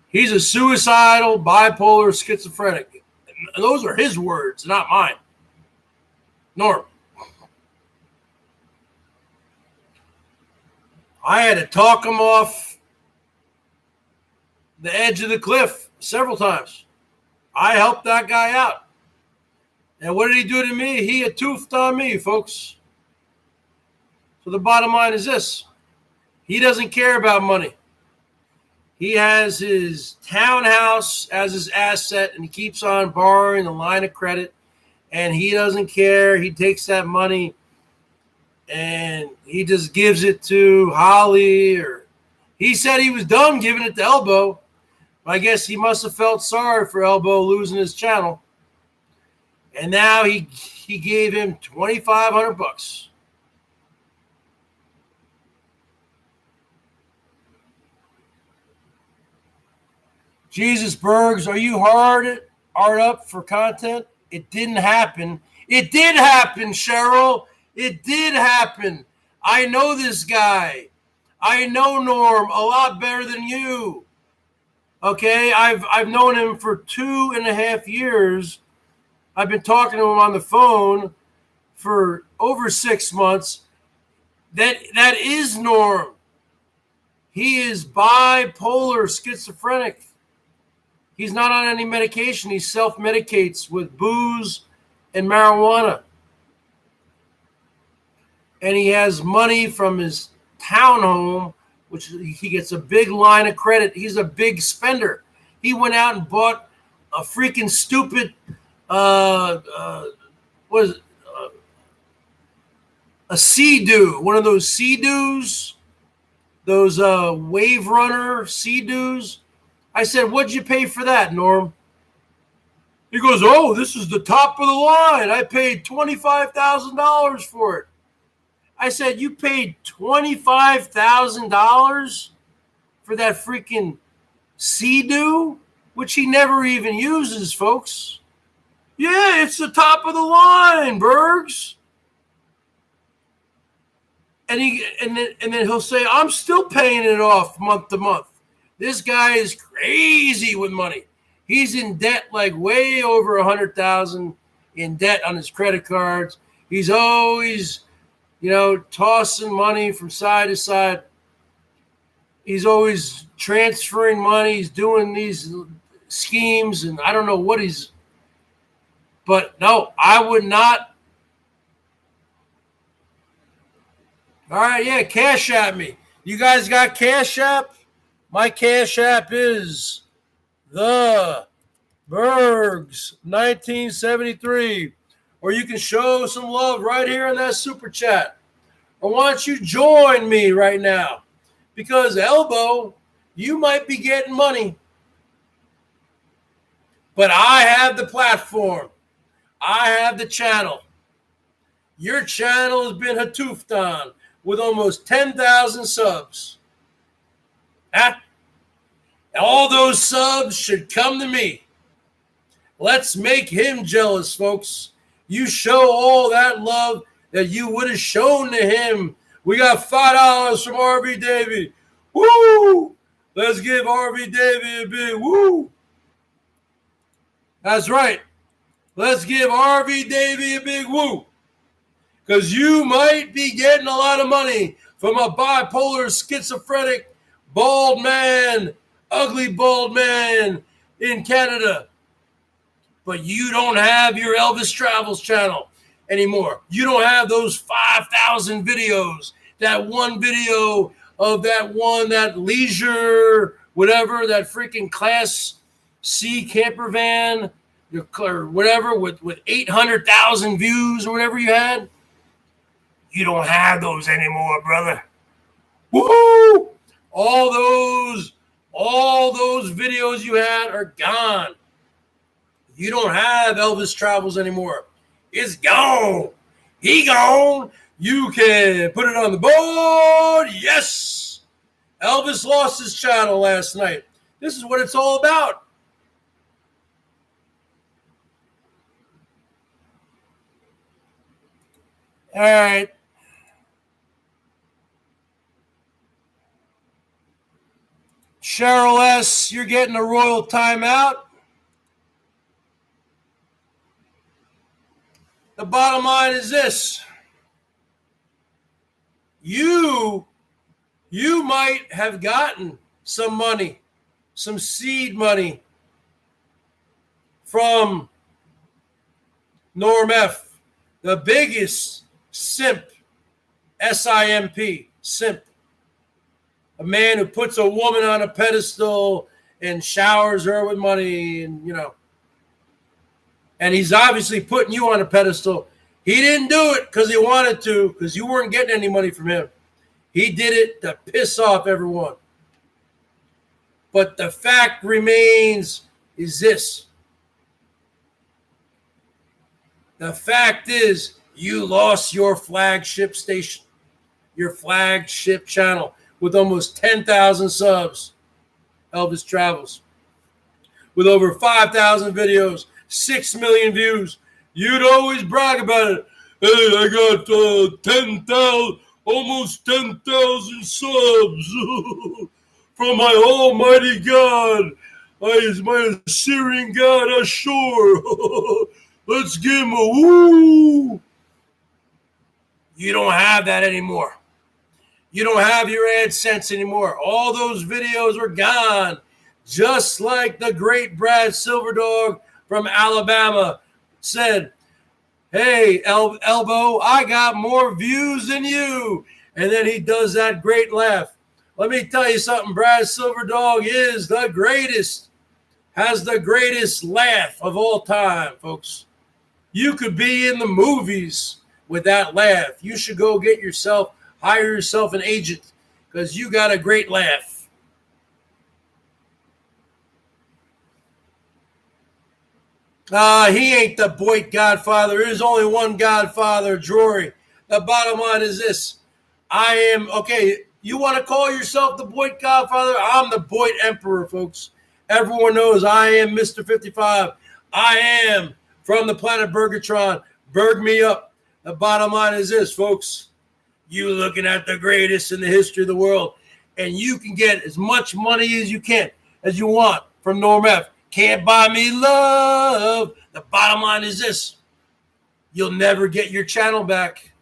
He's a suicidal, bipolar, schizophrenic. And those are his words, not mine. Norm. I had to talk him off the edge of the cliff several times. I helped that guy out. And what did he do to me? He had toothed on me, folks. So the bottom line is this. He doesn't care about money. He has his townhouse as his asset, and he keeps on borrowing the line of credit, and he doesn't care. He takes that money, and he just gives it to Holly, or he said he was done giving it to Elbow. I guess he must have felt sorry for Elbow losing his channel. And now he gave him $2,500. Jesus, Bergs, are you hard up for content? It didn't happen. It did happen, Cheryl. It did happen. I know this guy. I know Norm a lot better than you. Okay, I've known him for 2.5 years. I've been talking to him on the phone for over 6 months. That is Norm. He is bipolar, schizophrenic. He's not on any medication. He self-medicates with booze and marijuana. And he has money from his townhome, which he gets a big line of credit. He's a big spender. He went out and bought a freaking stupid, a Sea-Doo, one of those Sea-Doos, those Wave Runner Sea-Doos. I said, what'd you pay for that, Norm? He goes, oh, this is the top of the line. I paid $25,000 for it. I said, you paid $25,000 for that freaking Sea-Doo, which he never even uses, folks. Yeah, it's the top of the line, Bergs. And then he'll say, I'm still paying it off month to month. This guy is crazy with money. He's in debt like way over $100,000 in debt on his credit cards. He's always, tossing money from side to side. He's always transferring money. He's doing these schemes, and I don't know what he's. But no, I would not. All right, yeah, Cash App me. You guys got Cash App? My Cash App is the BERGS 1973. Or you can show some love right here in that super chat. Or why don't you join me right now? Because Elbow, you might be getting money. But I have the platform. I have the channel. Your channel has been hatoofed on with almost 10,000 subs. All those subs should come to me. Let's make him jealous, folks. You show all that love that you would have shown to him. We got $5 from RV Davey. Woo! Let's give RV Davey a big woo. That's right. Let's give RV Davey a big woo. Because you might be getting a lot of money from a bipolar, schizophrenic, bald man, ugly bald man in Canada. But you don't have your Elvis Travels channel anymore. You don't have those 5,000 videos. That one video of that leisure, whatever, that freaking Class C camper van, or whatever, with 800,000 views or whatever you had. You don't have those anymore, brother. Woo! All those those videos you had are gone. You don't have Elvis Travels anymore. It's gone. He gone. You can put it on the board. Yes. Elvis lost his channel last night. This is what it's all about. All right. Cheryl S., you're getting a royal timeout. The bottom line is this. You might have gotten some money, some seed money from Norm F., the biggest simp, S-I-M-P, simp. A man who puts a woman on a pedestal and showers her with money and, and he's obviously putting you on a pedestal. He didn't do it because he wanted to, because you weren't getting any money from him. He did it to piss off everyone. But the fact remains is this. The fact is you lost your flagship station, your flagship channel with almost 10,000 subs, Elvis Travels. With over 5,000 videos, 6 million views. You'd always brag about it. Hey, I got 10,000, almost 10,000 subs from my almighty God. My Syrian God, Ashur. Let's give him a woo. You don't have that anymore. You don't have your AdSense anymore. All those videos are gone. Just like the great Brad Silverdog from Alabama said, hey, Elbow, I got more views than you. And then he does that great laugh. Let me tell you something. Brad Silverdog is the greatest, has the greatest laugh of all time, folks. You could be in the movies with that laugh. You should go hire yourself an agent because you got a great laugh. He ain't the Boyd Godfather. There's only one Godfather, Drury. The bottom line is this. You want to call yourself the Boyd Godfather? I'm the Boyd Emperor, folks. Everyone knows I am Mr. 55. I am from the planet Bergatron. Berg me up. The bottom line is this, folks. You looking at the greatest in the history of the world, and you can get as much money as you want from Norm F. Can't buy me love. The bottom line is this. You'll never get your channel back.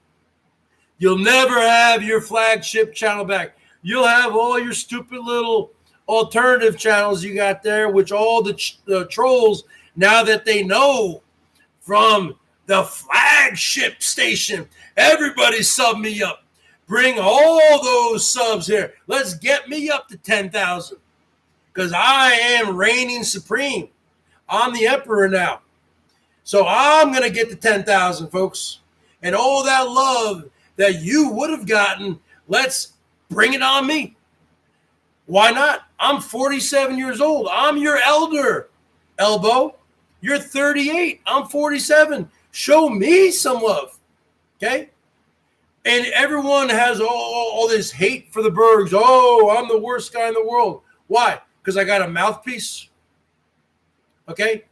You'll never have your flagship channel back. You'll have all your stupid little alternative channels you got there, which all the trolls, now that they know from the flagship station, everybody sub me up. Bring all those subs here. Let's get me up to 10,000. Because I am reigning supreme. I'm the emperor now. So I'm going to get to 10,000, folks. And all that love that you would have gotten, let's bring it on me. Why not? I'm 47 years old. I'm your elder, Elbow. You're 38. I'm 47. Show me some love. Okay? And everyone has all this hate for the Bergs. Oh, I'm the worst guy in the world. Why? Because I got a mouthpiece. Okay?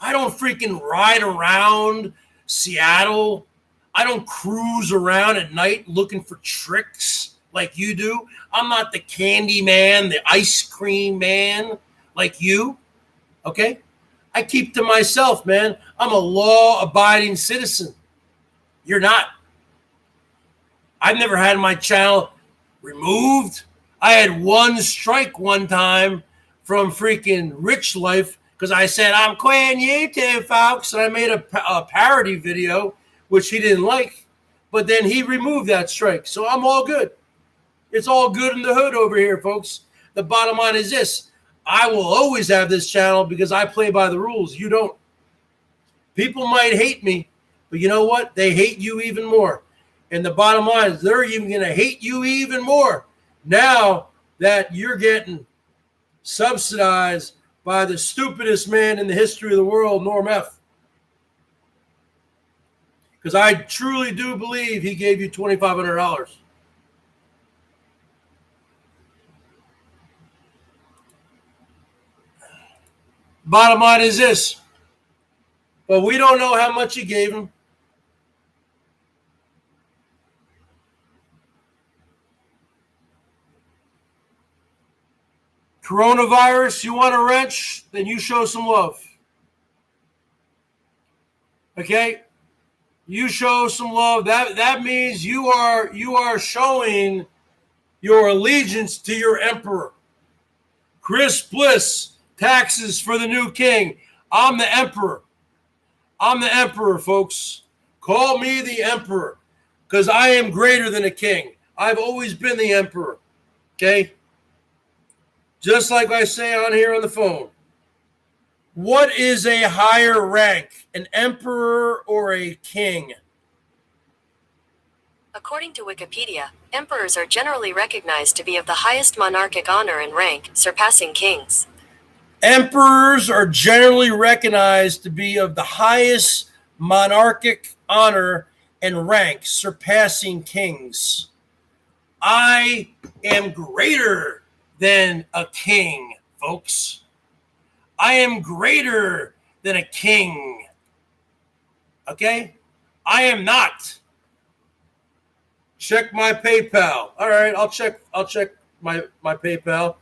I don't freaking ride around Seattle. I don't cruise around at night looking for tricks like you do. I'm not the candy man, the ice cream man like you. Okay? I keep to myself, man. I'm a law-abiding citizen. You're not. I've never had my channel removed. I had one strike one time from freaking Rich Life because I said, I'm quitting YouTube, folks. And I made a parody video, which he didn't like. But then he removed that strike. So I'm all good. It's all good in the hood over here, folks. The bottom line is this. I will always have this channel because I play by the rules. You don't. People might hate me, but you know what? They hate you even more. And the bottom line is they're even going to hate you even more now that you're getting subsidized by the stupidest man in the history of the world, Norm F. Because I truly do believe he gave you $2,500. Bottom line is this. But we don't know how much he gave him. Coronavirus, you want a wrench? Then you show some love. Okay? You show some love. That means you are showing your allegiance to your emperor. Chris Bliss, taxes for the new king. I'm the emperor. I'm the emperor, folks. Call me the emperor because I am greater than a king. I've always been the emperor. Okay? Just like I say on here on the phone. What is a higher rank, an emperor or a king? According to Wikipedia, emperors are generally recognized to be of the highest monarchic honor and rank, surpassing kings. Emperors are generally recognized to be of the highest monarchic honor and rank, surpassing kings. I am greater than a king, folks. I am greater than a king. Okay? I am not. Check my PayPal. All right, I'll check my PayPal.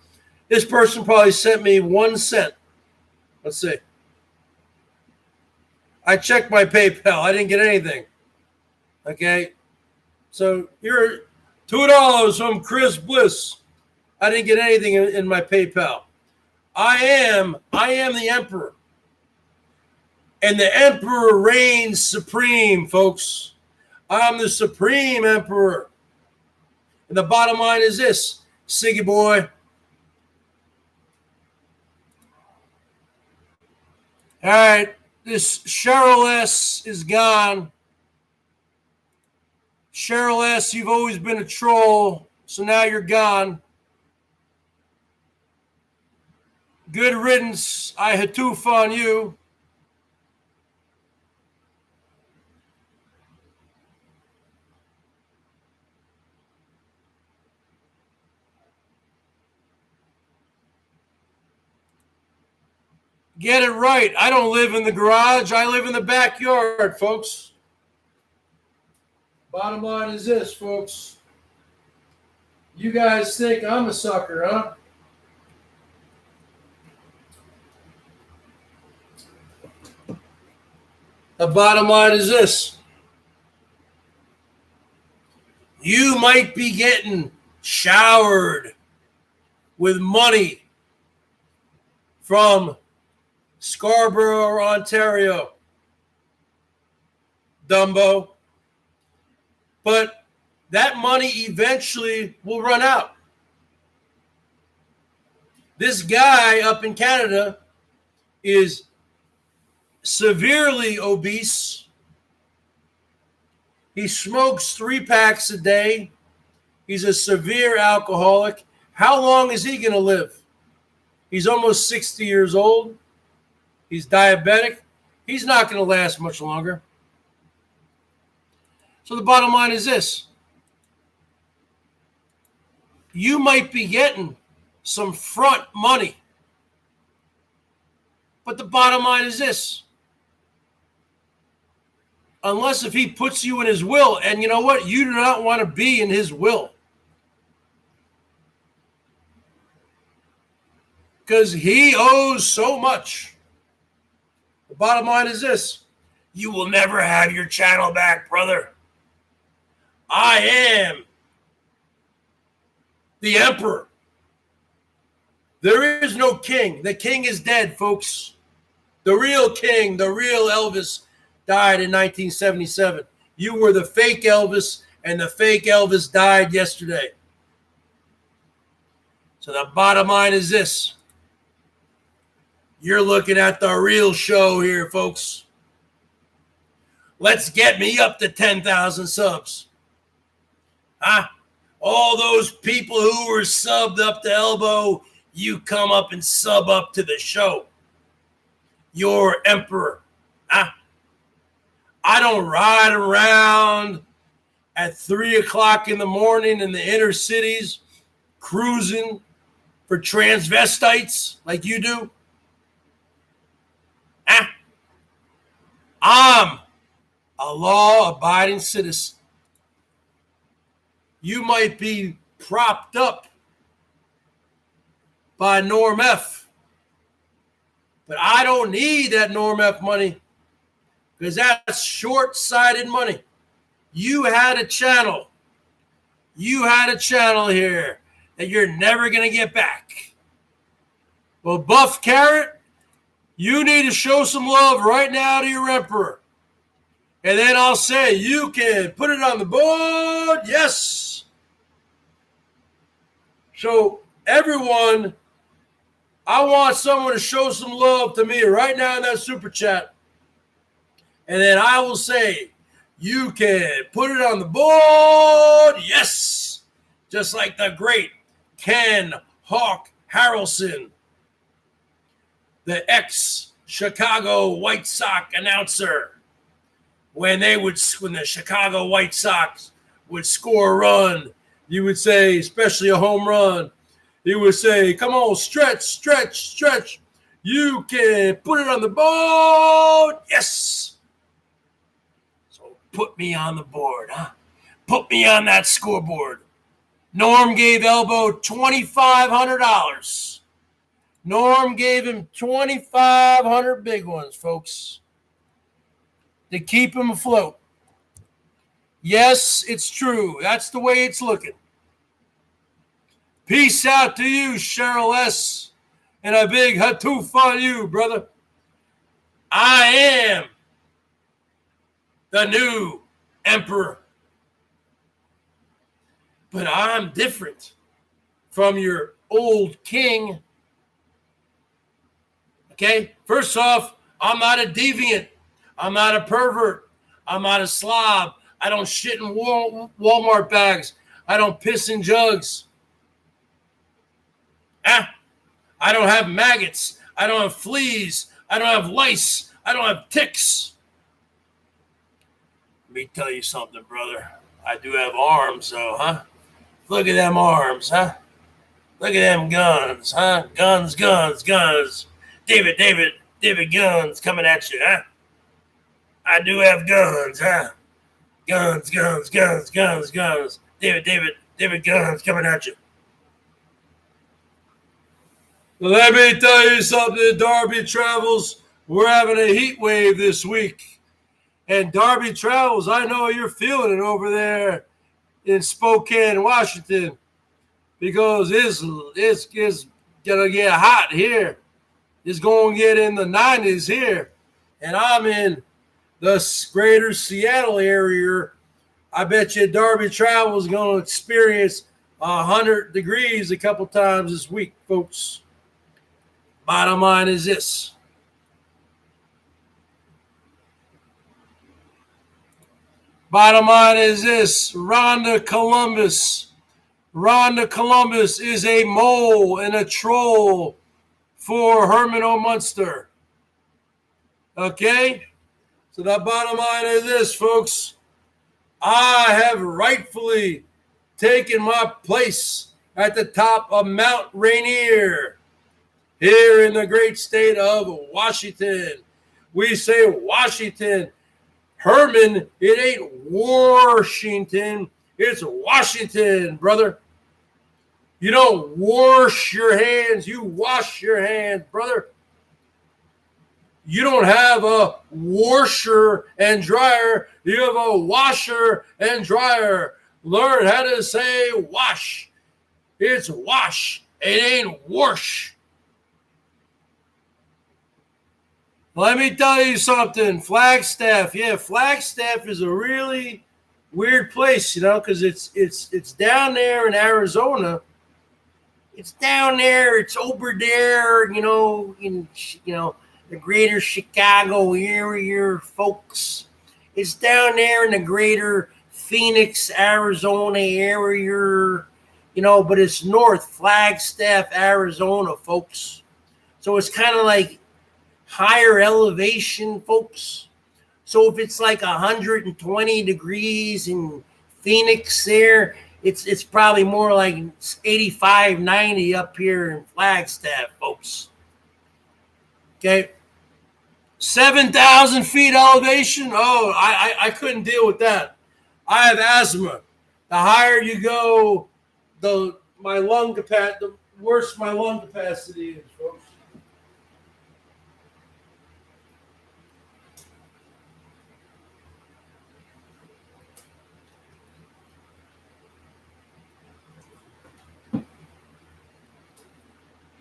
This person probably sent me 1 cent. Let's see. I checked my PayPal. I didn't get anything. Okay? So you're $2 from Chris Bliss. I didn't get anything in my PayPal. I am the emperor. And the emperor reigns supreme, folks. I'm the supreme emperor. And the bottom line is this, Siggy boy. All right, this Cheryl S. is gone. Cheryl S., you've always been a troll, so now you're gone. Good riddance. I had too fun you. Get it right. I don't live in the garage. I live in the backyard, folks. Bottom line is this, folks. You guys think I'm a sucker, huh? The bottom line is this. You might be getting showered with money from Scarborough, Ontario, Dumbo. But that money eventually will run out. This guy up in Canada is severely obese. He smokes 3 packs a day. He's a severe alcoholic. How long is he going to live? He's almost 60 years old. He's diabetic. He's not going to last much longer. So the bottom line is this. You might be getting some front money. But the bottom line is this. Unless if he puts you in his will, and you know what? You do not want to be in his will. Because he owes so much. The bottom line is this. You will never have your channel back, brother. I am the emperor. There is no king. The king is dead, folks. The real king, the real Elvis died in 1977. You were the fake Elvis, and the fake Elvis died yesterday. So the bottom line is this. You're looking at the real show here, folks. Let's get me up to 10,000 subs. Huh? All those people who were subbed up to elbow, you come up and sub up to the show. Your emperor. Huh? I don't ride around at 3 o'clock in the morning in the inner cities cruising for transvestites like you do. Huh? I'm a law-abiding citizen. You might be propped up by Norm F, but I don't need that Norm F money because that's short-sighted money. You had a channel. You had a channel here that you're never going to get back. Well, Buff Carrot, you need to show some love right now to your emperor. And then I'll say, you can put it on the board. Yes. So, everyone, I want someone to show some love to me right now in that super chat. And then I will say, you can put it on the board. Yes. Just like the great Ken Hawk Harrelson, the ex-Chicago White Sox announcer. When the Chicago White Sox would score a run, you would say, especially a home run, he would say, come on, stretch, stretch, stretch. You can put it on the board. Yes. So put me on the board, huh? Put me on that scoreboard. Norm gave Elbow $2,500. Norm gave him 2,500 big ones, folks, to keep him afloat. Yes, it's true. That's the way it's looking. Peace out to you, Cheryl S. And a big hatoof on you, brother. I am the new emperor. But I'm different from your old king. Okay? First off, I'm not a deviant. I'm not a pervert. I'm not a slob. I don't shit in Walmart bags. I don't piss in jugs. I don't have maggots. I don't have fleas. I don't have lice. I don't have ticks. Let me tell you something, brother. I do have arms, though, huh? Look at them arms, huh? Look at them guns, huh? Guns, guns, guns. David Guns coming at you, huh? I do have guns, huh? Guns, guns, guns, guns, guns. David Guns coming at you. Well, let me tell you something, Darby Travels. We're having a heat wave this week. And Darby Travels, I know you're feeling it over there in Spokane, Washington, because it's going to get hot here. It's going to get in the 90s here. And I'm in the greater Seattle area. I bet you Darby Travels is going to experience 100 degrees a couple times this week, folks. Bottom line is this. Rhonda Columbus is a mole and a troll for Herman O. Munster. Okay? So the bottom line is this, folks. I have rightfully taken my place at the top of Mount Rainier here in the great state of Washington. We say Washington. Herman, it ain't Washington. It's Washington, brother. You don't wash your hands. You wash your hands, brother. You don't have a washer and dryer. You have a washer and dryer. Learn how to say wash. It's wash. It ain't wash. Let me tell you something. Flagstaff. Yeah, Flagstaff is a really weird place, because it's down there in Arizona. It's down there. It's over there, in the greater Chicago area, folks. It's down there in the greater Phoenix, Arizona area. but it's North Flagstaff, Arizona, folks. So it's kind of like higher elevation, folks. So if it's like 120 degrees in Phoenix there, it's probably more like 85, 90 up here in Flagstaff, folks. Okay. 7,000 feet elevation. Oh, I couldn't deal with that. I have asthma. The higher you go, the worse my lung capacity is, folks.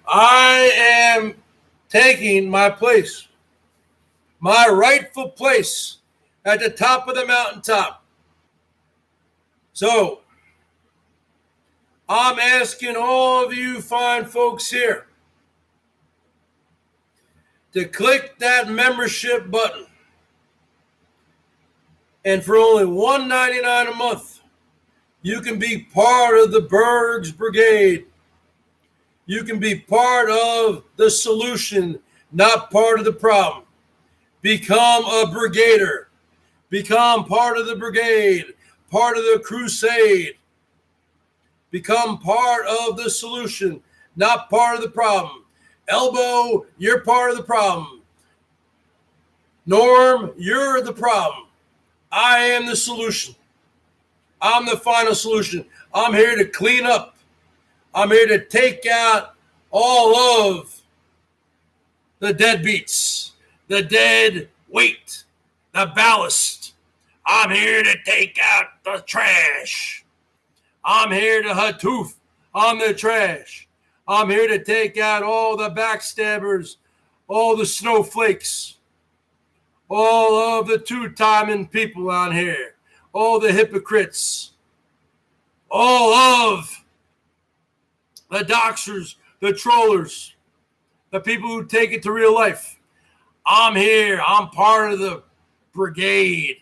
I am taking my place, my rightful place at the top of the mountaintop. So I'm asking all of you fine folks here to click that membership button. And for only $1.99 a month, you can be part of the BERGS Brigade. You can be part of the solution, not part of the problem. Become a brigader. Become part of the brigade, part of the crusade. Become part of the solution, not part of the problem. Elbow, you're part of the problem. Norm, you're the problem. I am the solution. I'm the final solution. I'm here to clean up. I'm here to take out all of the deadbeats, the dead weight, the ballast. I'm here to take out the trash. I'm here to hatoof on the trash. I'm here to take out all the backstabbers, all the snowflakes, all of the two-timing people on here, all the hypocrites, all of the doxers, the trollers, the people who take it to real life. I'm here. I'm part of the brigade.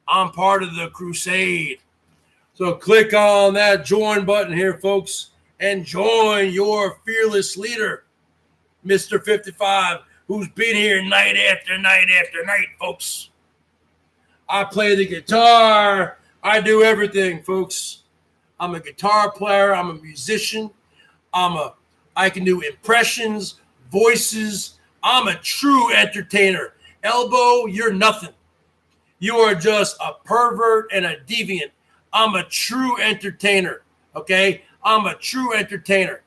I'm part of the crusade. So click on that join button here, folks, and join your fearless leader, Mr. 55, who's been here night after night after night, folks. I play the guitar. I do everything, folks. I'm a guitar player. I'm a musician. I can do impressions, voices. I'm a true entertainer. Elbow, you're nothing. You are just a pervert and a deviant. I'm a true entertainer, okay? I'm a true entertainer.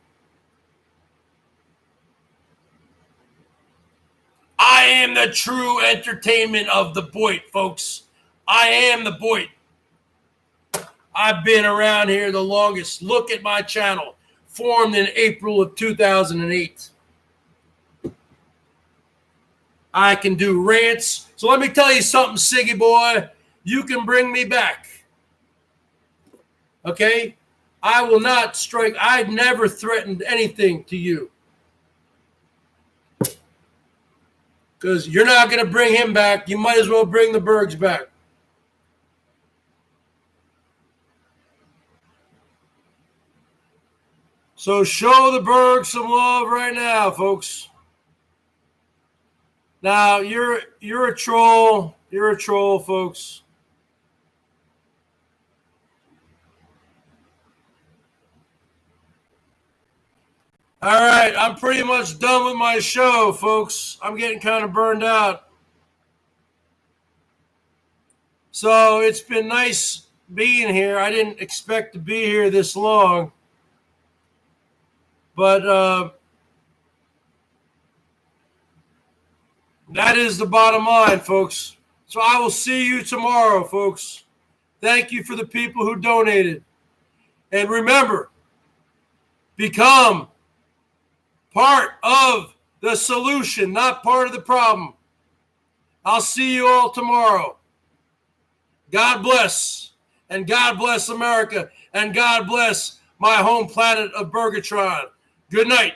I am the true entertainment of the Boyd, folks. I am the Boyd. I've been around here the longest. Look at my channel. Formed in April of 2008. I can do rants. So let me tell you something, Siggy boy. You can bring me back. Okay? I will not strike. I've never threatened anything to you. Because you're not going to bring him back. You might as well bring the Bergs back. So show the Bergs some love right now, folks. Now, you're a troll. You're a troll, folks. All right, I'm pretty much done with my show, folks. I'm getting kind of burned out. So it's been nice being here. I didn't expect to be here this long. But that is the bottom line, folks. So I will see you tomorrow, folks. Thank you for the people who donated. And remember, become part of the solution, not part of the problem. I'll see you all tomorrow. God bless. And God bless America. And God bless my home planet of Bergatron. Good night.